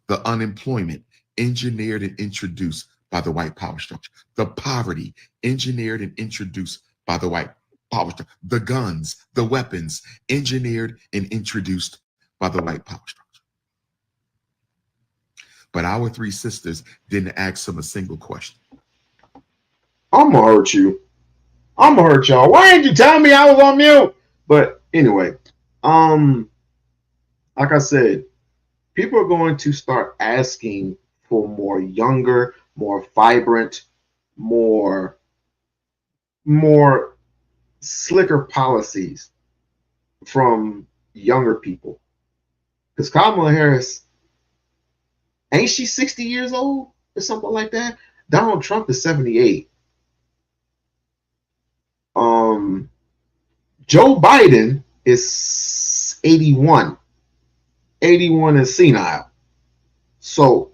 The unemployment engineered and introduced by the white power structure. The poverty engineered and introduced by the white power structure. The guns, the weapons engineered and introduced by the white power structure. But our 3 sisters didn't ask him a single question. I'm gonna hurt you. I'm gonna hurt y'all. Why didn't you tell me I was on mute? But anyway, like I said, people are going to start asking for more younger, more vibrant, more slicker policies from younger people. Because Kamala Harris, ain't she 60 years old or something like that? Donald Trump is 78. Joe Biden is 81. 81 is senile. So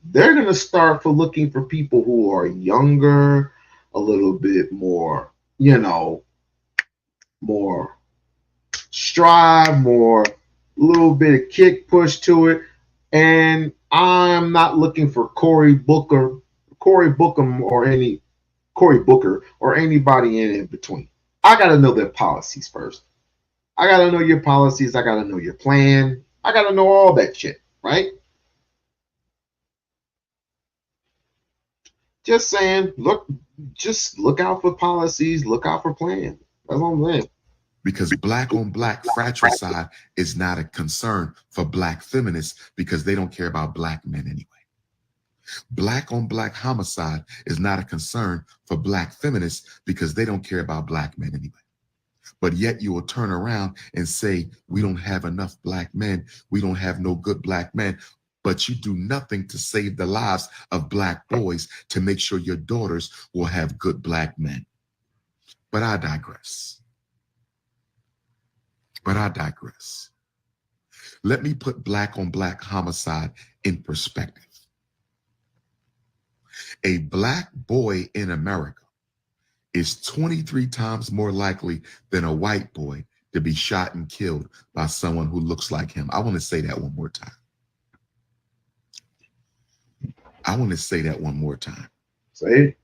they're going to start looking for people who are younger, a little bit more, more strive, more, a little bit of kick push to it. And I'm not looking for Cory Booker or anybody in between. I got to know their policies first. I got to know your policies. I got to know your plan. I got to know all that shit, right? Just saying, just look out for policies, look out for plans. That's what I'm saying. Because black on black fratricide is not a concern for black feminists because they don't care about black men anyway. Black on black homicide is not a concern for black feminists because they don't care about black men anyway. But yet you will turn around and say, we don't have enough black men. We don't have no good black men. But you do nothing to save the lives of black boys to make sure your daughters will have good black men. But I digress. Let me put black on black homicide in perspective. A black boy in America is 23 times more likely than a white boy to be shot and killed by someone who looks like him. I want to say that one more time. Say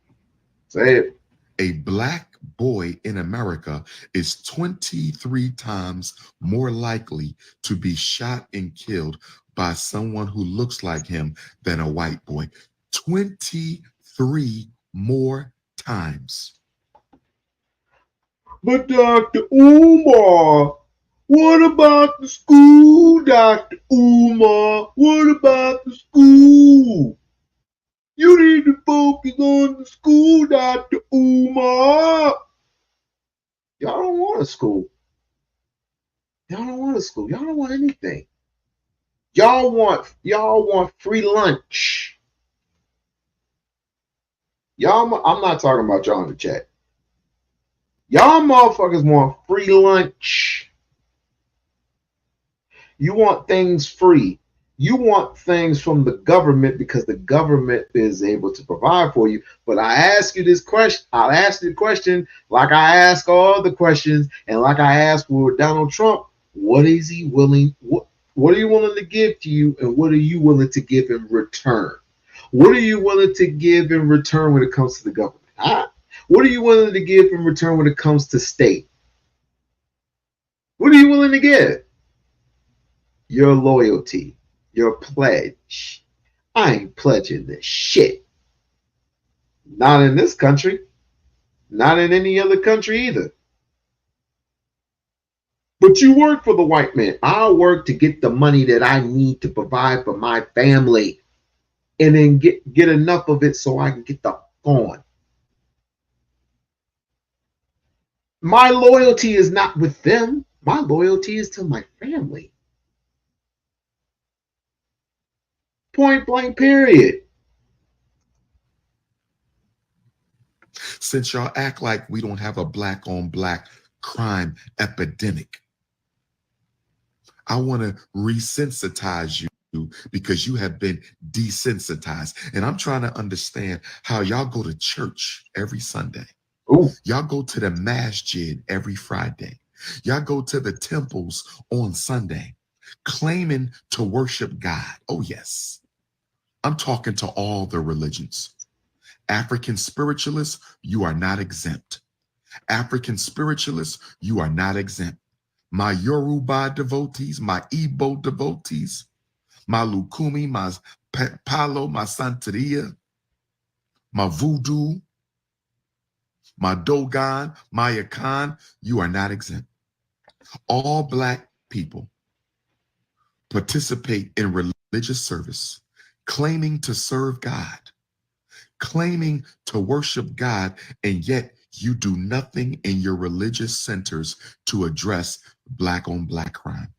it. A black boy in America is 23 times more likely to be shot and killed by someone who looks like him than a white boy. 23 more times. But Dr. Umar, what about the school, Dr. Umar? What about the school? You need to focus on the school, Dr. Umar. Y'all don't want a school. Y'all don't want anything. Y'all want free lunch. I'm not talking about y'all in the chat. Y'all motherfuckers want free lunch. You want things free. You want things from the government because the government is able to provide for you. But I ask you this question. I'll ask you the question like I ask all the questions and like I asked for Donald Trump. What is he willing? What are you willing to give to you, and what are you willing to give in return? What are you willing to give in return when it comes to the government? Huh? What are you willing to give in return when it comes to state? What are you willing to give? Your loyalty, your pledge. I ain't pledging this shit. Not in this country. Not in any other country either. But you work for the white man. I'll work to get the money that I need to provide for my family. And then get enough of it so I can get the on. My loyalty is not with them. My loyalty is to my family. Point blank, period. Since y'all act like we don't have a black on black crime epidemic, I want to resensitize you because you have been desensitized. And I'm trying to understand how y'all go to church every Sunday. Ooh. Y'all go to the masjid every Friday. Y'all go to the temples on Sunday, claiming to worship God. Oh, yes. I'm talking to all the religions. African spiritualists, you are not exempt. African spiritualists, you are not exempt. My Yoruba devotees, my Igbo devotees, my Lukumi, my Palo, my Santeria, my Voodoo, my Dogon, Maya Khan, you are not exempt. All Black people participate in religious service, claiming to serve God, claiming to worship God, and yet you do nothing in your religious centers to address Black on Black crime.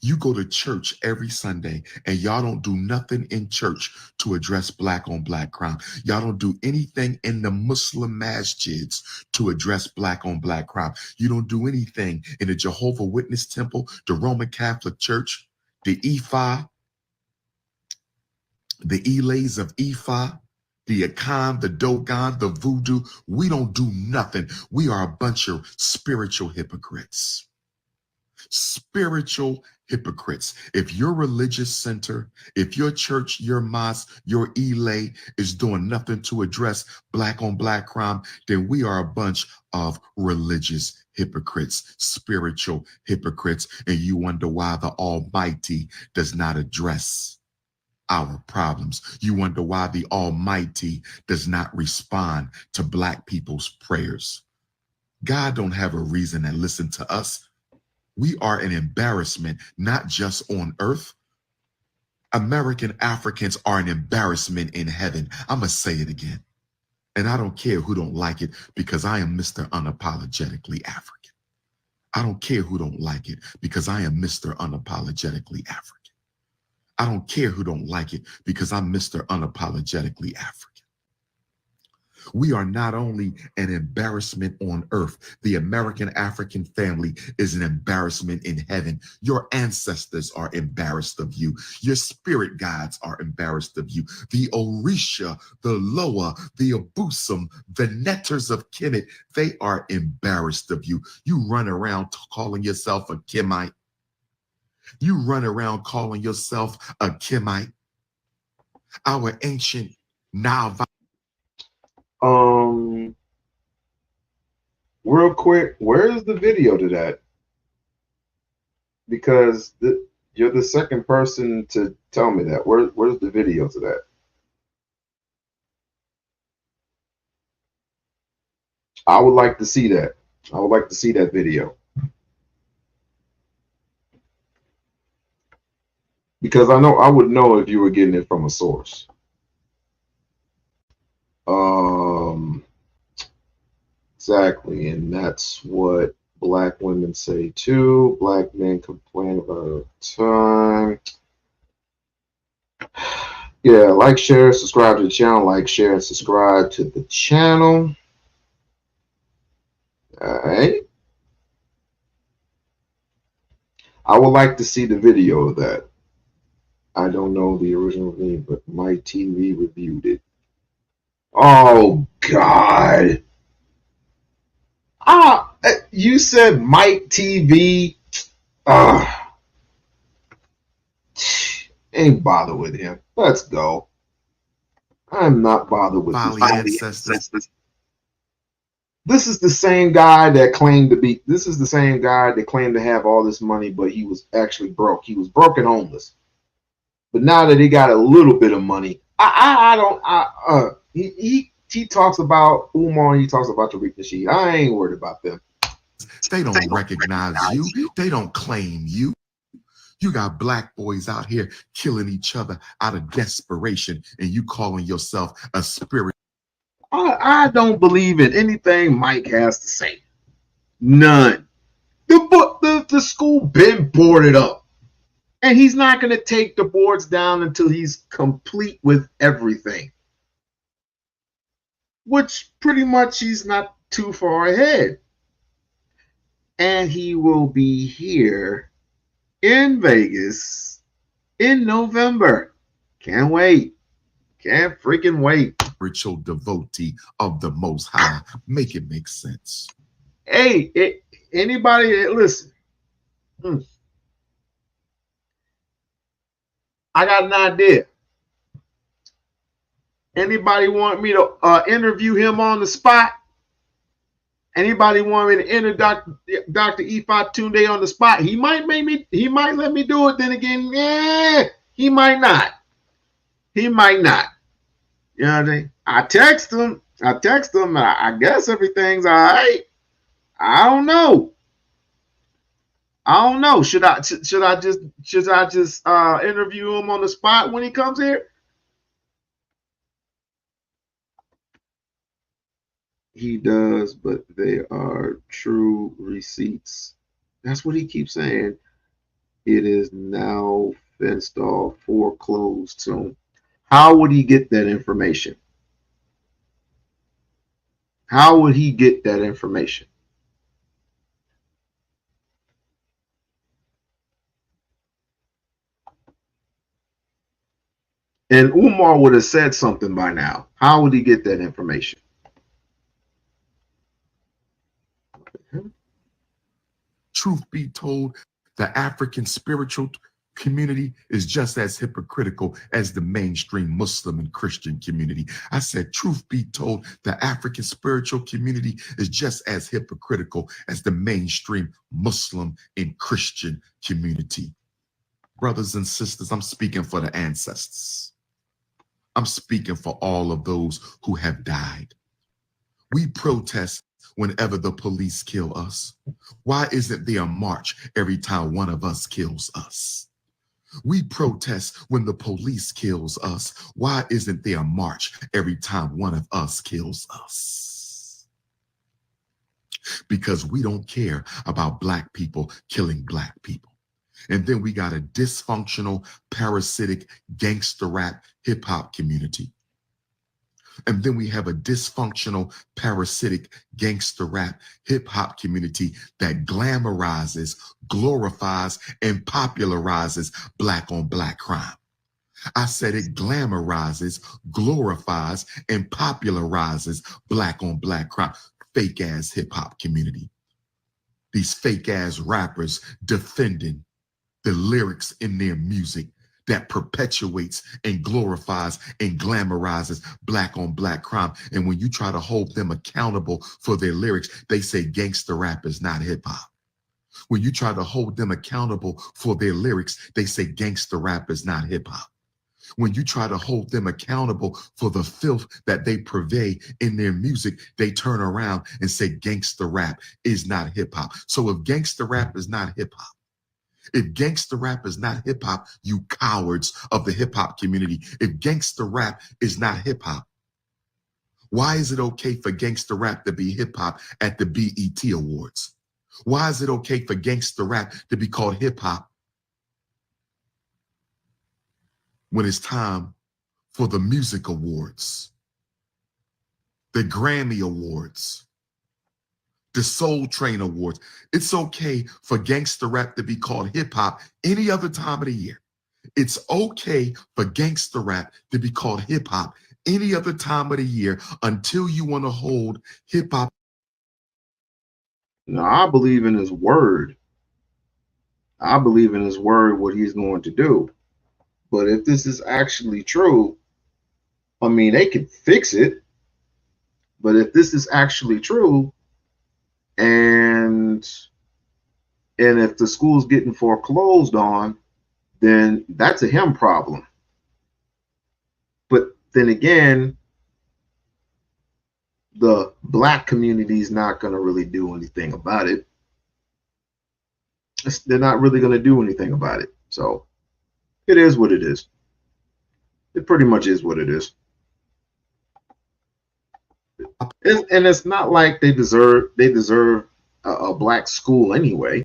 You go to church every Sunday and y'all don't do nothing in church to address Black on Black crime. Y'all don't do anything in the Muslim masjids to address Black on Black crime. You don't do anything in the Jehovah Witness Temple, the Roman Catholic Church, the Ifa, the Elays of Ifa, the Akan, the Dogon, the Voodoo. We don't do nothing. We are a bunch of spiritual hypocrites. Spiritual hypocrites. If your religious center, if your church, your mosque, your Elay is doing nothing to address Black on Black crime, then we are a bunch of religious hypocrites, spiritual hypocrites, and you wonder why the Almighty does not address our problems. You wonder why the Almighty does not respond to Black people's prayers. God don't have a reason to listen to us. We are an embarrassment, not just on earth. American Africans are an embarrassment in heaven. I'm going to say it again. And I don't care who don't like it, because I am Mr. Unapologetically African. I don't care who don't like it, because I am Mr. Unapologetically African. I don't care who don't like it, because I'm Mr. Unapologetically African. We are not only an embarrassment on earth, the American African family is an embarrassment in heaven. Your ancestors are embarrassed of you. Your spirit guides are embarrassed of you. The Orisha, the Loa, the Abusum, the Netters of Kemet, they are embarrassed of you. You run around calling yourself a Kemite. You run around calling yourself a Kemite. Our ancient Nile. Real quick, where's the video to that? Because you're the second person to tell me that. Where's the video to that? I would like to see that. I would like to see that video. Because I know I would know if you were getting it from a source. Exactly, and that's what Black women say too. Black men complain about time. Yeah, like, share, subscribe to the channel. Like, share, and subscribe to the channel. All right. I would like to see the video of that. I don't know the original name, but my TV reviewed it. Oh, God. You said Mike TV. Ain't bother with him. Let's go. I'm not bothered with his ancestors. This is the same guy that claimed to be. This is the same guy that claimed to have all this money, but he was actually broke. He was broke and homeless. But now that he got a little bit of money, he talks about Umar. He talks about Tariq Nasheed. I ain't worried about them. They don't recognize you. They don't claim you. You got Black boys out here killing each other out of desperation, and you calling yourself a spirit. I don't believe in anything Mike has to say. None. The school been boarded up, and he's not going to take the boards down until he's complete with everything. Which pretty much he's not too far ahead. And he will be here in Vegas in November. Can't wait. Can't freaking wait. Spiritual devotee of the Most High. Make it make sense. Hey, anybody, listen. I got an idea. Anybody want me to interview him on the spot? Anybody want me to interview Dr. Ifatunde on the spot? He might let me do it. Then again, he might not. He might not. You know what I mean? I text him. I text him. I guess everything's all right. I don't know. Should I just interview him on the spot when he comes here? He does, but they are true receipts. That's what he keeps saying. It is now fenced off, foreclosed soon. How would he get that information? How would he get that information? And Umar would have said something by now. How would he get that information? Truth be told, the African spiritual community is just as hypocritical as the mainstream Muslim and Christian community. I said, truth be told, the African spiritual community is just as hypocritical as the mainstream Muslim and Christian community. Brothers and sisters, I'm speaking for the ancestors. I'm speaking for all of those who have died. We protest whenever the police kill us. Why isn't there a march every time one of us kills us? We protest when the police kills us. Why isn't there a march every time one of us kills us? Because we don't care about Black people killing Black people. And then we got a dysfunctional, parasitic, gangster rap hip hop community. And then we have a dysfunctional, parasitic, gangster rap hip hop community that glamorizes, glorifies, and popularizes Black on Black crime. I said it glamorizes, glorifies, and popularizes Black on Black crime. Fake ass hip hop community. These fake ass rappers defending the lyrics in their music that perpetuates and glorifies and glamorizes Black on Black crime. And when you try to hold them accountable for their lyrics, they say gangster rap is not hip hop. When you try to hold them accountable for their lyrics, they say gangster rap is not hip hop. When you try to hold them accountable for the filth that they purvey in their music, they turn around and say gangster rap is not hip hop. So if gangster rap is not hip hop, if gangster rap is not hip hop, you cowards of the hip hop community, if gangster rap is not hip hop, why is it okay for gangster rap to be hip hop at the BET Awards? Why is it okay for gangster rap to be called hip hop when it's time for the music awards, the Grammy Awards, the Soul Train Awards? It's okay for gangster rap to be called hip hop any other time of the year. It's okay for gangster rap to be called hip hop any other time of the year until you want to hold hip hop. No, I believe in his word. I believe in his word, what he's going to do. But if this is actually true, I mean, they can fix it. But if this is actually true, and if the school's getting foreclosed on, then that's a him problem. But then again, the Black community is not going to really do anything about it. They're not really going to do anything about it. So it is what it is. It pretty much is what it is. And it's not like they deserve a Black school anyway.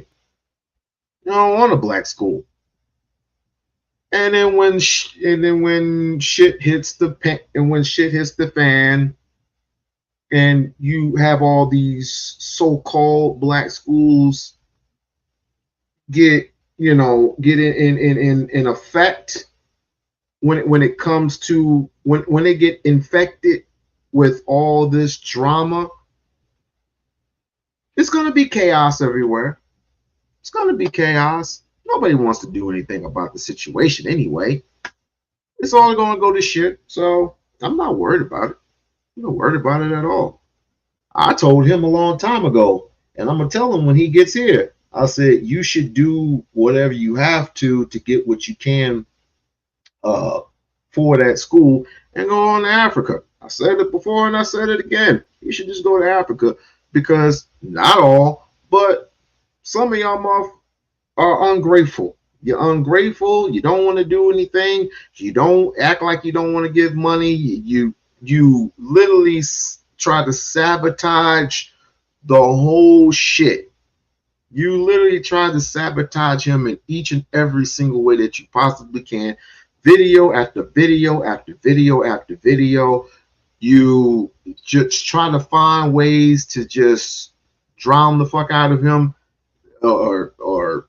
You don't want a Black school. And then when shit hits the fan, and you have all these so-called Black schools get in effect, when it comes to when they get infected with all this drama, it's going to be chaos everywhere. It's going to be chaos. Nobody wants to do anything about the situation anyway. It's all going to go to shit. So I'm not worried about it. I'm not worried about it at all. I told him a long time ago, and I'm going to tell him when he gets here. I said, you should do whatever you have to get what you can for that school and go on to Africa. I said it before and I said it again. You should just go to Africa, because not all, but some of y'all are ungrateful. You're ungrateful. You don't want to do anything. You don't act like you don't want to give money. You literally try to sabotage the whole shit. You literally try to sabotage him in each and every single way that you possibly can. Video after video after video after video. You just trying to find ways to just drown the fuck out of him, or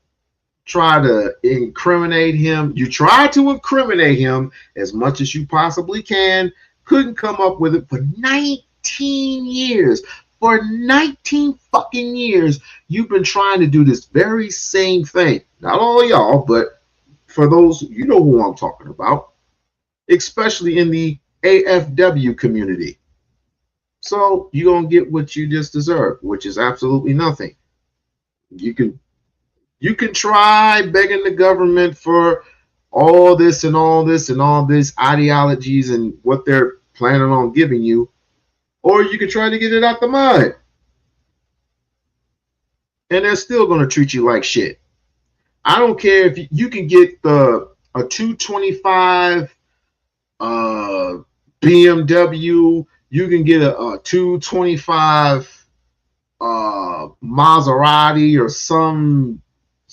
try to incriminate him. You try to incriminate him as much as you possibly can. Couldn't come up with it for 19 years. For 19 fucking years, you've been trying to do this very same thing. Not all y'all, but for those, you know who I'm talking about, especially in the AFW community. So you're going to get what you just deserve, which is absolutely nothing. You can try begging the government for all this and all this and all this ideologies and what they're planning on giving you, or you can try to get it out the mud. And they're still going to treat you like shit. I don't care if you can get a 225 BMW, you can get a 225 Maserati or some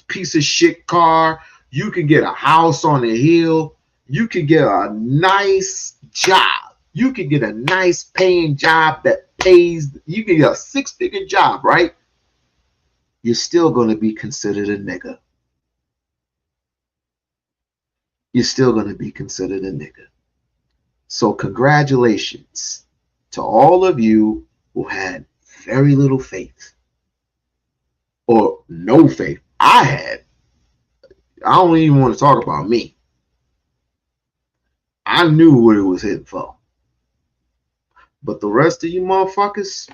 piece of shit car. You can get a house on the hill. You can get a nice job. You can get a nice paying job that pays. You can get a 6-figure job, right? You're still going to be considered a nigga. You're still going to be considered a nigga. So congratulations to all of you who had very little faith or no faith. I don't even want to talk about me. I knew what it was hitting for. But the rest of you motherfuckers,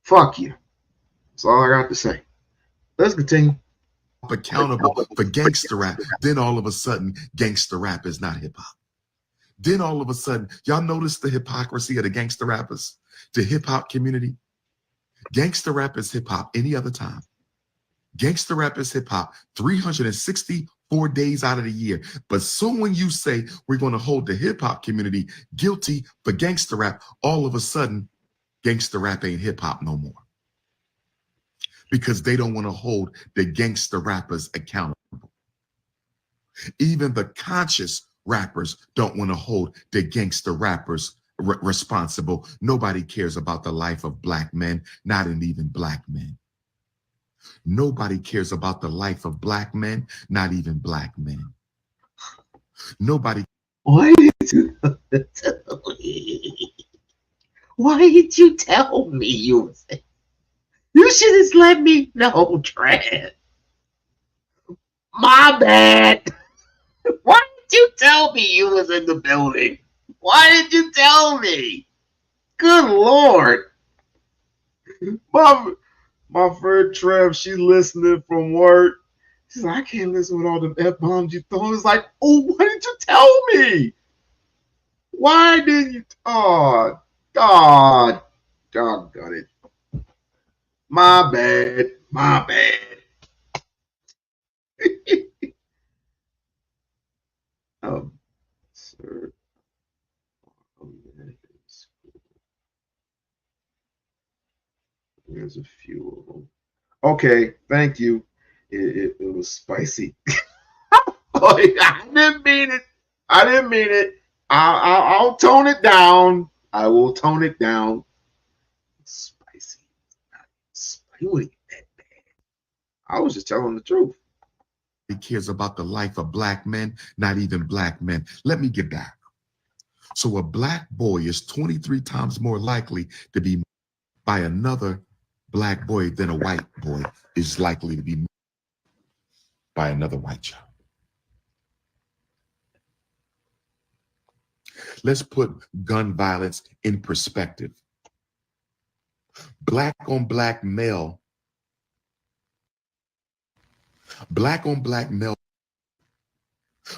fuck you. That's all I got to say. Let's continue. Accountable for gangster rap. Then all of a sudden, gangster rap is not hip hop. Then all of a sudden, y'all notice the hypocrisy of the gangster rappers, the hip hop community. Gangster rap is hip hop any other time. Gangster rap is hip hop 364 days out of the year. But so when you say we're going to hold the hip hop community guilty for gangster rap, all of a sudden, gangster rap ain't hip hop no more. Because they don't want to hold the gangster rappers accountable. Even the conscious rappers don't want to hold the gangster rappers responsible. Nobody cares about the life of black men, not even black men. Nobody cares about the life of black men, not even black men. Nobody. Why did you tell me? Why did you tell me you were saying? You should have let me know, Trent. My bad. Why did you tell me you was in the building? Why did you tell me? Good Lord. My friend Trev, she listening from work. She's like, I can't listen with all the F-bombs you throw. It's like, oh, why didn't you tell me? Why didn't you? Oh, God. Doggone it. My bad. My bad. Sir. There's a few of them. Okay, thank you. It was spicy. I didn't mean it. I didn't mean it. I'll tone it down. I will tone it down. Spicy. Spicy. That bad. I was just telling the truth. He cares about the life of black men, not even black men. Let me get back. So a black boy is 23 times more likely to be by another black boy than a white boy is likely to be by another white child. Let's put gun violence in perspective. Black on black male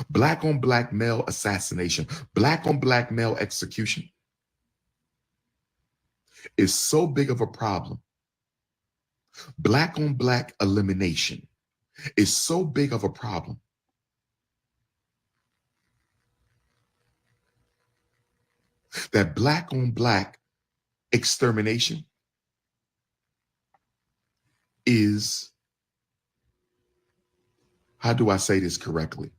Black on black male assassination, black on black male execution is so big of a problem. Black on black elimination is so big of a problem that black on black extermination is, how do I say this correctly?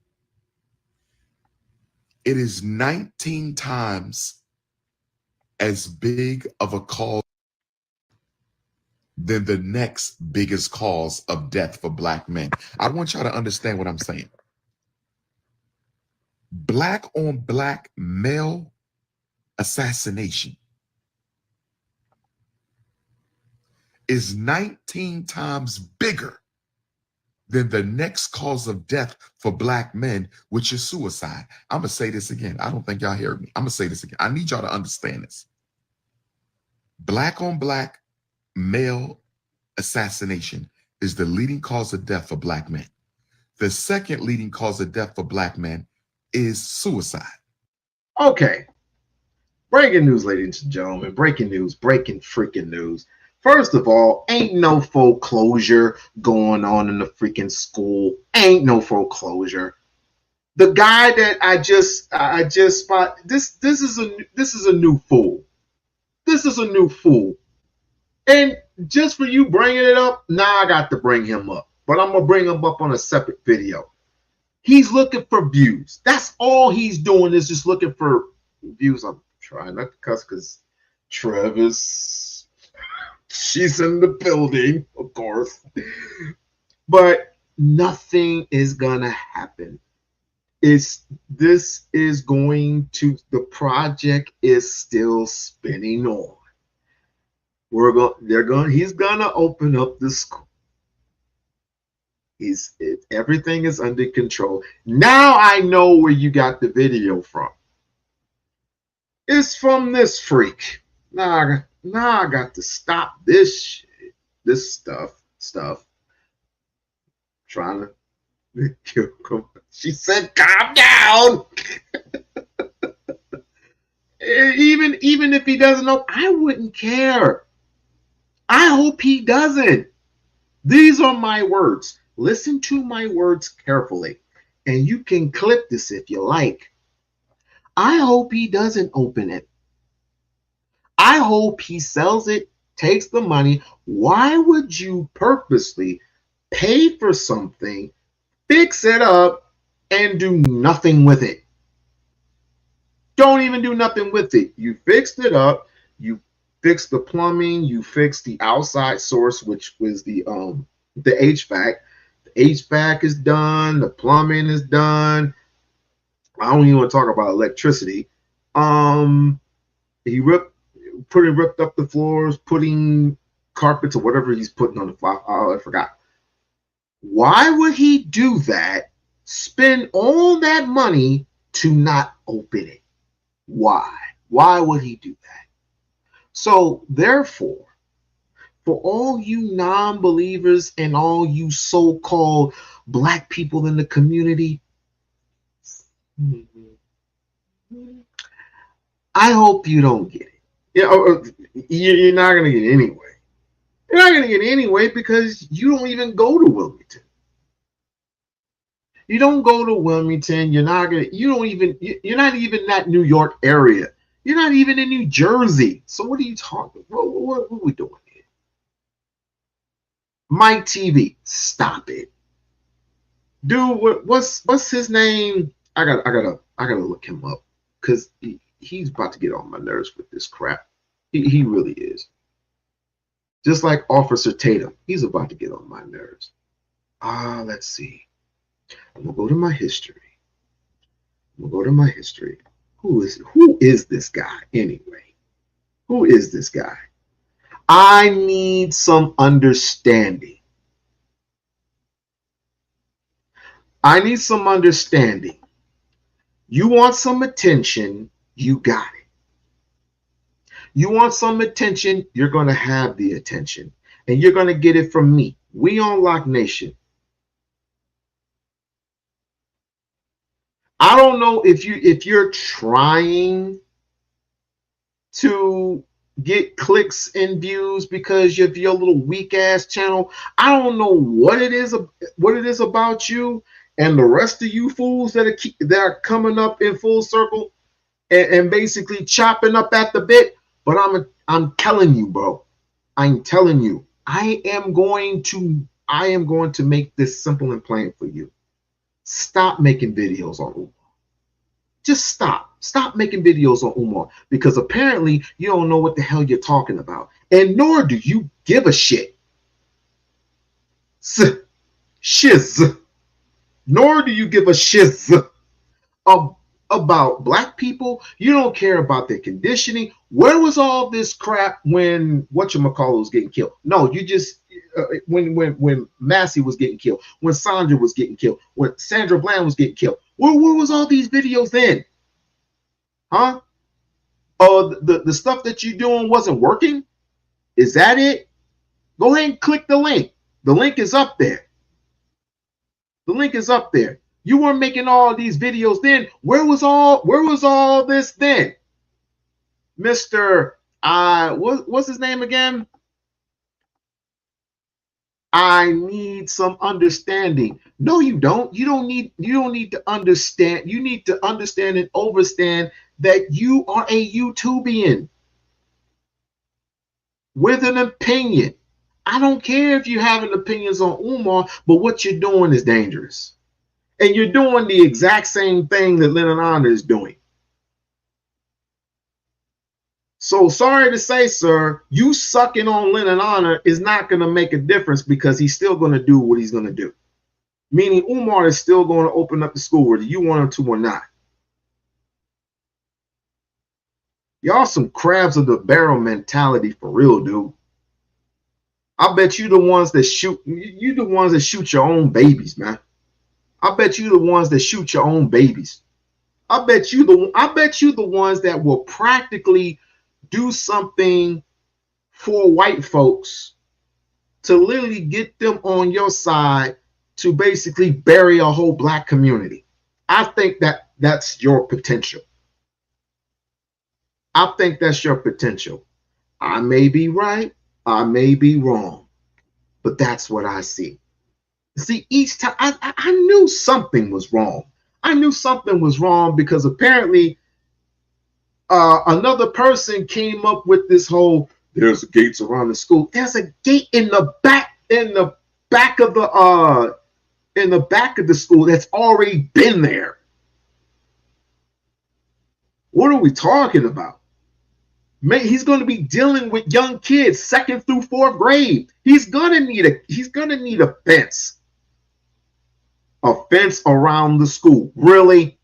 It is 19 times as big of a cause than the next biggest cause of death for black men. I want y'all to understand what I'm saying. Black on black male assassination is 19 times bigger than the next cause of death for black men, which is suicide. I'm going to say this again. I don't think y'all heard me. I'm going to say this again. I need y'all to understand this. Black on black male assassination is the leading cause of death for black men. The second leading cause of death for black men is suicide. Okay. Breaking news, ladies and gentlemen. Breaking news. Breaking freaking news. First of all, ain't no foreclosure going on in the freaking school. Ain't no foreclosure. The guy that I just spot, this is a new fool. This is a new fool. And just for you bringing it up, now I got to bring him up. But I'm going to bring him up on a separate video. He's looking for views. That's all he's doing, is just looking for views. I'm trying not to cuss because Travis, she's in the building, of course. But nothing is going to happen. This is going to, the project is still spinning on. He's gonna open up the school. Everything is under control. Now I know where you got the video from. It's from this freak. Now I got to stop this shit, this stuff. Trying to, she said, calm down. Even if he doesn't know, I wouldn't care. I hope he doesn't. These are my words. Listen to my words carefully, and you can clip this if you like. I hope he doesn't open it. I hope he sells it, takes the money. Why would you purposely pay for something, fix it up, and do nothing with it? Don't even do nothing with it. You fixed it up. You fixed the plumbing. You fixed the outside source, which was the HVAC. The HVAC is done. The plumbing is done. I don't even want to talk about electricity. He ripped up the floors, putting carpets or whatever he's putting on the floor. Oh, I forgot. Why would he do that? Spend all that money to not open it? Why? Why would he do that? So therefore, for all you non-believers and all you so-called black people in the community, I hope you don't get it. You're not going to get it anyway. You're not going to get it anyway because you don't even go to Wilmington. You don't go to Wilmington. You're not even that New York area. You're not even in New Jersey. So what are you talking? What are we doing here? Mike TV, stop it. Dude, what's his name? I gotta look him up because he's about to get on my nerves with this crap. He really is. Just like Officer Tatum, he's about to get on my nerves. Let's see. I'm gonna go to my history. Who is this guy anyway? Who is this guy? I need some understanding. You want some attention, you got it. You want some attention, you're going to have the attention. And you're going to get it from me. We-On-Loc Nation. I don't know if you're trying to get clicks and views because of your little weak ass channel. I don't know what it is about you and the rest of you fools that are coming up in full circle and basically chopping up at the bit. But I'm telling you, bro. I'm telling you, I am going to make this simple and plain for you. Stop making videos on Umar. Just stop. Stop making videos on Umar, because apparently you don't know what the hell you're talking about, and nor do you give a shit. Shiz. Nor do you give a shiz about black people. You don't care about their conditioning. Where was all this crap when whatchamacallit was getting killed? No, you just when Massey was getting killed, when Sonya was getting killed, when Sandra Bland was getting killed. Where was all these videos then? Huh? Oh, the stuff that you're doing wasn't working? Is that it? Go ahead and click the link. The link is up there. The link is up there. You weren't making all these videos then. Where was all this then? Mr. What's his name again? I need some understanding. No, you don't. You don't need to understand. You need to understand and overstand that you are a YouTubian with an opinion. I don't care if you're having opinions on Umar, but what you're doing is dangerous. And you're doing the exact same thing that Lennon is doing. So sorry to say, sir, you sucking on Lennon is not going to make a difference, because he's still going to do what he's going to do. Meaning Umar is still going to open up the school, whether you want him to or not. Y'all some crabs of the barrel mentality for real, dude. I bet you the ones that shoot your own babies, man. I bet you the ones that shoot your own babies. I bet you the ones that will practically do something for white folks to literally get them on your side to basically bury a whole black community. I think that's your potential. I think that's your potential. I may be right, I may be wrong, but that's what I see. See, each time I knew something was wrong. I knew something was wrong because apparently another person came up with this whole, there's gates around the school. There's a gate in the back of the school that's already been there. What are we talking about? Man, he's going to be dealing with young kids, 2nd through 4th grade. He's gonna need a fence. A fence around the school. Really?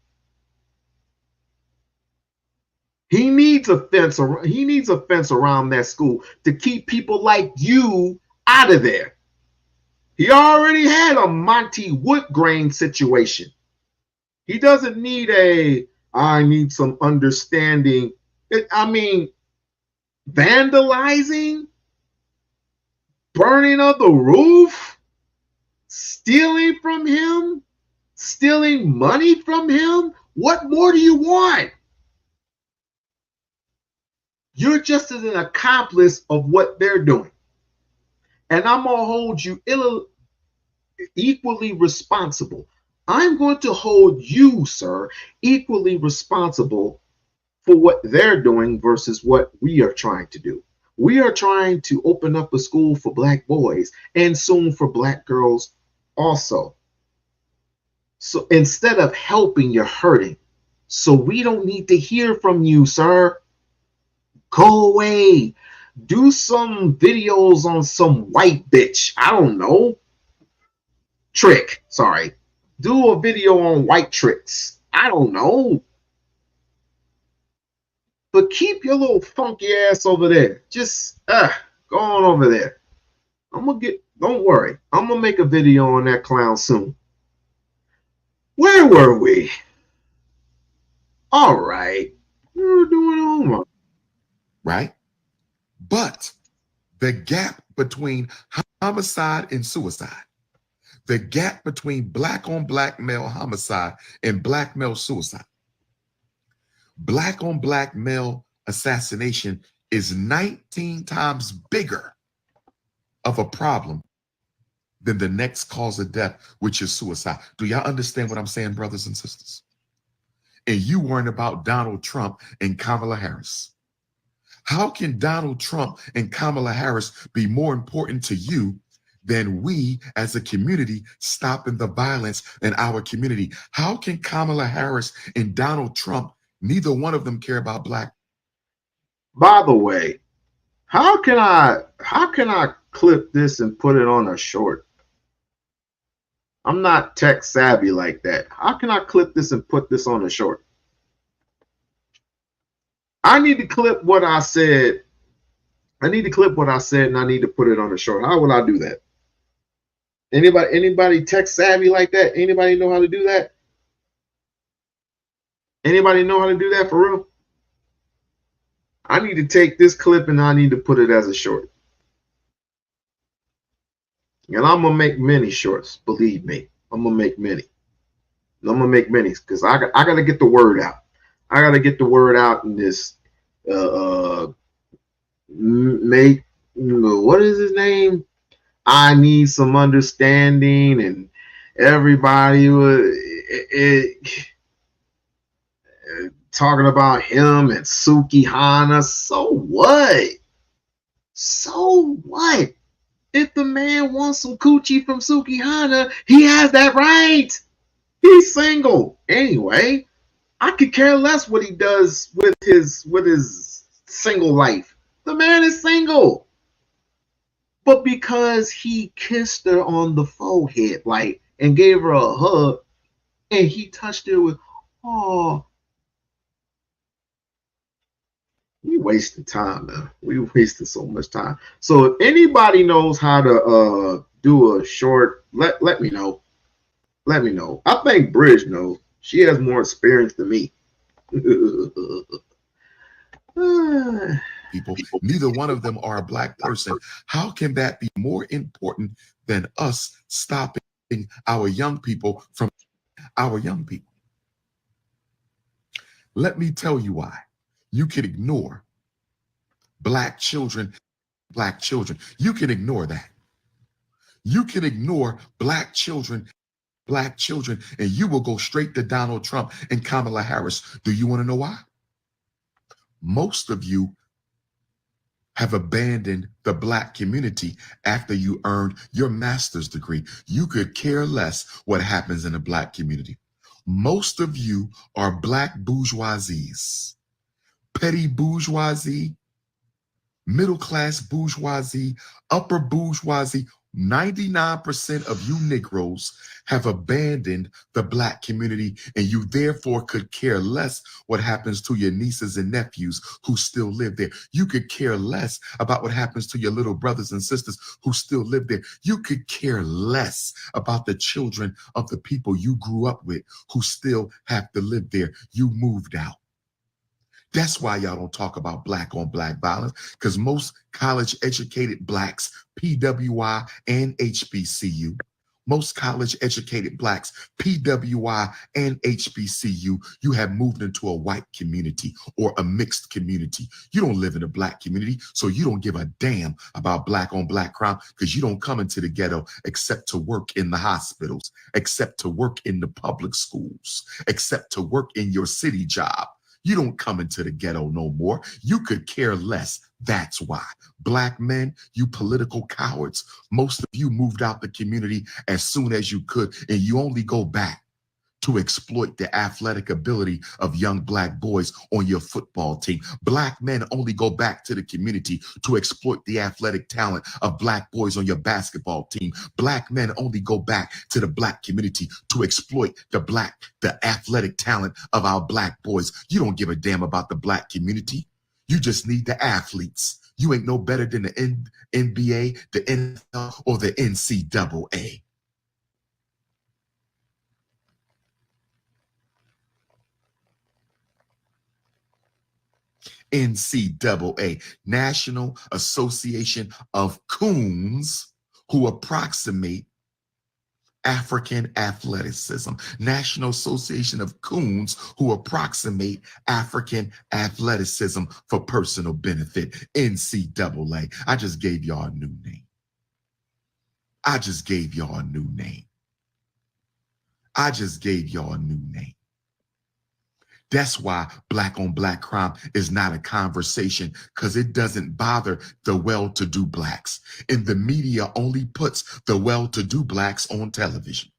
He needs a fence around that school to keep people like you out of there. He already had a Monty Woodgrain situation. He doesn't need I need some understanding. Vandalizing, burning of the roof, stealing from him, stealing money from him. What more do you want? You're just an accomplice of what they're doing. And I'm going to hold you equally responsible. I'm going to hold you, sir, equally responsible for what they're doing versus what we are trying to do. We are trying to open up a school for black boys and soon for black girls also. So instead of helping, you're hurting. So we don't need to hear from you, sir. Go away. Do some videos on some white bitch. I don't know. Trick. Sorry. Do a video on white tricks. I don't know. But keep your little funky ass over there. Just go on over there. Don't worry. I'm gonna make a video on that clown soon. Where were we? All right. We were doing Umar. Right? But the gap between homicide and suicide, the gap between black on black male homicide and black male suicide. Black on black male assassination is 19 times bigger of a problem than the next cause of death, which is suicide. Do y'all understand what I'm saying, brothers and sisters? And you worrying about Donald Trump and Kamala Harris. How can Donald Trump and Kamala Harris be more important to you than we as a community stopping the violence in our community? How can Kamala Harris and Donald Trump, neither one of them care about black? By the way, how can I clip this and put it on a short? I'm not tech savvy like that. How can I clip this and put this on a short? I need to clip what I said. I need to clip what I said, and I need to put it on a short. How will I do that? Anybody tech savvy like that? Anybody know how to do that? Anybody know how to do that for real? I need to take this clip and I need to put it as a short. And I'm gonna make many shorts. Believe me, I'm gonna make many. I'm gonna make many because I gotta get the word out. I gotta get the word out in this. Make what is his name? I need some understanding, and everybody was talking about him and Suki Hana. So what? So what? If the man wants some coochie from Suki Hana, he has that right. He's single. Anyway, I could care less what he does with his single life. The man is single. But because he kissed her on the forehead, like, and gave her a hug, and he touched her with, oh, we wasting time, man. We wasting so much time. So if anybody knows how to do a short, let me know. Let me know. I think Bridge knows. She has more experience than me. People, neither one of them are a black person. How can that be more important than us stopping our young people from our young people? Let me tell you why. You can ignore black children. You can ignore that. You can ignore black children, and you will go straight to Donald Trump and Kamala Harris. Do you want to know why? Most of you have abandoned the black community after you earned your master's degree. You could care less what happens in the black community. Most of you are black bourgeoisies, petty bourgeoisie, middle-class bourgeoisie, upper bourgeoisie. 99% of you Negroes have abandoned the black community, and you therefore could care less what happens to your nieces and nephews who still live there. You could care less about what happens to your little brothers and sisters who still live there. You could care less about the children of the people you grew up with who still have to live there. You moved out. That's why y'all don't talk about black on black violence, because most college educated blacks, PWI and HBCU, most college educated blacks, PWI and HBCU, you have moved into a white community or a mixed community. You don't live in a black community, so you don't give a damn about black on black crime, because you don't come into the ghetto except to work in the hospitals, except to work in the public schools, except to work in your city job. You don't come into the ghetto no more. You could care less. That's why. Black men, you political cowards, most of you moved out the community as soon as you could, and you only go back to exploit the athletic ability of young black boys on your football team. Black men only go back to the community to exploit the athletic talent of black boys on your basketball team. Black men only go back to the black community to exploit the athletic talent of our black boys. You don't give a damn about the black community. You just need the athletes. You ain't no better than the NBA, the NFL, or the NCAA. NCAA, National Association of Coons, who approximate African athleticism, National Association of Coons who approximate African athleticism for personal benefit, NCAA. I just gave y'all a new name. I just gave y'all a new name. I just gave y'all a new name. That's why black on black crime is not a conversation, because it doesn't bother the well-to-do blacks. And the media only puts the well-to-do blacks on television.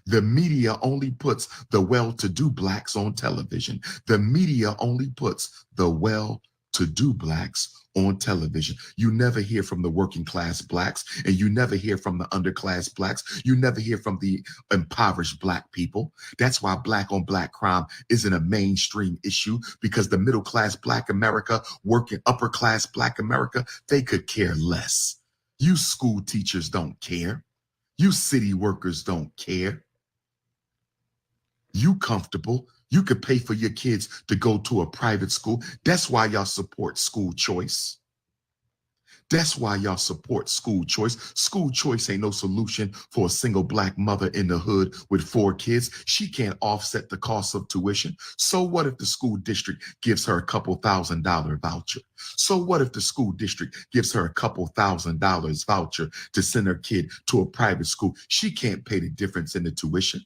The media only puts the well-to-do blacks on television. The media only puts the well-to-do blacks on television. You never hear from the working class blacks, and you never hear from the underclass blacks. You never hear from the impoverished black people. That's why black on black crime isn't a mainstream issue, because the middle class black America, working upper class black America, they could care less. You school teachers don't care. You city workers don't care. You comfortable. You could pay for your kids to go to a private school. That's why y'all support school choice. That's why y'all support school choice. School choice ain't no solution for a single black mother in the hood with 4 kids. She can't offset the cost of tuition. So what if the school district gives her a couple $1,000 voucher? So what if the school district gives her a couple $1,000 voucher to send her kid to a private school? She can't pay the difference in the tuition.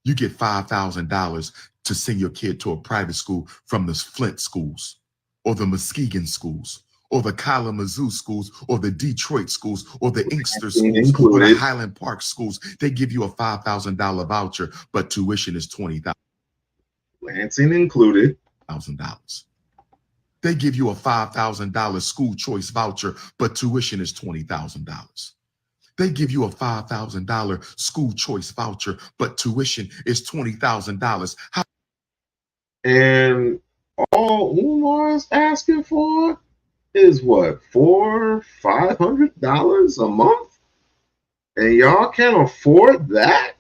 You get $5,000 to send your kid to a private school from the Flint schools or the Muskegon schools or the Kalamazoo schools or the Detroit schools or the Inkster schools or the Highland Park schools. They give you a $5,000 voucher, but tuition is $20,000. Lansing included. $1,000. They give you a $5,000 school choice voucher, but tuition is $20,000. They give you a $5,000 school choice voucher, but tuition is $20,000. And all Umar is asking for is what, $400-500 a month? And y'all can't afford that?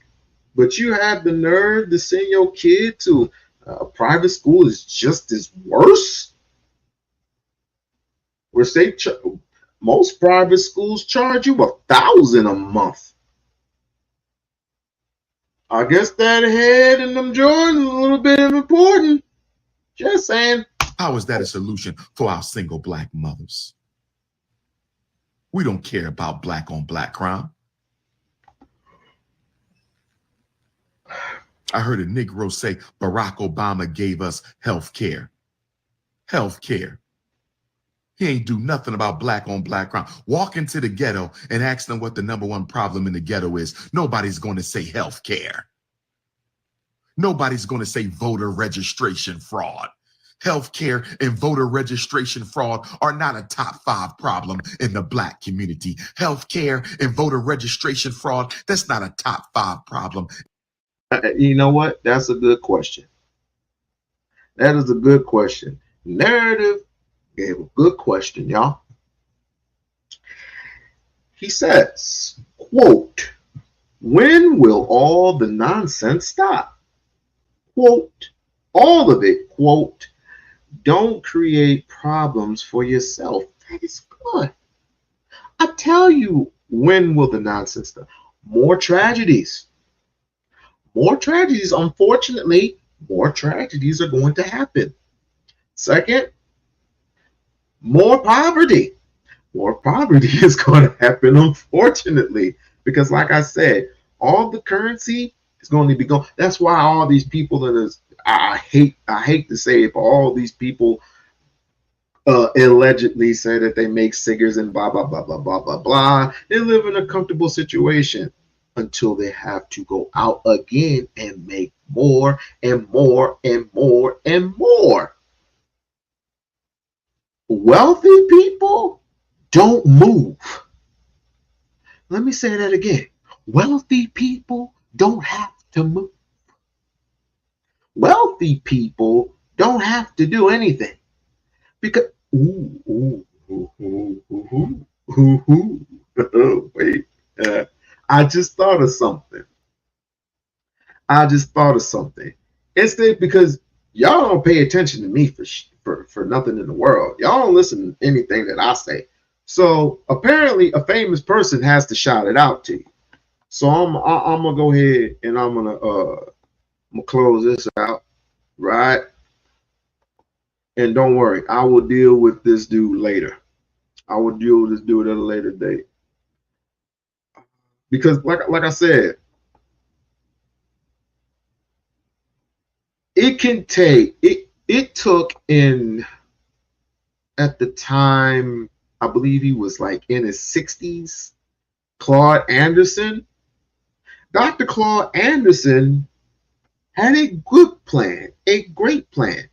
But you have the nerve to send your kid to a private school is just as worse? Where most private schools charge you $1,000 a month. I guess that head and them Jordans is a little bit important. Just saying. How is that a solution for our single black mothers? We don't care about black on black crime. I heard a Negro say Barack Obama gave us health care. Health care. He ain't do nothing about black on black crime. Walk into the ghetto and ask them what the #1 problem in the ghetto is. Nobody's going to say health care. Nobody's going to say voter registration fraud. Health care and voter registration fraud are not a top 5 problem in the black community. Health care and voter registration fraud, that's not a top 5 problem. You know what? That's a good question. That is a good question. Narrative gave a good question, y'all. He says, quote, "When will all the nonsense stop?" Quote, all of it, quote, "Don't create problems for yourself." That is good. I tell you, when will the nonsense stop? More tragedies. More tragedies. Unfortunately, more tragedies are going to happen. Second, more poverty. More poverty is going to happen, unfortunately, because like I said, all the currency is going to be gone. That's why all these people in this, I hate to say it, but all these people allegedly say that they make cigarettes and blah, blah, blah, blah, blah, blah, blah. They live in a comfortable situation until they have to go out again and make more and more and more and more. Wealthy people don't move. Let me say that again. Wealthy people don't have to move. Wealthy people don't have to do anything because wait, I just thought of something. It's that because y'all don't pay attention to me for nothing in the world. Y'all don't listen to anything that I say. So apparently a famous person has to shout it out to you. So I'm gonna go ahead and I'm gonna close this out, right? And don't worry, I will deal with this dude later. I will deal with this dude at a later date. Because like I said, it can take it took in at the time, I believe he was like in his 60s, Claude Anderson. Dr. Claude Anderson had a good plan, a great plan.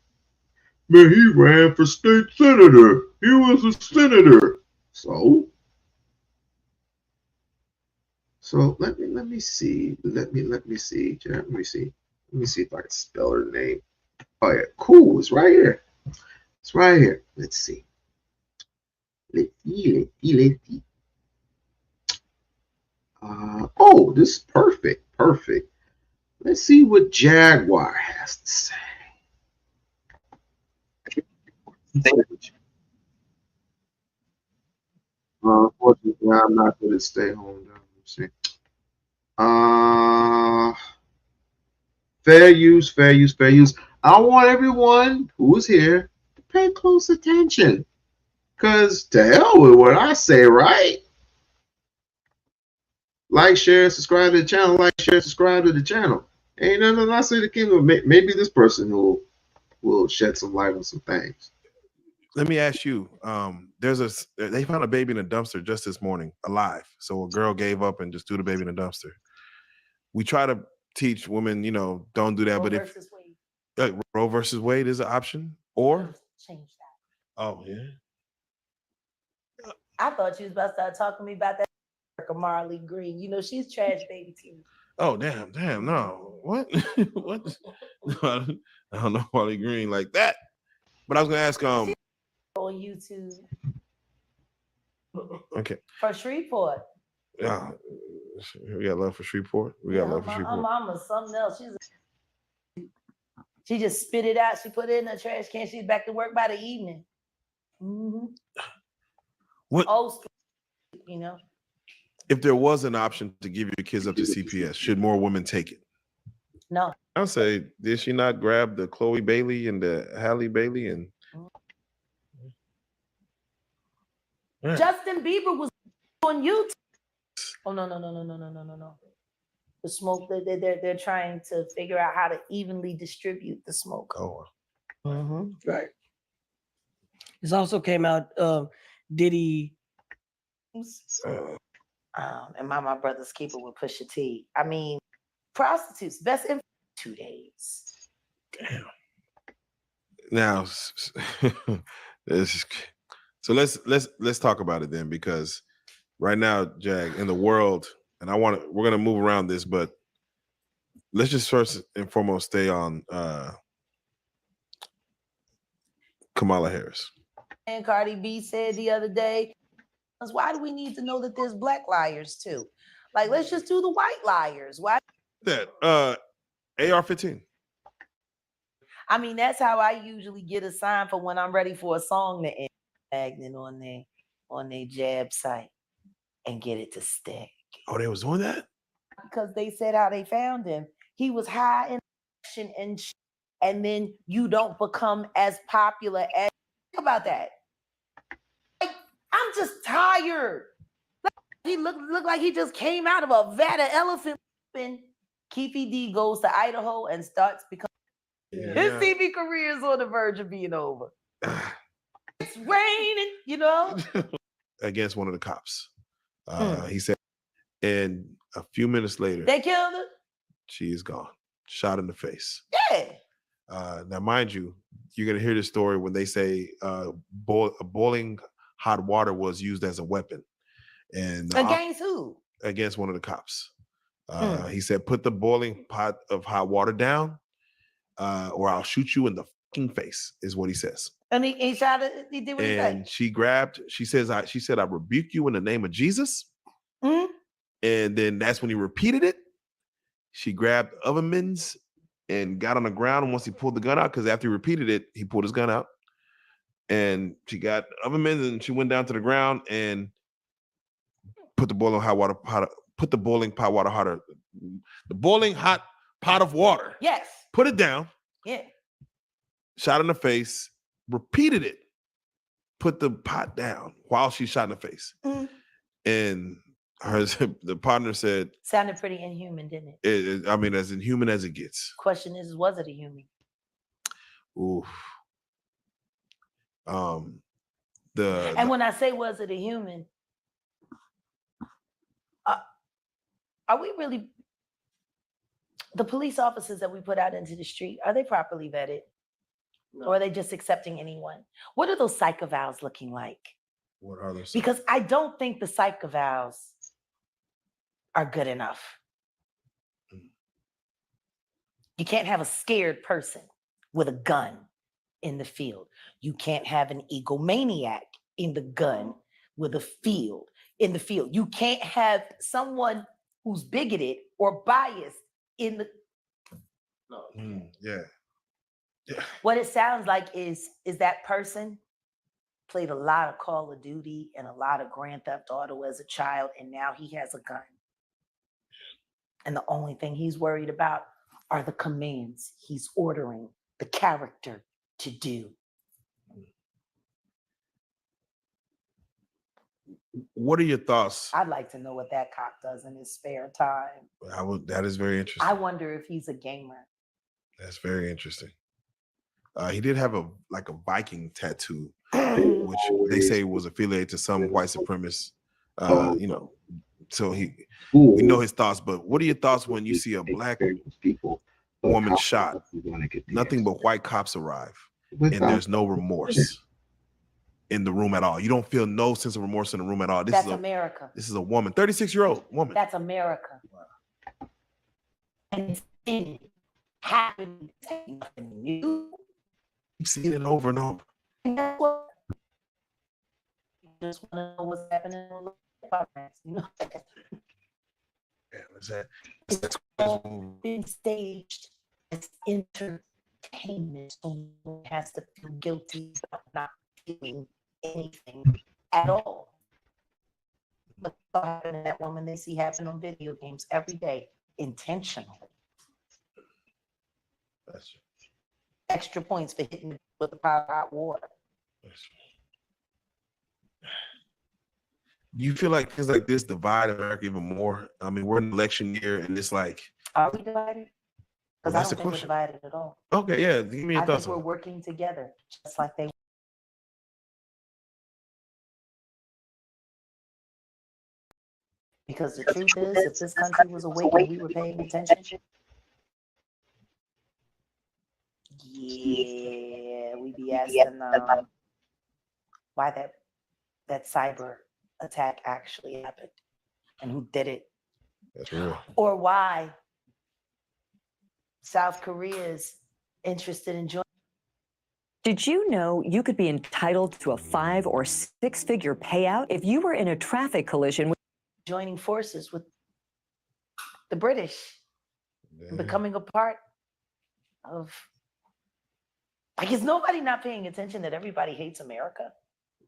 Man, he ran for state senator. He was a senator. So let me see. Let me see. Let me see. Let me see if I can spell her name. Oh yeah, cool. It's right here. It's right here. Let's see. Let's see. Oh, this is perfect. Perfect. Let's see what Jaguar has to say. Unfortunately, I'm not going to stay home. Let's see. Fair use, fair use, fair use. I want everyone who is here to pay close attention. Because to hell with what I say, right? Like, share, subscribe to the channel. Like, share, subscribe to the channel. Ain't nothing I say to Kingdom. Maybe this person will shed some light on some things. Let me ask you. They found a baby in a dumpster just this morning, alive. So a girl gave up and just threw the baby in a dumpster. We try to teach women, don't do that. Roe but versus if Roe versus Wade is an option, or change that. Oh yeah. I thought you was about to start talking to me about that Marley Green. She's trash baby too. Oh damn, no. What? What? No, I don't know Wally Green like that. But I was gonna ask on YouTube. Okay. For Shreveport. Yeah. We got love for Shreveport. We got love for Shreveport. My mama's something else. She just spit it out. She put it in the trash can. She's back to work by the evening. Mm-hmm. What? Old school, If there was an option to give your kids up to CPS, should more women take it? No. I'll say, did she not grab the Chloe Bailey and the Halle Bailey and Justin Bieber was on YouTube? Oh no. The smoke, they're trying to figure out how to evenly distribute the smoke. Oh. Right. This also came out. Diddy. And my brother's keeper with Pusha T. I mean, prostitutes, best in 2 days. Damn. Now, so let's talk about it then, because right now, Jag, in the world, and we're gonna move around this, but let's just first and foremost stay on Kamala Harris. And Cardi B said the other day, why do we need to know that there's black liars too? Like, let's just do the white liars. Why? That AR-15. I mean, that's how I usually get a sign for when I'm ready for a song to end. Magnet on their jab site and get it to stick. Oh, they was doing that? Because they said how they found him. He was high in action and then you don't become as popular as. Think about that. Like, I'm just tired. He looked like he just came out of a vat of elephant. Keefy D goes to Idaho and starts becoming. Yeah. His TV career is on the verge of being over. It's raining, Against one of the cops. He said, and a few minutes later, they killed her. She is gone, shot in the face. Yeah. Now, mind you, you're gonna hear this story when they say boiling hot water was used as a weapon, and against who? Against one of the cops. He said, "Put the boiling pot of hot water down, or I'll shoot you in the fucking face," is what he says. And he shot it. He did what he said. And she said, I rebuke you in the name of Jesus. Mm-hmm. And then that's when he repeated it. She grabbed oven mitts and got on the ground. And once he pulled the gun out, because after he repeated it, he pulled his gun out. And she got oven mitts and she went down to the ground and put the boiling hot put the boiling hot pot of water. Yes. Put it down. Yeah. Shot in the face. Repeated it. Put the pot down while she shot in the face. And the partner said, sounded pretty inhuman, didn't it? I mean, as inhuman as it gets. Question is, was it a human? Oof. And when I say was it a human, are we really, the police officers that we put out into the street, are they properly vetted? No. Or are they just accepting anyone? What are those psych evals looking like? What are those? Because I don't think the psych evals are good enough. You can't have a scared person with a gun in the field. You can't have an egomaniac in the gun with a field in the field. You can't have someone who's bigoted or biased in the. Yeah. What it sounds like is that person played a lot of Call of Duty and a lot of Grand Theft Auto as a child, and now he has a gun. And the only thing he's worried about are the commands he's ordering the character to do. What are your thoughts? I'd like to know what that cop does in his spare time. That is very interesting. I wonder if he's a gamer. That's very interesting. He did have a Viking tattoo, which they say was affiliated to some white supremacist. So we know his thoughts. But what are your thoughts when you see a black woman shot? Nothing but white cops arrive, and there's no remorse in the room at all. You don't feel no sense of remorse in the room at all. That's America. This is a woman, 36-year-old woman. That's America. Wow. And it's happening. Nothing new. You've seen it over and over. And that's what you just want to know what's happening in the life, you know? Yeah, what's that? It's all been staged as entertainment, so one has to feel guilty about not doing anything at all. What's happening to that woman they see happen on video games every day, intentionally. That's true. Extra points for hitting with the pot of hot water. Do you feel like things like this divide America even more? I mean, we're in election year, and it's like, are we divided? Because I don't think we're divided at all. Okay, yeah, give me your thoughts. I think we're working together, just like they. Because the truth is, if this country was awake and we were paying attention, yeah, we'd be asking why that cyber attack actually happened and who did it. That's real. Or why South Korea is interested in joining. Did you know you could be entitled to a 5 or 6 figure payout if you were in a traffic collision with joining forces with the British, becoming a part of, like, is nobody not paying attention that everybody hates America?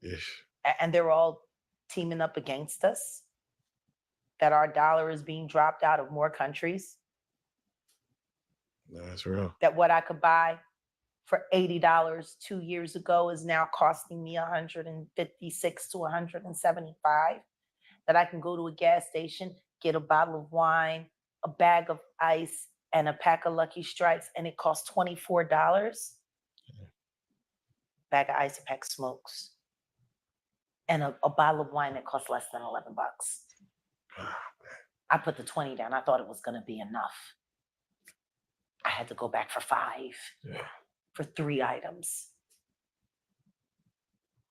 Yes. And they're all teaming up against us, that our dollar is being dropped out of more countries. That's real. That what I could buy for $80 2 years ago is now costing me $156 to $175. That I can go to a gas station, get a bottle of wine, a bag of ice, and a pack of Lucky Strikes, and it costs $24. Bag of ice, a pack of smokes, and a bottle of wine that costs less than $11. I put the 20 down. I thought it was going to be enough. I had to go back for 5, for 3 items.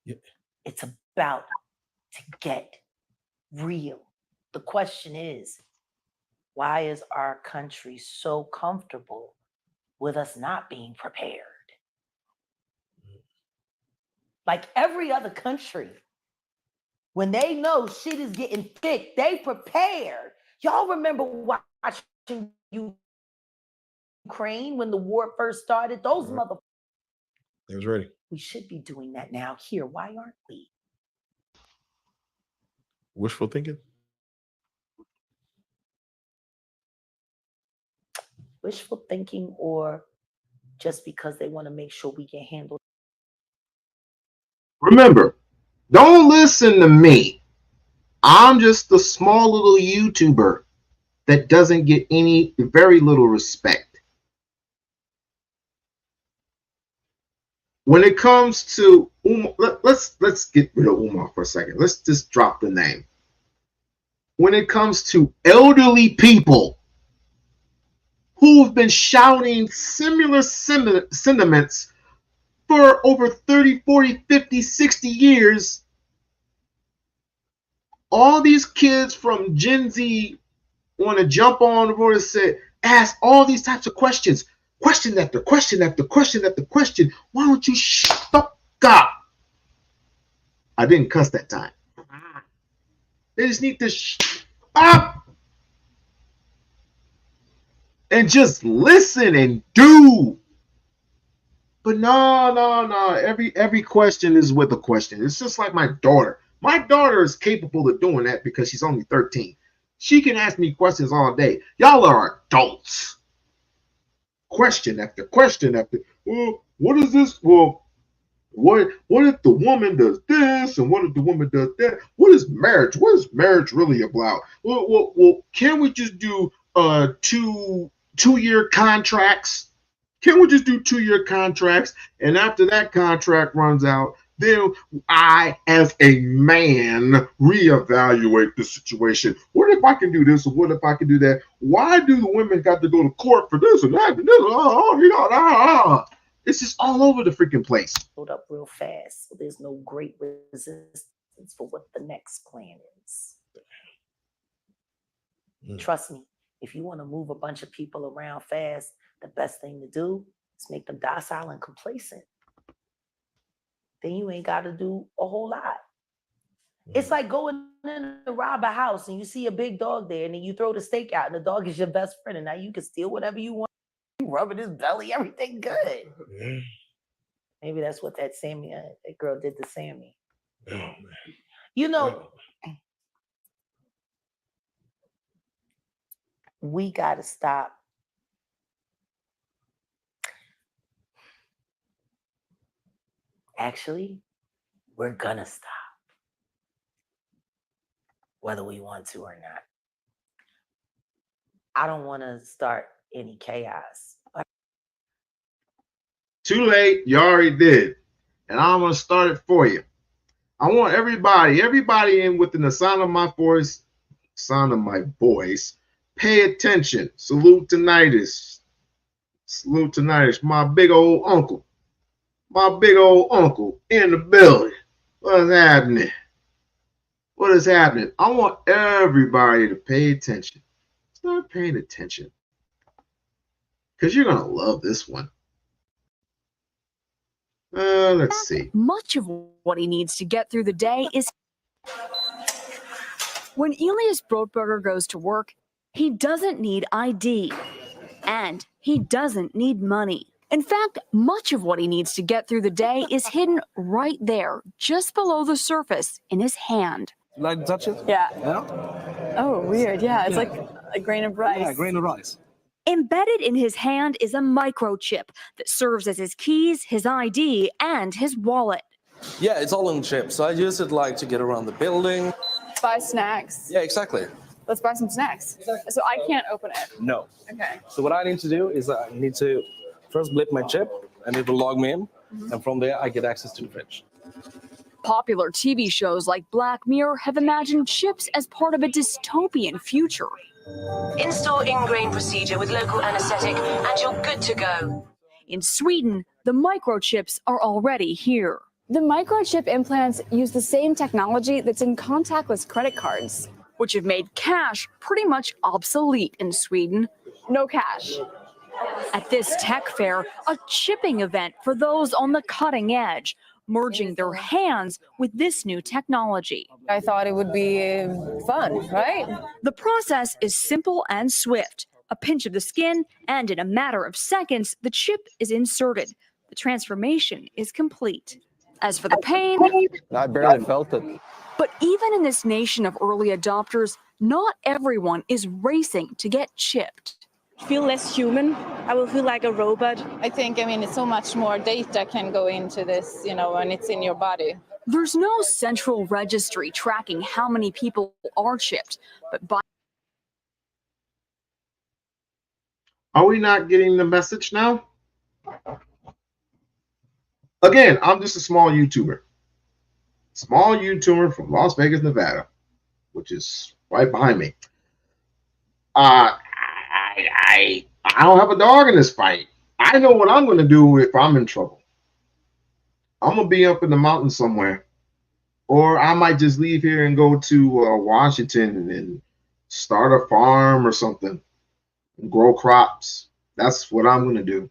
Yeah. It's about to get real. The question is, why is our country so comfortable with us not being prepared? Like every other country, when they know shit is getting thick, they prepared. Y'all remember watching Ukraine when the war first started? Those motherfuckers. They was ready. We should be doing that now here. Why aren't we? Wishful thinking? wishful thinking or just because they want to make sure we can handle? Remember, don't listen to me. I'm just a small little YouTuber that doesn't get very little respect. When it comes to Umar, let's get rid of Umar for a second. Let's just drop the name. When it comes to elderly people who have been shouting similar sentiments for over 30, 40, 50, 60 years, all these kids from Gen Z want to jump on the board and say, ask all these types of questions. Question after question after question after question. Why don't you shut the fuck up? I didn't cuss that time. They just need to shut up and just listen and do. But no. Every question is with a question. It's just like my daughter. My daughter is capable of doing that because she's only 13. She can ask me questions all day. Y'all are adults. Question after question after. Well, what is this? Well, what if the woman does this and what if the woman does that? What is marriage? What is marriage really about? Well, can we just do two-year contracts? Can we just do 2-year contracts? And after that contract runs out, then I, as a man, reevaluate the situation. What if I can do this or what if I can do that? Why do the women got to go to court for this and that and this? It's just all over the freaking place. Load up real fast, so there's no great resistance for what the next plan is. Trust me, if you want to move a bunch of people around fast, the best thing to do is make them docile and complacent. Then you ain't got to do a whole lot. It's like going in to rob a house and you see a big dog there and then you throw the steak out and the dog is your best friend and now you can steal whatever you want. You rubbing his belly, everything good. Maybe that's what that girl did to Sammy. You know, we got to stop. Actually, we're gonna stop, whether we want to or not. I don't want to start any chaos. Too late, you already did. And I'm gonna start it for you. I want everybody in within the sound of my voice, pay attention. Salute to Nidus. My big old uncle. In the building. What is happening? I want everybody to pay attention. Start paying attention. Because you're going to love this one. Let's see. Much of what he needs to get through the day is... When Elias Brotberger goes to work, he doesn't need ID. And he doesn't need money. In fact, much of what he needs to get through the day is hidden right there, just below the surface, in his hand. You like to touch it? Yeah. Yeah? Oh, weird. Yeah, it's like a grain of rice. Yeah, a grain of rice. Embedded in his hand is a microchip that serves as his keys, his ID, and his wallet. Yeah, it's all in chip. So I use it like to get around the building. Buy snacks. Yeah, exactly. Let's buy some snacks. So I can't open it. No. Okay. So what I need to do is I need to first blip my chip and it will log me in. And from there I get access to the fridge. Popular TV shows like Black Mirror have imagined chips as part of a dystopian future. Install ingrain procedure with local anesthetic and you're good to go. In Sweden, the microchips are already here. The microchip implants use the same technology that's in contactless credit cards, which have made cash pretty much obsolete in Sweden. No cash. At this tech fair, a chipping event for those on the cutting edge, merging their hands with this new technology. I thought it would be fun, right? The process is simple and swift. A pinch of the skin, and in a matter of seconds, the chip is inserted. The transformation is complete. As for the pain, I barely felt it. But even in this nation of early adopters, not everyone is racing to get chipped. feel less human. I will feel like a robot. I think, I mean, it's so much more data can go into this, you know, when it's in your body. There's no central registry tracking how many people are chipped, but by Are we not getting the message now? Again, I'm just a small YouTuber. Small YouTuber from Las Vegas, Nevada, which is right behind me. I don't have a dog in this fight. I know what I'm going to do if I'm in trouble. I'm going to be up in the mountains somewhere. Or I might just leave here and go to Washington and start a farm or something and grow crops. That's what I'm going to do.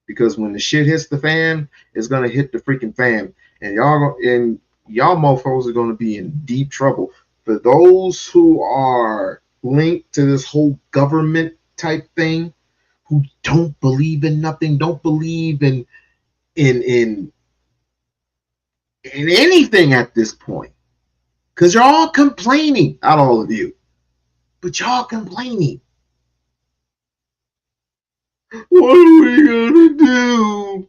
Because when the shit hits the fan, it's going to hit the freaking fan. And y'all mofos are going to be in deep trouble. For those who are linked to this whole government type thing, who don't believe in nothing, don't believe in anything at this point, because you're all complaining, not all of you, but y'all complaining. What are we gonna do?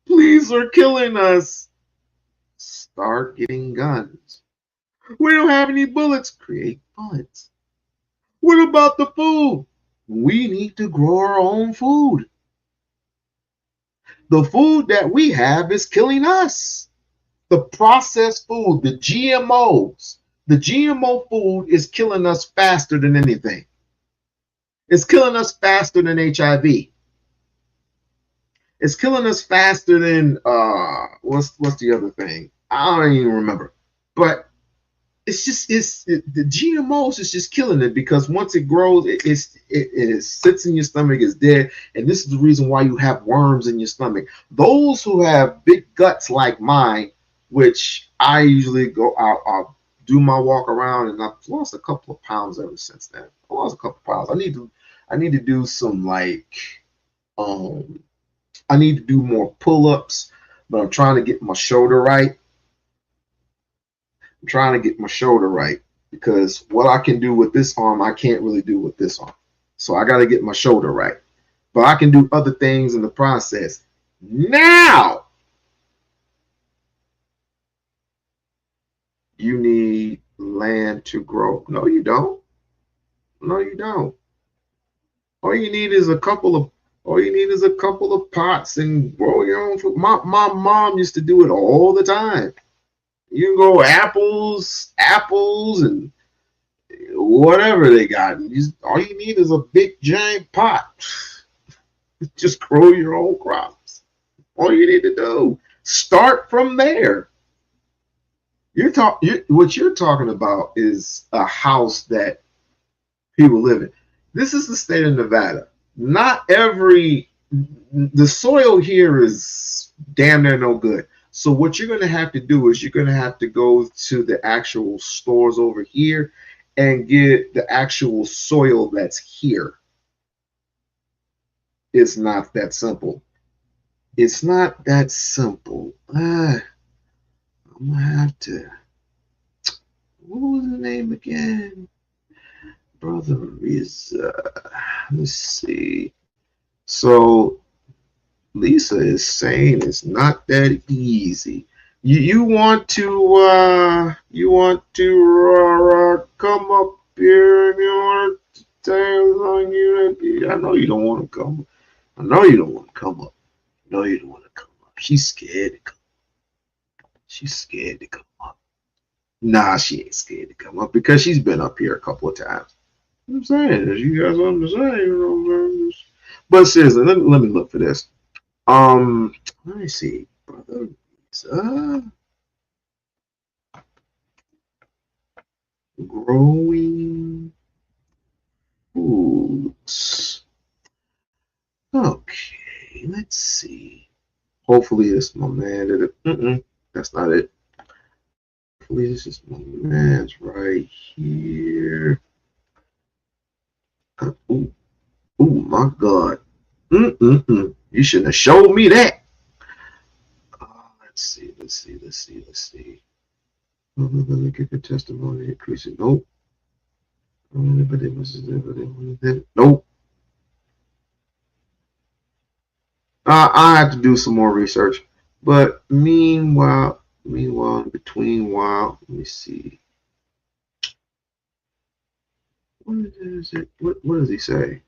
Police are killing us. Start getting guns. We don't have any bullets. Create bullets. What about the food? We need to grow our own food. The food that we have is killing us. The processed food, the GMOs, the GMO food is killing us faster than anything. It's killing us faster than HIV. It's killing us faster than what's the other thing? I don't even remember. But the GMOs is just killing it, because once it grows, it sits in your stomach, is dead, and this is the reason why you have worms in your stomach. Those who have big guts like mine, which I usually go out, I'll do my walk around, and I've lost a couple of pounds ever since then. I lost a couple of pounds. I need to do some I need to do more pull-ups, but I'm trying to get my shoulder right. I'm trying to get my shoulder right, because what I can do with this arm, I can't really do with this arm. So I got to get my shoulder right. But I can do other things in the process. Now, you need land to grow. No, you don't. No, you don't. All you need is a couple of pots and grow your own food. My mom used to do it all the time. You can grow apples, and whatever they got. All you need is a big giant pot. Just grow your own crops. All you need to do. Start from there. What you're talking about is a house that people live in. This is the state of Nevada. The soil here is damn near no good. So what you're going to have to do is you're going to have to go to the actual stores over here and get the actual soil that's here. It's not that simple. It's not that simple. I'm going to have to... What was the name again? Brother is... let's see. So... Lisa is saying it's not that easy. You want to come up here and you want to tell on you. I know you don't want to come. I know you don't want to come up. I know you don't want to come up. She's scared to come up. She's scared to come up. Nah, she ain't scared to come up because she's been up here a couple of times. I'm saying, as you guys understand, you know. But seriously, let me look for this. Let me see, brother. Growing foods. Okay, let's see. Hopefully, it's my man. That's not it. Hopefully, this is my man's right here. Oh my God. You shouldn't have showed me that. Let's see. Look at the testimony increasing. Nope. Nope. I have to do some more research. But meanwhile, in between while, let me see. What is it? What does he say?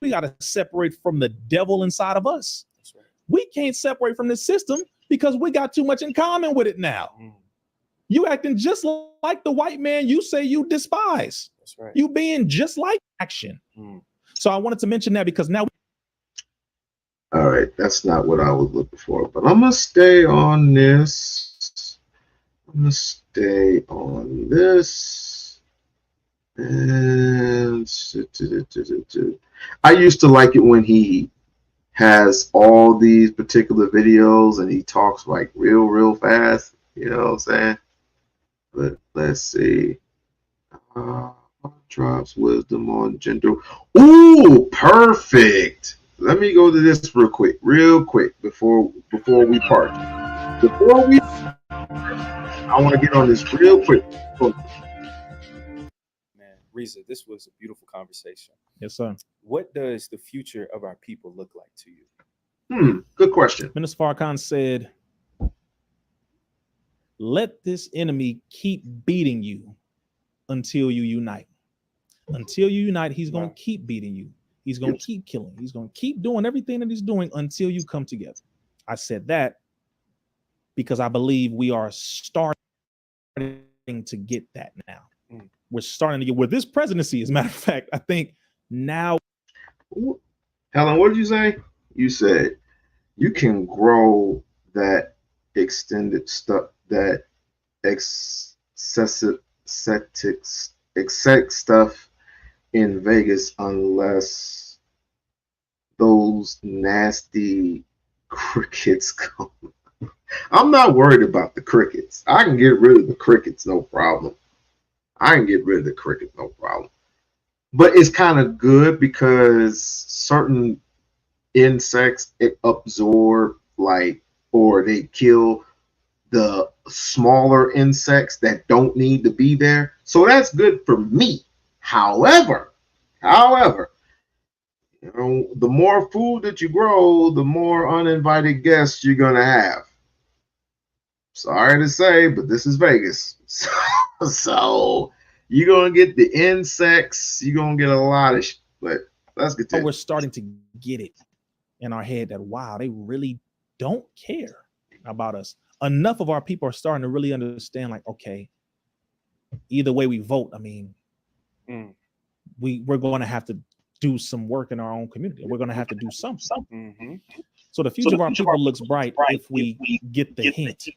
We got to separate from the devil inside of us. That's right. We can't separate from the system because we got too much in common with it now. You acting just like the white man you say you despise. That's right. You being just like action. So I wanted to mention that because now. All right, that's not what I was looking for, but I'm gonna stay on this. I'm gonna stay on this. And I used to like it when he has all these particular videos and he talks like real fast. You know what I'm saying? But let's see. Drops wisdom on gender. Ooh, perfect. Let me go to this real quick before we part. I want to get on this real quick. Man, Reza, this was a beautiful conversation. Yes, sir. What does the future of our people look like to you? Good question. Minister Farrakhan said, let this enemy keep beating you until you unite. Until you unite, he's going to keep beating you. He's going to keep killing. He's going to keep doing everything that he's doing until you come together. I said that because I believe we are starting to get that now. We're starting to get where this presidency, as a matter of fact, I think now. Helen, what did you say? You said you can grow that extended stuff, that excessive stuff in Vegas unless those nasty crickets come. I'm not worried about the crickets. I can get rid of the crickets, no problem. But it's kind of good because certain insects absorb or they kill the smaller insects that don't need to be there. So that's good for me. However, you know, the more food that you grow, the more uninvited guests you're gonna have. Sorry to say, but this is Vegas. So you're gonna get the insects, you're gonna get a lot of but let's get to we're starting to get it in our head that wow, they really don't care about us. Enough of our people are starting to really understand, like, okay, either way we vote, I mean, we're going to have to do some work in our own community. We're going to have to do something. So the future of our people looks bright if we get the hint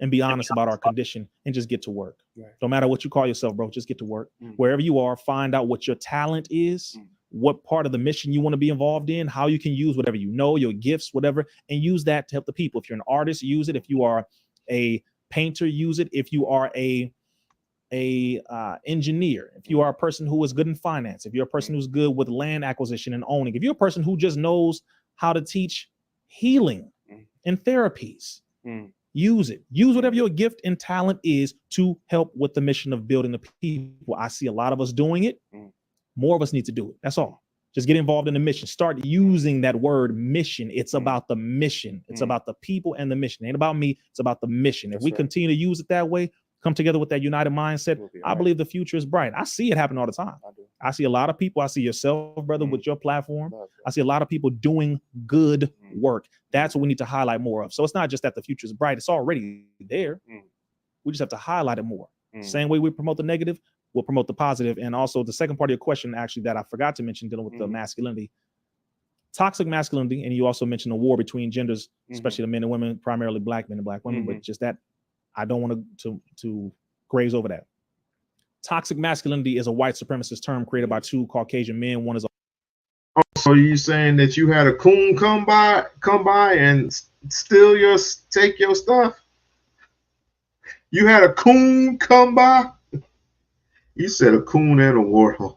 and be honest about our condition and just get to work. No matter what you call yourself, bro, just get to work. Wherever you are, find out what your talent is, what part of the mission you want to be involved in, how you can use whatever you know, your gifts, whatever, and use that to help the people. If you're an artist, use it. If you are a painter, use it. If you are a engineer, if you are a person who is good in finance, if you're a person who's good with land acquisition and owning, if you're a person who just knows how to teach healing and therapies, use it. Use whatever your gift and talent is to help with the mission of building the people. I see a lot of us doing it. More of us need to do it. That's all. Just get involved in the mission. Start using that word mission. It's about the mission. It's about the people and the mission. It ain't about me. It's about the mission. If we continue to use it that way, come together with that united mindset, I believe the future is bright. I see it happen all the time. I see a lot of people. I see yourself, brother, with your platform. I see a lot of people doing good work. That's what we need to highlight more of. So it's not just that the future is bright. It's already there. We just have to highlight it more. Same way we promote the negative, we'll promote the positive. And also the second part of your question, actually, that I forgot to mention, dealing with the masculinity, toxic masculinity. And you also mentioned the war between genders, especially the men and women, primarily black men and black women, but just that I don't want to graze over that. Toxic masculinity is a white supremacist term created by two Caucasian men. One is So you saying that you had a coon come by and take your stuff? You had a coon come by? You said a coon and a warthog.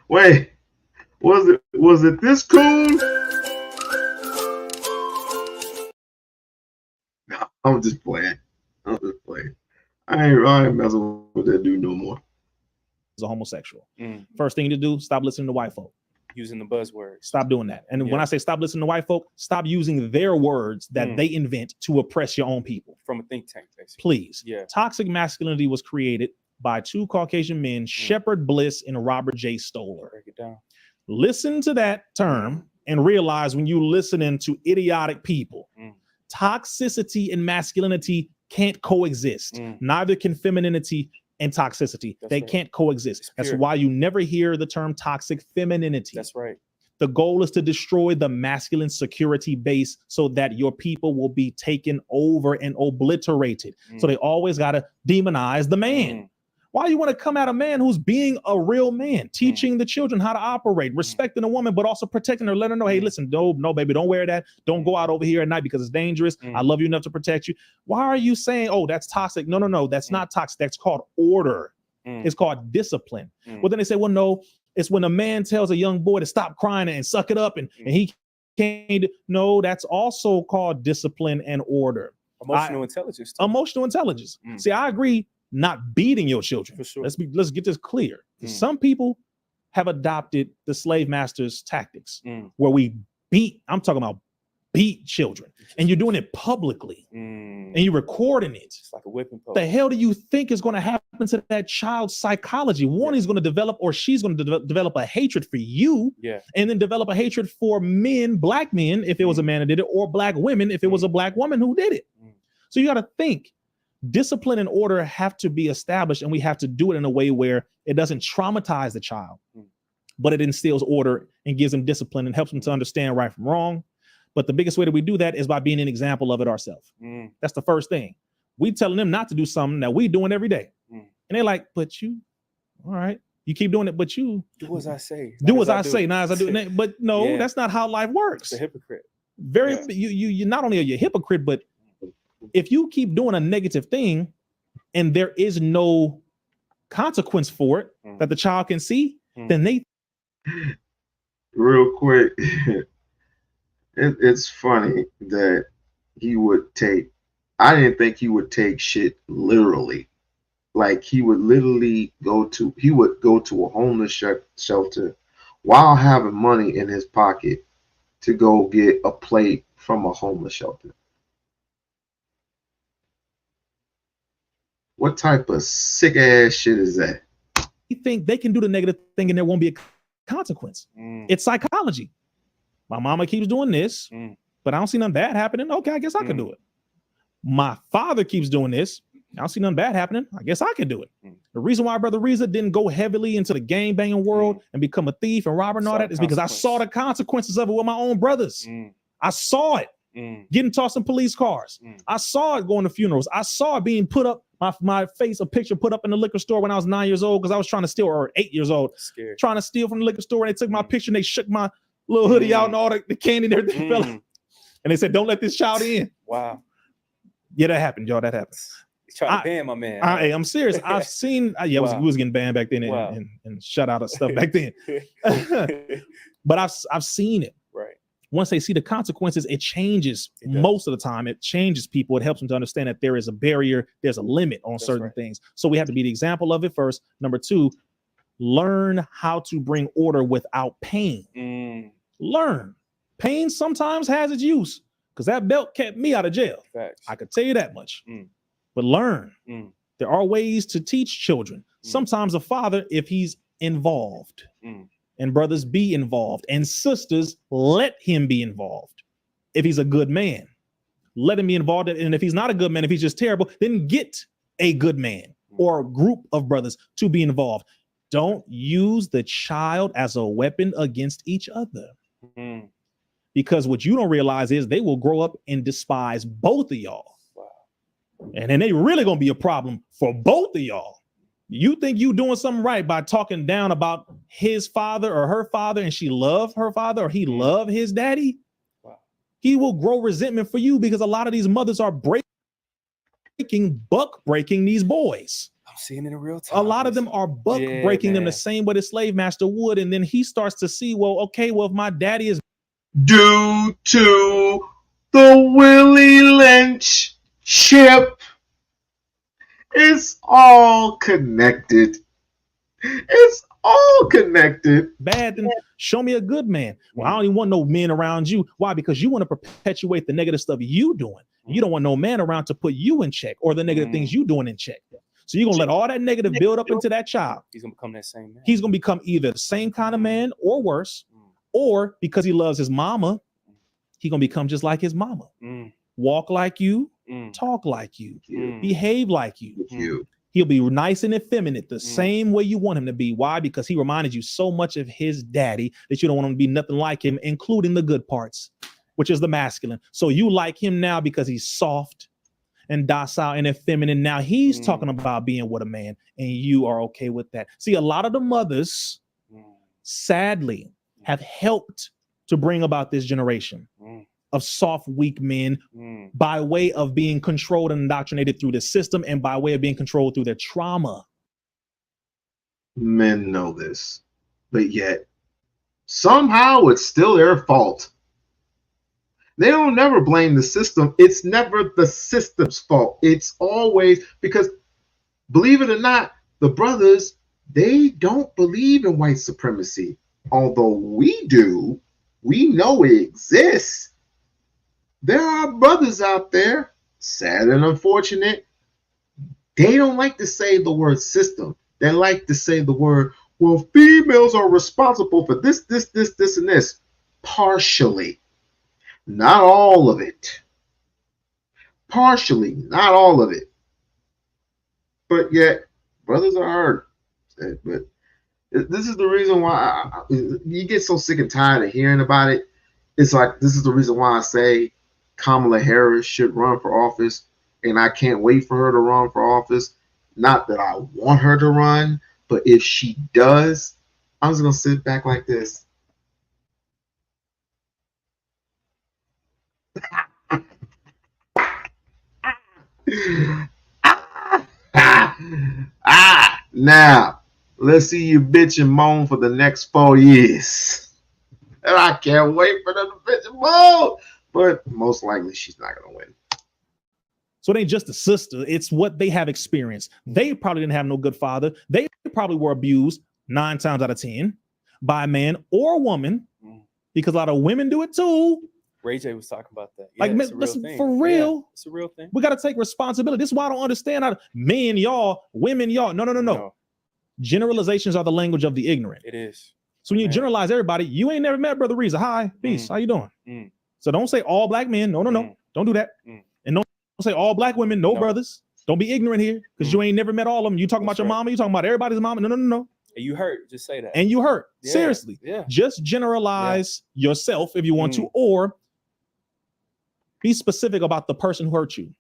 Wait, was it this coon? No, I'm just playing. I ain't messing with that dude no more. As a homosexual. First thing to do, stop listening to white folk. Using the buzzwords. Stop doing that. And when I say stop listening to white folk, stop using their words that they invent to oppress your own people. From a think tank, basically. Please. Yeah. Toxic masculinity was created by two Caucasian men, Shepard Bliss and Robert J. Stoller. Break it down. Listen to that term and realize when you're listening to idiotic people, toxicity and masculinity can't coexist. Neither can femininity and toxicity. They can't coexist. That's why you never hear the term toxic femininity. That's right. The goal is to destroy the masculine security base so that your people will be taken over and obliterated. So they always got to demonize the man. Why you want to come at a man who's being a real man, teaching the children how to operate, respecting a woman, but also protecting her, letting her know, hey, listen, no, baby, don't wear that. Don't go out over here at night because it's dangerous. I love you enough to protect you. Why are you saying, oh, that's toxic? No, that's not toxic. That's called order. It's called discipline. Well, then they say, well, no, it's when a man tells a young boy to stop crying and suck it up and he can't. No, that's also called discipline and order. Emotional intelligence. Emotional intelligence. See, I agree. Not beating your children. For sure. Let's get this clear. Some people have adopted the slave master's tactics where we I'm talking about beat children, and you're doing it publicly and you're recording it. It's like a whipping post. The hell do you think is going to happen to that child's psychology? One, he's going to develop, or she's going to develop a hatred for you, and then develop a hatred for men, black men, if it was a man that did it, or black women, if it was a black woman who did it. So you got to think. Discipline and order have to be established, and we have to do it in a way where it doesn't traumatize the child, but it instills order and gives them discipline and helps them to understand right from wrong. But the biggest way that we do that is by being an example of it ourselves. That's the first thing. We telling them not to do something that we doing every day. And they're like, but you, all right, you keep doing it, but you do as I say. Do as I say, not as I do. But no, that's not how life works. It's a hypocrite. You not only are you a hypocrite, but if you keep doing a negative thing and there is no consequence for it that the child can see, then they real quick. It's funny that he would take, I didn't think he would take shit literally. Like he would literally go to a homeless shelter while having money in his pocket to go get a plate from a homeless shelter. What type of sick ass shit is that? You think they can do the negative thing and there won't be a consequence. It's psychology. My mama keeps doing this, but I don't see nothing bad happening. Okay, I guess I can do it. My father keeps doing this. I don't see nothing bad happening. I guess I can do it. The reason why Brother Reza didn't go heavily into the gang banging world and become a thief and robber and all that is because I saw the consequences of it with my own brothers. I saw it. Getting tossed in police cars. I saw it going to funerals. I saw it being put up, my face, a picture put up in the liquor store when I was 9 years old because I was trying to steal, or 8 years old, trying to steal from the liquor store. And they took my picture and they shook my little hoodie out and all the candy and everything fell out. And they said, don't let this child in. Wow. Yeah, that happened, y'all. That happened. He's trying to ban my man. I'm serious. I've seen, we was getting banned back then and shut out of stuff back then. But I've seen it. Right. Once they see the consequences, it changes. Most of the time, it changes people. It helps them to understand that there is a barrier, there's a limit on certain things. So we have to be the example of it first. Number two, learn how to bring order without pain. Learn. Pain sometimes has its use because that belt kept me out of jail. Facts. I could tell you that much. But learn. There are ways to teach children. Sometimes a father, if he's involved, and brothers be involved, and sisters, let him be involved. If he's a good man, let him be involved. And if he's not a good man, if he's just terrible, then get a good man or a group of brothers to be involved. Don't use the child as a weapon against each other. Because what you don't realize is they will grow up and despise both of y'all. And then they really gonna be a problem for both of y'all. You think you doing something right by talking down about his father or her father, and she love her father or he love his daddy? Wow. He will grow resentment for you because a lot of these mothers are breaking these boys. I'm seeing it in real time. A lot of them are breaking them the same way the slave master would, and then he starts to see, well, okay, well, if my daddy is due to the Willie Lynch ship, it's all connected. It's all connected. bad, then show me a good man. Well, I don't even want no men around you. Why? Because you want to perpetuate the negative stuff you doing. You don't want no man around to put you in check or the negative things you doing in check. So you're gonna let all that negative build up into that child. He's gonna become that same man. He's gonna become either the same kind of man or worse, or because he loves his mama, he's gonna become just like his mama. Walk like you, talk like you, behave like you. He'll be nice and effeminate the same way you want him to be. Why? Because he reminded you so much of his daddy that you don't want him to be nothing like him, including the good parts, which is the masculine. So you like him now because he's soft and docile and effeminate. Now he's talking about being with a man, and you are okay with that. See, a lot of the mothers, sadly, have helped to bring about this generation of soft, weak men by way of being controlled and indoctrinated through the system and by way of being controlled through their trauma. Men know this, but yet somehow it's still their fault. They don't never blame the system. It's never the system's fault. It's always because, believe it or not, the brothers, they don't believe in white supremacy. Although we do, we know it exists. There are brothers out there, sad and unfortunate. They don't like to say the word system. They like to say the word, well, females are responsible for this, and this. Partially. Not all of it. Partially, not all of it. But yet, brothers are hurt. But this is the reason why you get so sick and tired of hearing about it. It's like, this is the reason why I say Kamala Harris should run for office, and I can't wait for her to run for office. Not that I want her to run, but if she does, I'm just going to sit back like this. Now, let's see you bitch and moan for the next 4 years. And I can't wait for them to bitch and moan. But most likely she's not going to win. So it ain't just the sister. It's what they have experienced. They probably didn't have no good father. They probably were abused 9 times out of 10 by a man or a woman, because a lot of women do it too. Ray J was talking about that. Yeah, like, listen, for real, yeah, it's a real thing. We got to take responsibility. This is why I don't understand how men y'all, women y'all. No. Generalizations are the language of the ignorant. It is. So when you generalize everybody, you ain't never met Brother Reza. Hi, peace. How you doing? So don't say all black men. No. Don't do that. And don't say all black women. No, brothers. Don't be ignorant here, because you ain't never met all of them. You talking about your mama. You talking about everybody's mama. No. And you hurt. Just say that. And you hurt. Yeah. Seriously. Yeah. Just generalize yourself if you want to, or be specific about the person who hurt you.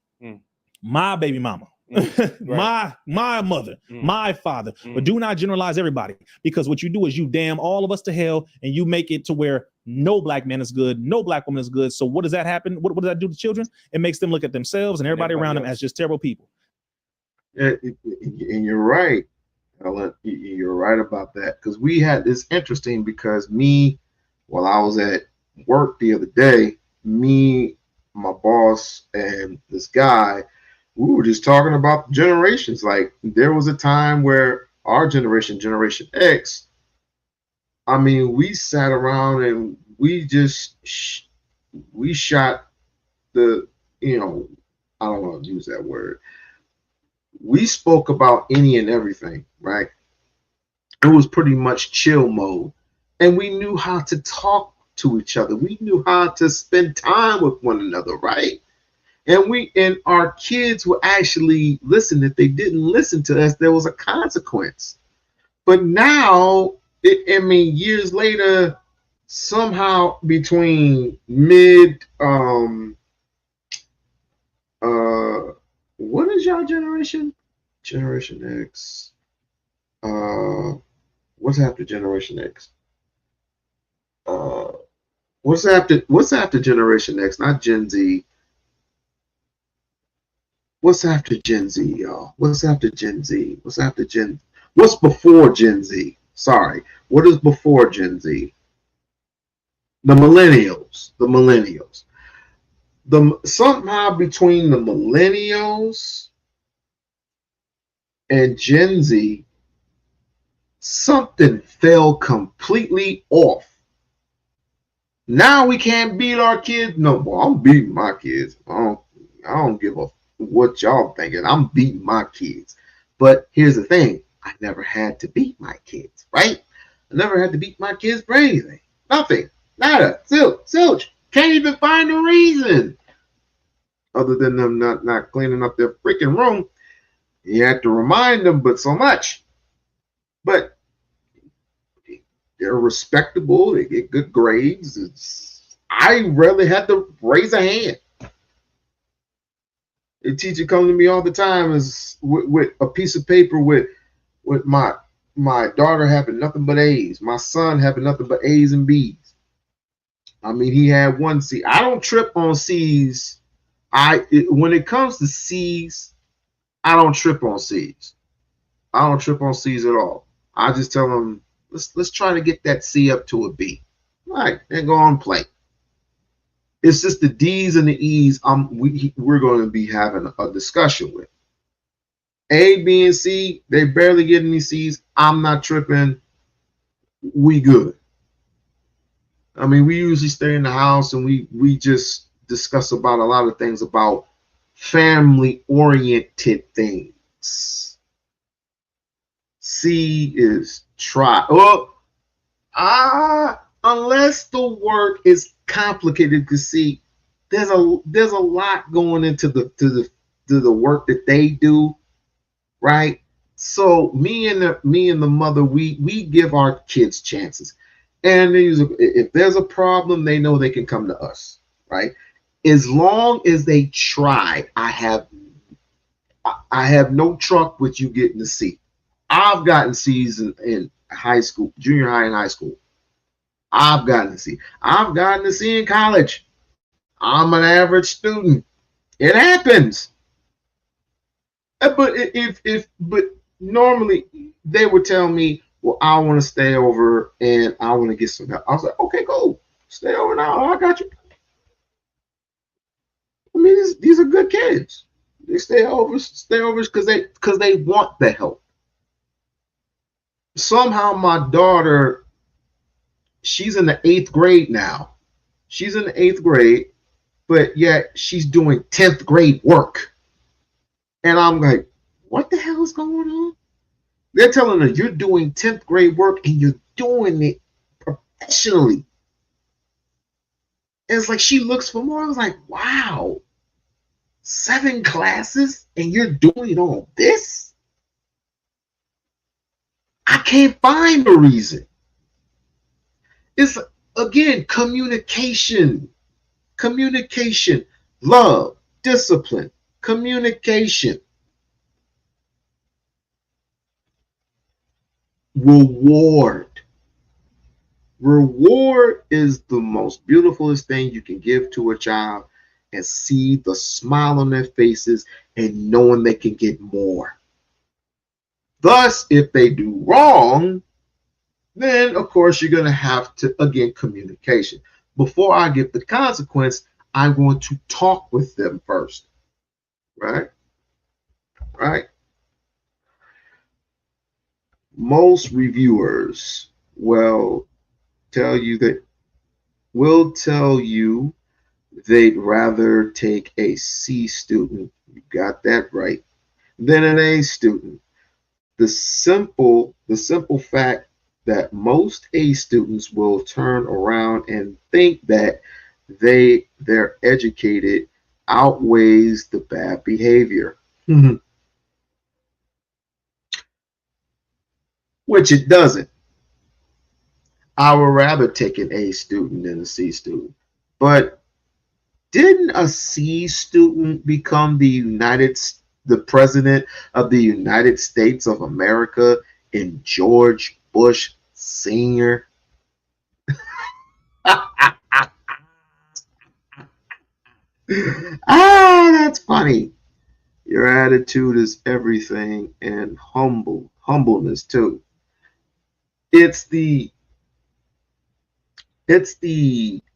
My baby mama, my mother, my father. But do not generalize everybody, because what you do is you damn all of us to hell, and you make it to where no black man is good, no black woman is good. So what does that happen? What does that do to children? It makes them look at themselves and everybody around them as just terrible people. And you're right, Ellen. You're right about that, because we had this interesting, because while I was at work the other day, my boss and this guy, we were just talking about generations. Like, there was a time where our generation, Generation X, I mean, we sat around and we shot the, I don't want to use that word. We spoke about any and everything, right? It was pretty much chill mode. And we knew how to talk to each other. We knew how to spend time with one another, right? And our kids would actually listen. If they didn't listen to us, there was a consequence. But now, years later, somehow between what is y'all generation? Generation X. What's after Generation X? What's after Generation X? Not Gen Z. What's after Gen Z, y'all? What's after Gen Z? What's before Gen Z? Sorry. What is before Gen Z? The millennials. Somehow between the millennials and Gen Z, something fell completely off. Now we can't beat our kids no more. I'm beating my kids. I don't give a what y'all thinking. I'm beating my kids. But here's the thing. I never had to beat my kids, right? I never had to beat my kids for anything. Nothing. Nada. Zilch. Can't even find a reason. Other than them not cleaning up their freaking room. You have to remind them, but so much. But they're respectable. They get good grades. I rarely had to raise a hand. A teacher comes to me all the time is with a piece of paper with my daughter having nothing but A's, my son having nothing but A's and B's. I mean, he had one C. I don't trip on C's. When it comes to C's, I don't trip on C's. I don't trip on C's at all. I just tell them, let's try to get that C up to a B. All right, then go on and play. It's just the D's and the E's we're going to be having a discussion with. A, B, and C, they barely get any C's. I'm not tripping. We good. I mean, we usually stay in the house and we just discuss about a lot of things about family-oriented things. C is try. Unless the work is complicated, because see, there's a lot going into the work that they do, right? So me and the mother, we give our kids chances, and if there's a problem, they know they can come to us, right? As long as they try, I have no truck with you getting a C. I've gotten C's in high school, junior high and high school. I've gotten a C. I've gotten a C in college. I'm an average student. It happens. But but normally they would tell me, well, I want to stay over and I want to get some help. I was like, okay, cool. Stay over now. I got you. I mean, these are good kids. They stay over because they want the help. Somehow my daughter, she's in the 8th grade now. She's in the 8th grade, but yet she's doing 10th grade work. And I'm like, what the hell is going on? They're telling her you're doing 10th grade work and you're doing it professionally. And it's like she looks for more. I was like, wow, 7 classes and you're doing all this? I can't find a reason. It's, again, communication, love, discipline, communication, reward. Reward is the most beautifulest thing you can give to a child, and see the smile on their faces and knowing they can get more. Thus, if they do wrong, then of course you're going to have to, again, communication. Before I give the consequence, I'm going to talk with them first. Right? Most reviewers will tell you they'd rather take a C student, you got that right, than an A student. The simple fact that most A students will turn around and think that they're educated outweighs the bad behavior. Which it doesn't. I would rather take an A student than a C student. But didn't a C student become the president of the United States of America in George Bush Sr.? That's funny. Your attitude is everything, and humbleness too. It's the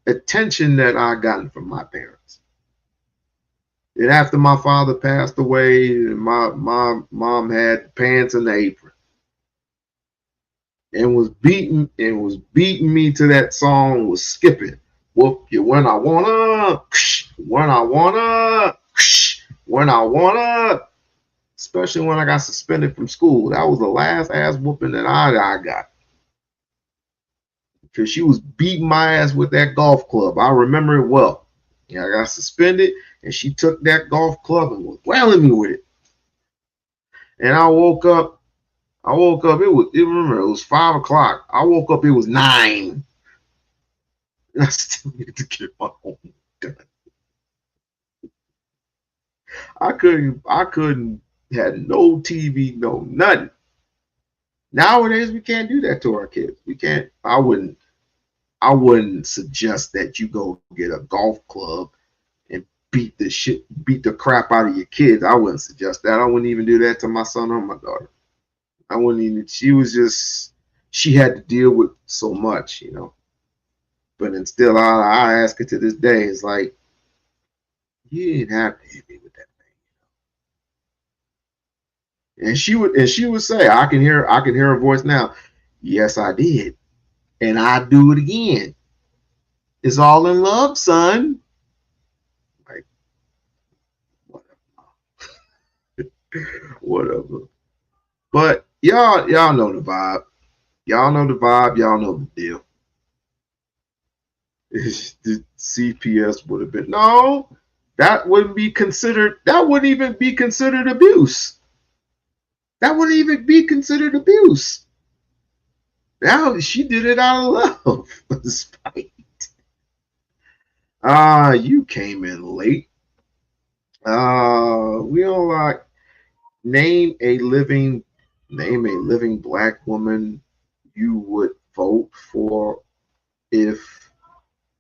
attention that I gotten from my parents. And after my father passed away, my mom had pants and the apron, and was beating me to that song, was skipping. Whoop you when I wanna, when I wanna, when I wanna. Especially when I got suspended from school. That was the last ass whooping that I got. Because she was beating my ass with that golf club. I remember it well. Yeah, I got suspended, and she took that golf club and was wailing me with it. And I woke up. It was 5 o'clock. I woke up, it was 9. And I still need to get my home done. I couldn't, had no TV, no nothing. Nowadays we can't do that to our kids. We can't. I wouldn't suggest that you go get a golf club and beat the crap out of your kids. I wouldn't suggest that. I wouldn't even do that to my son or my daughter. I wouldn't even. She had to deal with so much, you know. But then still, I ask her to this day. It's like, you didn't have to hit me with that thing. And she would say, I can hear her voice now. Yes, I did. And I do it again. It's all in love, son. Like, whatever. But y'all know the vibe. Y'all know the vibe. Y'all know the deal. The CPS would have been, no, that wouldn't be considered. That wouldn't even be considered abuse. That wouldn't even be considered abuse. Now she did it out of love. Despite. You came in late. We-On-Loc. Name a living black woman you would vote for if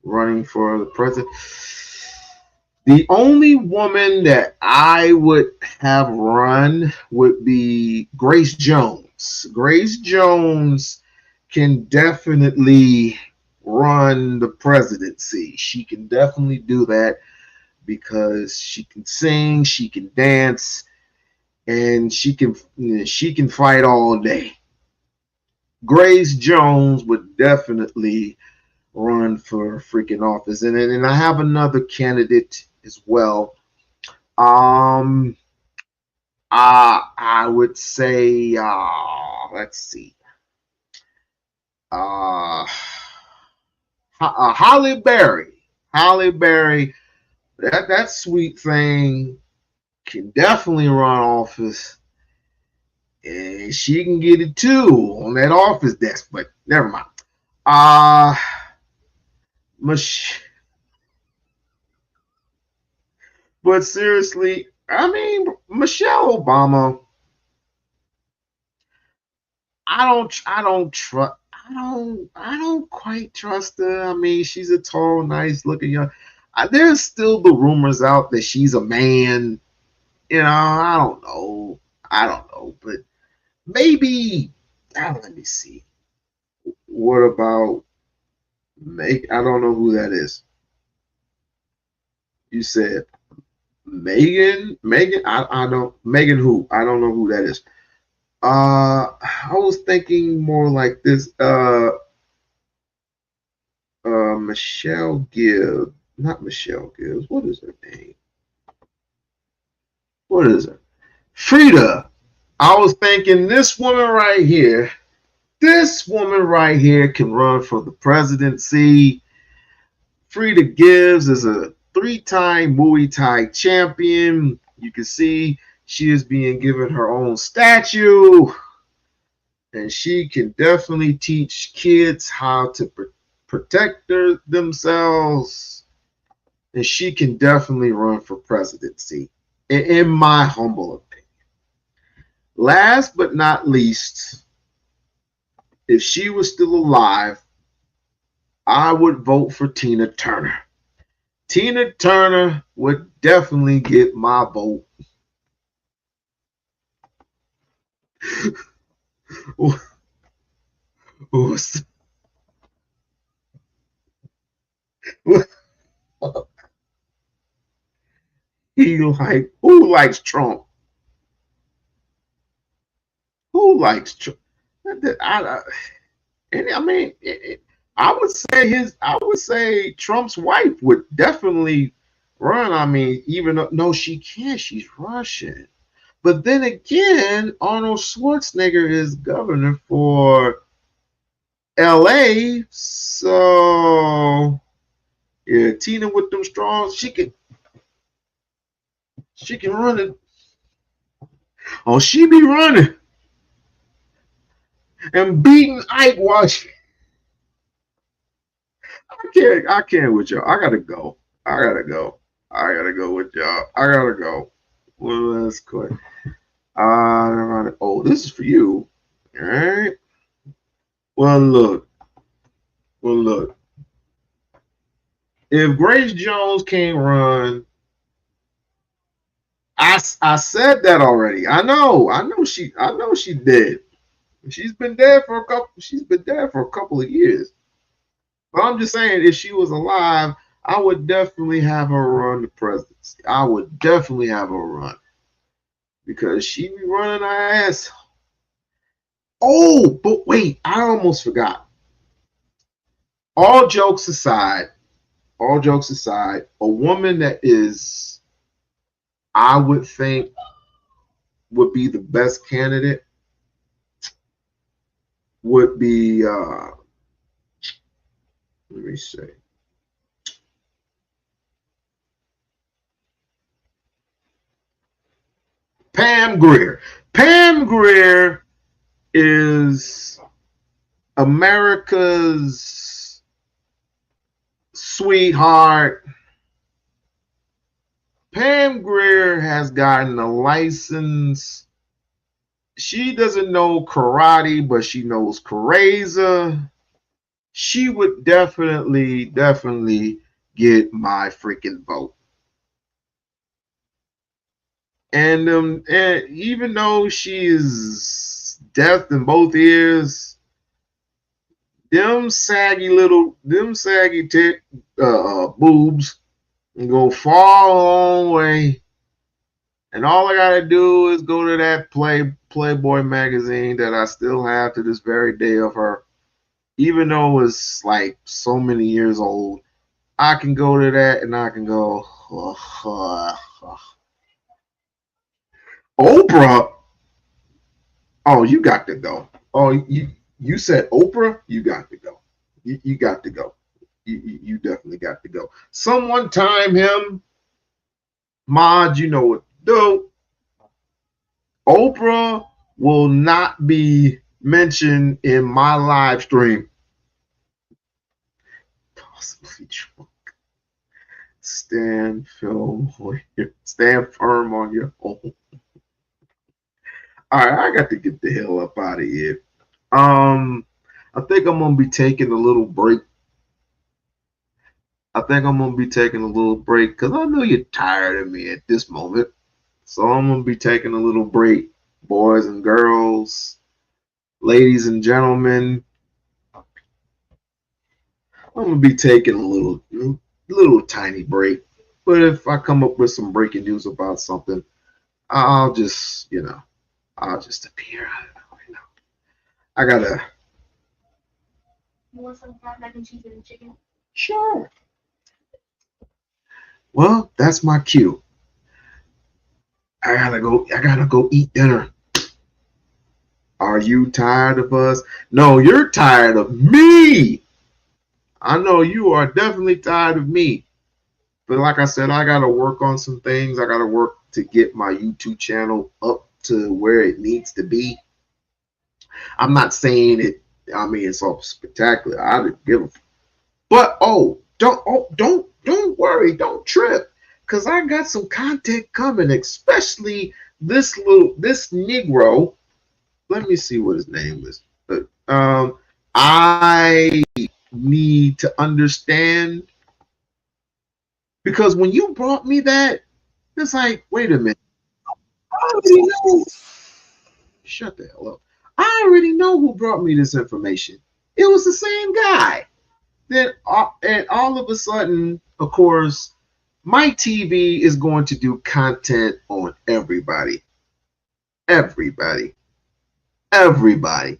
running for the president. The only woman that I would have run would be Grace Jones. Grace Jones can definitely run the presidency. She can definitely do that because she can sing, she can dance, and she can fight all day. Grace Jones would definitely run for freaking office. And I have another candidate as well. I would say let's see. Halle Berry. Halle Berry, that sweet thing can definitely run office. And she can get it too on that office desk, but never mind. But seriously, I mean, Michelle Obama, I don't quite trust her. I mean, she's a tall, nice looking young. There's still the rumors out that she's a man. You know, I don't know, but maybe. Let me see. What about Meg? I don't know who that is. You said Megan. I don't. Megan who? I don't know who that is. I was thinking more like this. Michelle Gibbs. Not Michelle Gibbs. What is her name? What is it? Frida. I was thinking this woman right here. This woman right here can run for the presidency. Frida Gibbs is a 3-time Muay Thai champion. You can see she is being given her own statue. And she can definitely teach kids how to protect themselves. And she can definitely run for presidency, in my humble opinion. Last but not least, if she was still alive, I would vote for Tina Turner. Tina Turner would definitely get my vote. Who likes Trump? Who likes Trump? I would say Trump's wife would definitely run. I mean, even though no, she can't. She's Russian. But then again, Arnold Schwarzenegger is governor for LA. So yeah, Tina with them strong, she can run it. Oh, she be running and beating Ike Watch. I can't with y'all. I gotta go with y'all. I gotta go. Well, that's good. Oh, this is for you. All right. Well, look. If Grace Jones can't run, I said that already. I know she did. She's been dead for a couple of years. But I'm just saying, if she was alive, I would definitely have her run the presidency. I would definitely have her run. Because she be running her ass. Oh, but wait, I almost forgot. All jokes aside, a woman that is, I would think, would be the best candidate would be, let me see. Pam Grier. Pam Grier is America's sweetheart. Pam Grier has gotten a license. She doesn't know karate, but she knows karate. She would definitely get my freaking vote. And even though she is deaf in both ears, them saggy boobs go far a long way. And all I gotta do is go to that Playboy magazine that I still have to this very day of her, even though it's like so many years old. I can go to that and I can go, Oprah. Oh, you got to go. Oh, you said Oprah. You got to go. You got to go. You definitely got to go. Someone time him. Mod, you know what to do. Oprah will not be mentioned in my live stream. Possibly drunk. Stand firm on your home. All right, I got to get the hell up out of here. I think I'm gonna be taking a little break. Because I know you're tired of me at this moment. So I'm gonna be taking a little break, boys and girls, ladies and gentlemen. I'm gonna be taking a little tiny break. But if I come up with some breaking news about something, I'll just appear. I gotta. You want some fried mac and cheese and chicken? Sure. Well, that's my cue. I gotta go eat dinner. Are you tired of us? No, you're tired of me. I know you are definitely tired of me. But like I said, I gotta work on some things. I gotta work to get my YouTube channel up to where it needs to be. I'm not saying it, it's all spectacular. I didn't give a but don't worry, don't trip, because I got some content coming, especially this Negro. Let me see what his name is. I need to understand, because when you brought me that, it's like, wait a minute. I already know. Shut the hell up. I already know who brought me this information. It was the same guy. Then, and all of a sudden, of course, my TV is going to do content on everybody. Everybody. Everybody.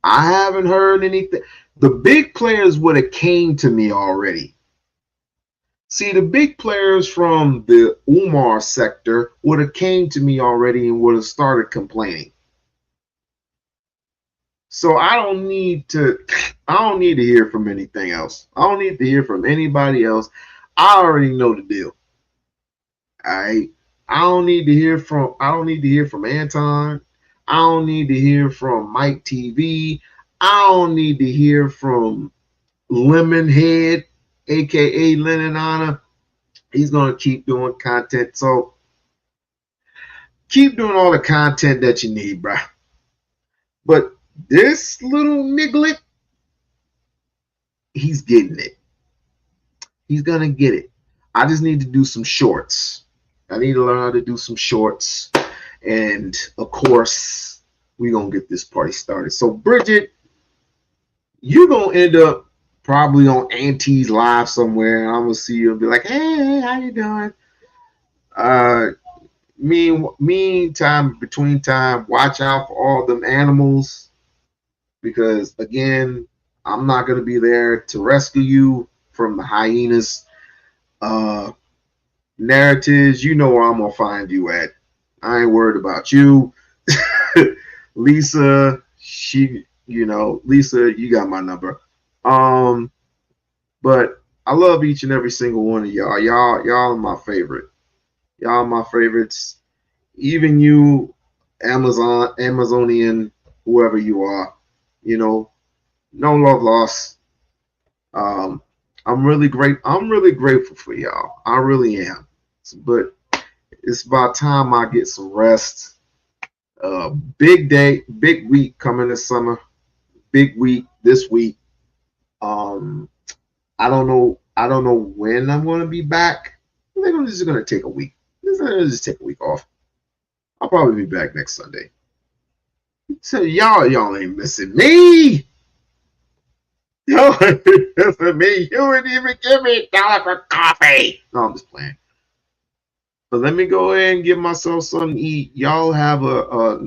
I haven't heard anything. The big players would have came to me already. See, the big players from the Umar sector would have came to me already and would have started complaining. So I don't need to hear from anything else. I don't need to hear from anybody else. I already know the deal. I don't need to hear from Anton. I don't need to hear from Mike TV. I don't need to hear from Lemonhead, aka Lennon Honor. He's gonna keep doing content. So keep doing all the content that you need, bruh. But this little niglet, he's getting it. He's gonna get it. I just need to do some shorts. I need to learn how to do some shorts. And of course, we're gonna get this party started. So Bridget, you're gonna end up probably on Auntie's live somewhere. And I'm gonna see you and be like, hey, how you doing? Between time, watch out for all them animals, because again, I'm not gonna be there to rescue you from the hyenas. Narratives, you know where I'm gonna find you at. I ain't worried about you. Lisa, Lisa, you got my number. But I love each and every single one of y'all. Y'all are my favorite. Y'all are my favorites. Even you, Amazonian, whoever you are, no love lost. I'm really grateful for y'all. I really am. But it's about time I get some rest. Big day, big week coming this summer. Big week this week. I don't know when I'm going to be back. I think I'm just going to take a week. Just take a week off. I'll probably be back next Sunday. So y'all ain't missing me. Y'all ain't missing me. You wouldn't even give me $1 for coffee. No, I'm just playing. But let me go ahead and give myself something to eat. Y'all have a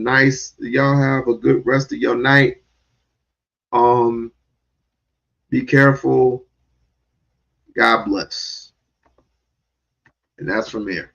good rest of your night. Be careful. God bless. And that's from here.